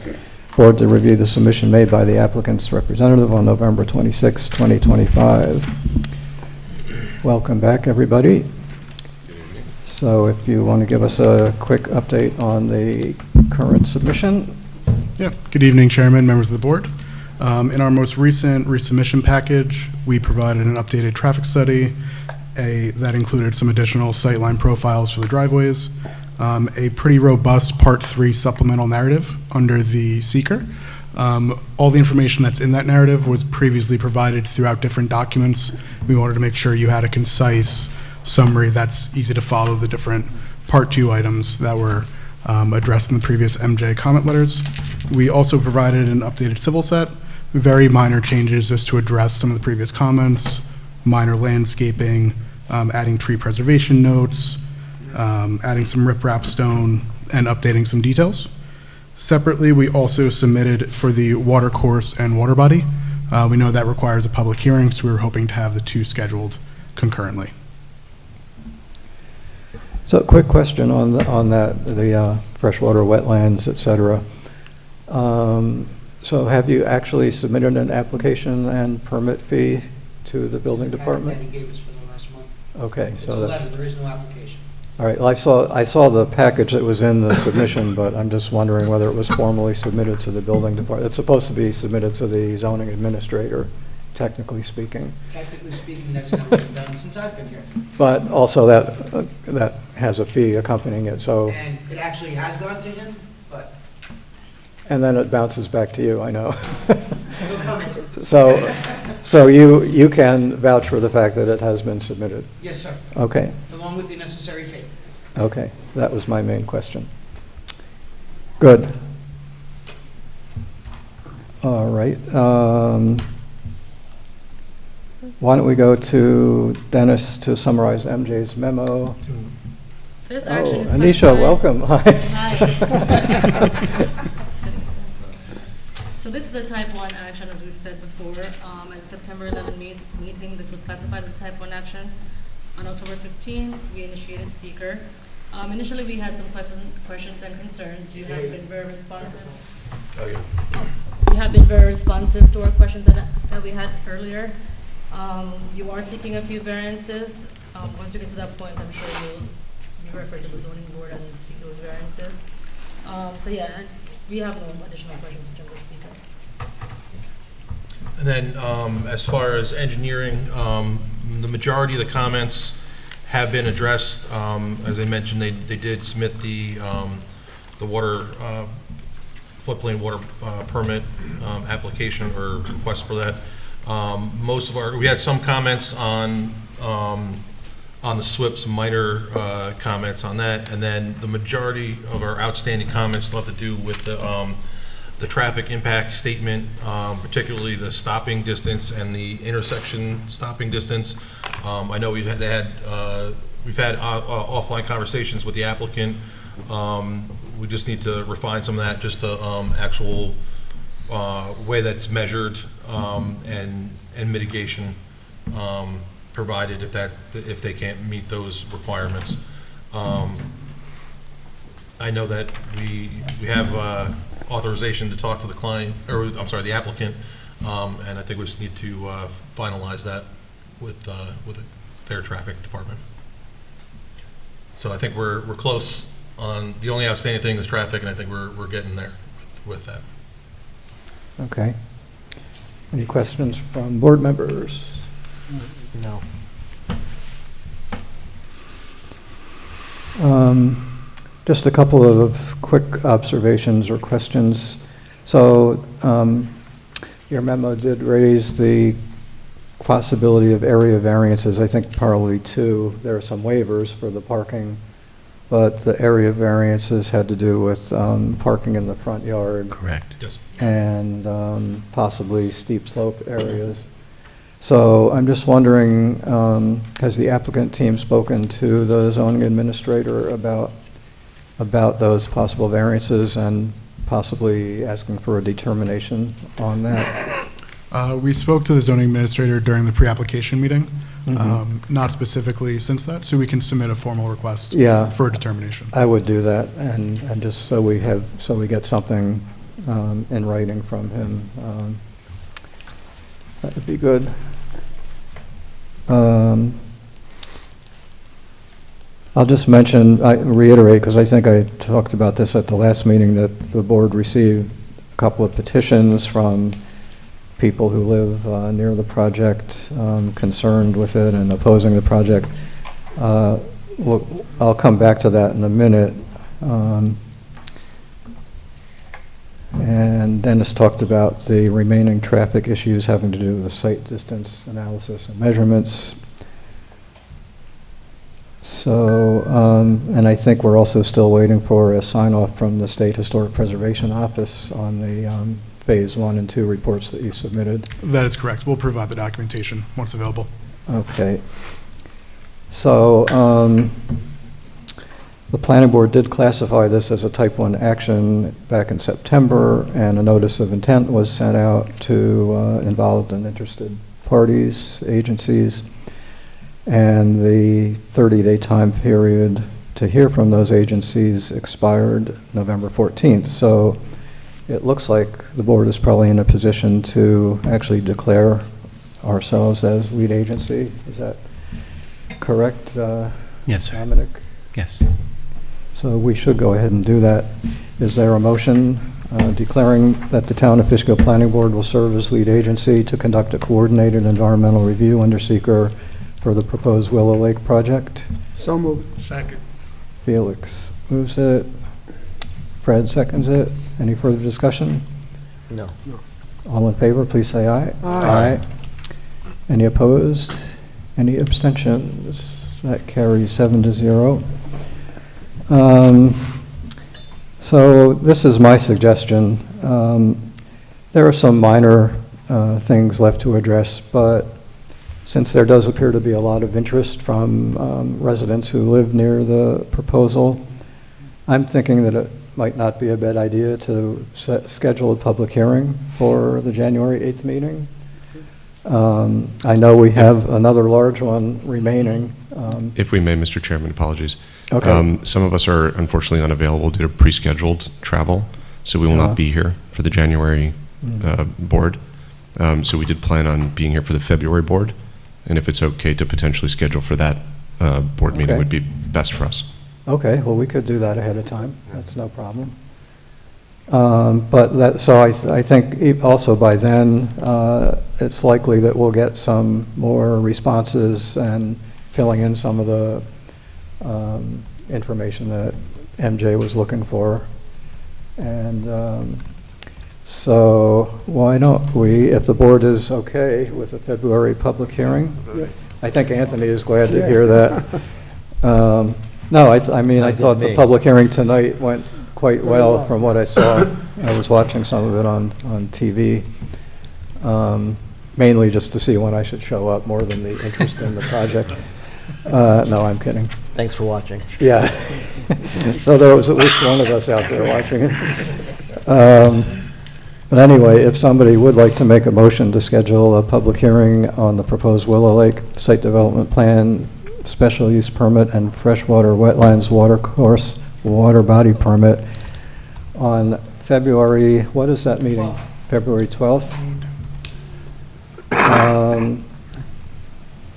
Board to review the submission made by the applicant's representative on November 26, 2025. Welcome back, everybody. So if you want to give us a quick update on the current submission. Yeah, good evening, Chairman, members of the board. In our most recent resubmission package, we provided an updated traffic study that included some additional sightline profiles for the driveways, a pretty robust Part 3 supplemental narrative under the seeker. All the information that's in that narrative was previously provided throughout different documents. We wanted to make sure you had a concise summary that's easy to follow the different Part 2 items that were addressed in the previous MJ comment letters. We also provided an updated civil set, very minor changes just to address some of the previous comments, minor landscaping, adding tree preservation notes, adding some riprap stone, and updating some details. Separately, we also submitted for the water course and water body. We know that requires a public hearing, so we were hoping to have the two scheduled concurrently. So a quick question on the freshwater wetlands, et cetera. So have you actually submitted an application and permit fee to the building department? That he gave us for the last month. Okay, It's so a that's... letter, there is no application. All right, well, I saw the package that was in the submission, but I'm just wondering whether it was formally submitted to the building department. It's supposed to be submitted to the zoning administrator, technically speaking. Technically speaking, that's never been done since I've been here. But also that has a fee accompanying it, so... And it actually has gone to him, but And then it bounces back to you, I know. he'll comment. So you can vouch for the fact that it has been submitted? Yes, sir. Okay. Along with the necessary fee. Okay, that was my main question. Good. All right. Why don't we go to Dennis to summarize MJ's memo? This actually is Anisha, welcome. Hi. So this is the type 1 action, as we've said before. At September 11 meeting, this was classified as type 1 action. On October 15th, we initiated seeker. Initially, we had some questions and concerns. You have been very responsive. Oh, yeah. You have been very responsive to our questions that we had earlier. You are seeking a few variances. Once we get to that point, I'm sure you'll be referred to the zoning board and seek those variances. So yeah, we have no additional questions in terms of seeker. And then, as far as engineering, the majority of the comments have been addressed. As I mentioned, they did submit the water, floodplain water permit application or request for that. We had some comments on the SWIP, some minor comments on that, and then the majority of our outstanding comments still have to do with the traffic impact statement, particularly the stopping distance and the intersection stopping distance. I know we've had offline conversations with the applicant. We just need to refine some of that, just the actual way that's measured and mitigation provided if they can't meet those requirements. I know that we have authorization to talk to the client, or I'm sorry, the applicant, and I think we just need to finalize that with their traffic department. So I think we're close on, the only outstanding thing is traffic, and I think we're getting there with that. Okay. Any questions from board members? No. Just a couple of quick observations or questions. So your memo did raise the possibility of area variances. I think probably two. There are some waivers for the parking, but the area variances had to do with parking in the front yard. Correct. Yes. And possibly steep slope areas. So I'm just wondering, has the applicant team spoken to the zoning administrator about those possible variances and possibly asking for a determination on that? We spoke to the zoning administrator during the pre-application meeting, not specifically since that, so we can submit a formal request for a determination. I would do that, and just so we get something in writing from him. That would be good. I'll just reiterate, because I think I talked about this at the last meeting, that the board received a couple of petitions from people who live near the project, concerned with it and opposing the project. I'll come back to that in a minute. And Dennis talked about the remaining traffic issues having to do with the site distance analysis and measurements. So, and I think we're also still waiting for a sign-off from the State Historic Preservation Office on the Phase 1 and 2 reports that you submitted. That is correct. We'll provide the documentation once available. Okay. So, the planning board did classify this as a type 1 action back in September, and a notice of intent was sent out to involved and interested parties, agencies, and the 30-day time period to hear from those agencies expired November 14th. So it looks like the board is probably in a position to actually declare ourselves as lead agency. Is that correct, Yes, sir. Dominic? Yes. So we should go ahead and do that. Is there a motion declaring that the Town of Fishkill Planning Board will serve as lead agency to conduct a coordinated environmental review under seeker for the proposed Willow Lake project? So moved. Second. Felix moves it. Fred seconds it. Any further discussion? No. All in favor, please say aye. Aye. Any opposed? Any abstentions? That carries 7-0. So this is my suggestion. There are some minor things left to address, but since there does appear to be a lot of interest from residents who live near the proposal, I'm thinking that might not be a bad idea to schedule a public hearing for the January 8th meeting. I know we have another large one remaining. If we may, Mr. Chairman, apologies. Okay. Some of us are unfortunately unavailable due to pre-scheduled travel, so we will not be here for the January board. So we did plan on being here for the February board, and if it's okay to potentially schedule for that board meeting, Okay. would be best for us. Okay, well, we could do that ahead of time. That's no problem. But that, so I think also by then, it's likely that we'll get some more responses and filling in some of the information that MJ was looking for. And so why don't we, if the board is okay with a February public hearing? I think Anthony is glad to hear that. No, I mean, I thought the public hearing tonight went quite well from what I saw. I was watching some of it on TV, mainly just to see when I should show up more than the interest in the project. No, I'm kidding. Thanks for watching. Yeah. So there was at least one of us out there watching it. But anyway, if somebody would like to make a motion to schedule a public hearing on the proposed Willow Lake Site Development Plan, Special Use Permit, and Freshwater Wetlands Watercourse Water Body Permit on February, what is that meeting? February 12th?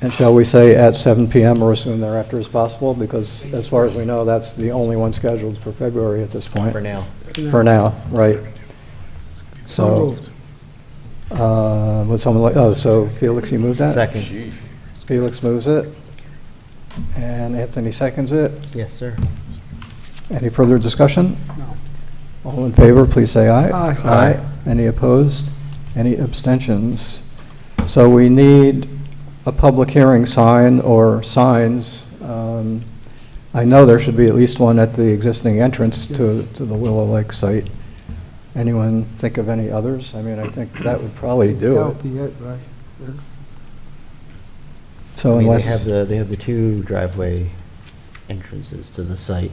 And shall we say at 7 p.m. or as soon thereafter as possible? Because as far as we know, that's the only one scheduled for February at this point. For now. For now, right. So moved. Would someone like, oh, so Felix, you moved that? Second. Felix moves it. And Anthony seconds it. Yes, sir. Any further discussion? No. All in favor, please say aye. Aye. Aye. Any opposed? Any abstentions? So we need a public hearing sign or signs. I know there should be at least one at the existing entrance to the Willow Lake site. Anyone think of any others? I mean, I think that would probably do That it. would be it, right? Yeah. So I mean, unless, they have the two driveway entrances to the site.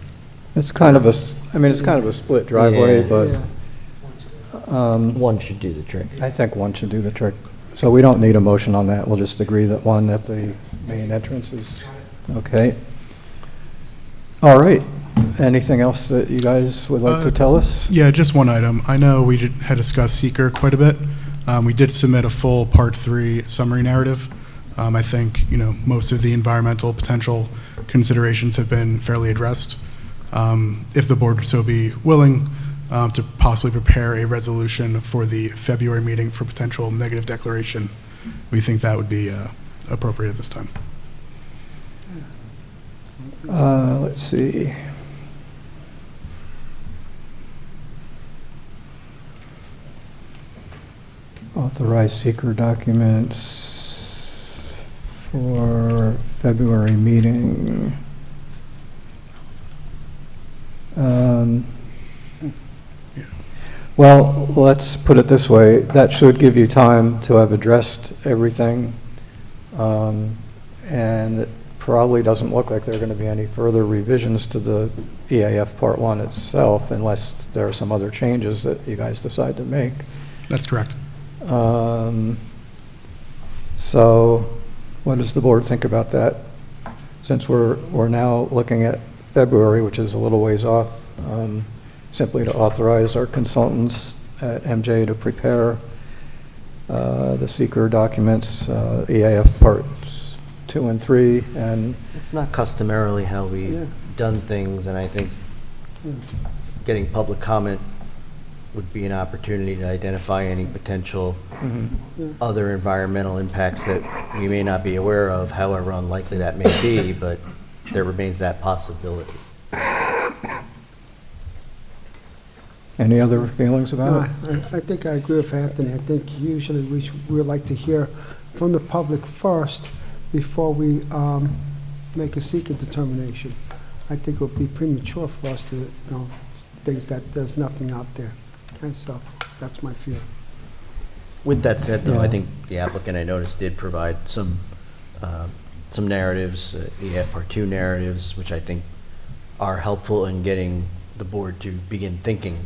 it's kind of a, I mean, it's kind of a split driveway, Yeah. but Yeah. One should do the trick. I think one should do the trick. So we don't need a motion on that. We'll just agree that one at the main entrance is, okay. All right. Anything else that you guys would like to tell us? Yeah, just one item. I know we had discussed seeker quite a bit. We did submit a full Part 3 summary narrative. I think, most of the environmental potential considerations have been fairly addressed. If the board would so be willing to possibly prepare a resolution for the February meeting for potential negative declaration, we think that would be appropriate at this time. Let's see. Authorized seeker documents for February meeting. Well, let's put it this way. That should give you time to have addressed everything. And it probably doesn't look like there are going to be any further revisions to the EAF Part 1 itself unless there are some other changes that you guys decide to make. That's correct. So what does the board think about that? Since we're now looking at February, which is a little ways off, simply to authorize our consultants at MJ to prepare the seeker documents, EAF Parts 2 and 3, and It's not customarily how we've done things, and I think getting public comment would be an opportunity to identify any potential other environmental impacts that we may not be aware of, however unlikely that may be, but there remains that possibility. any other feelings No, about it? I think I agree with Anthony. I think usually we would like to hear from the public first before we make a seeker determination. I think it would be premature for us to, think that there's nothing out there. Okay, so that's my fear. With that said, though, I Yeah. think the applicant, I noticed, did provide some narratives, EAF Part 2 narratives, which I think are helpful in getting the board to begin thinking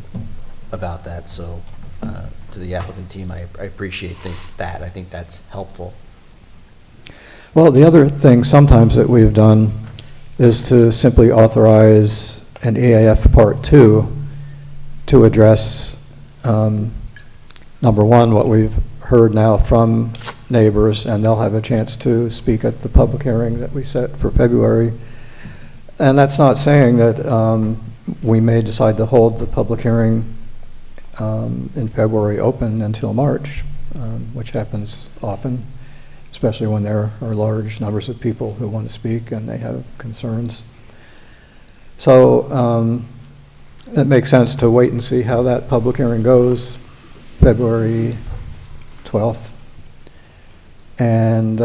about that. So to the applicant team, I appreciate that. I think that's helpful. Well, the other thing sometimes that we've done is to simply authorize an EAF Part 2 to address, number one, what we've heard now from neighbors, and they'll have a chance to speak at the public hearing that we set for February. And that's not saying that we may decide to hold the public hearing in February open until March, which happens often, especially when there are large numbers of people who want to speak and they have concerns. So it makes sense to wait and see how that public hearing goes, February 12th. And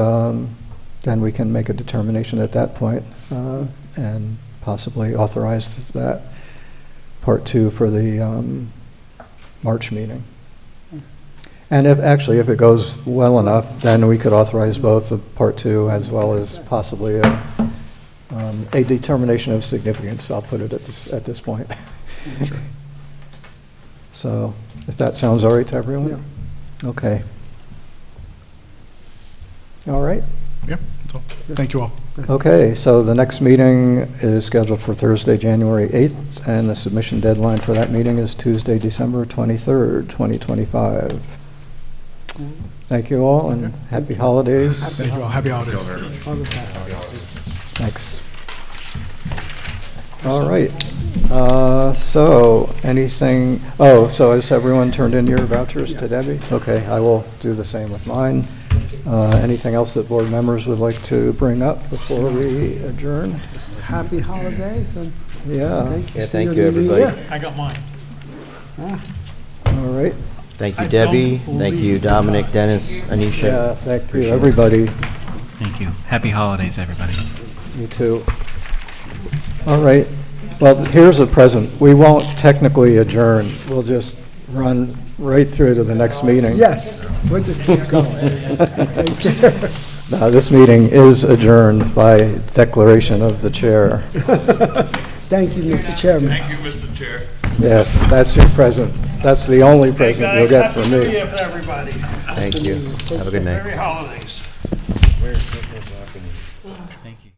then we can make a determination at that point and possibly authorize that Part 2 for the March meeting. And if it goes well enough, then we could authorize both the Part 2 as well as possibly a determination of significance. I'll put it at this point. Sure. So, if that sounds all right to everyone? Yeah. Okay. All right. Yeah, that's all. Thank you all. Okay, so the next meeting is scheduled for Thursday, January 8th, and the submission deadline for that meeting is Tuesday, December 23rd, 2025. Thank you all, and happy holidays. Thank you all. Happy holidays. Thanks. All right. So anything, so has everyone turned in your vouchers to Debbie? Okay, I will do the same with mine. Anything else that board members would like to bring up before we adjourn? Happy holidays, and Yeah. thank you. Yeah, See thank in you, the new everybody. year. I got mine. All right. Thank you, I Debbie. don't Thank you, believe Dominic, that. Dennis, Anisha. Yeah, thank you, Appreciate it. everybody. Thank you. Happy holidays, everybody. You too. All right. Well, here's a present. We won't technically adjourn. We'll just run right through to the next meeting. Yes, we'll just keep going. Take care. This meeting is adjourned by declaration of the chair. Thank you, Mr. Chairman. Thank you, Mr. Chair. Yes, that's your present. That's the only Hey, present you'll guys, get happy from New me. Year for everybody. Thank you. Have a good night. Merry holidays. Thank you.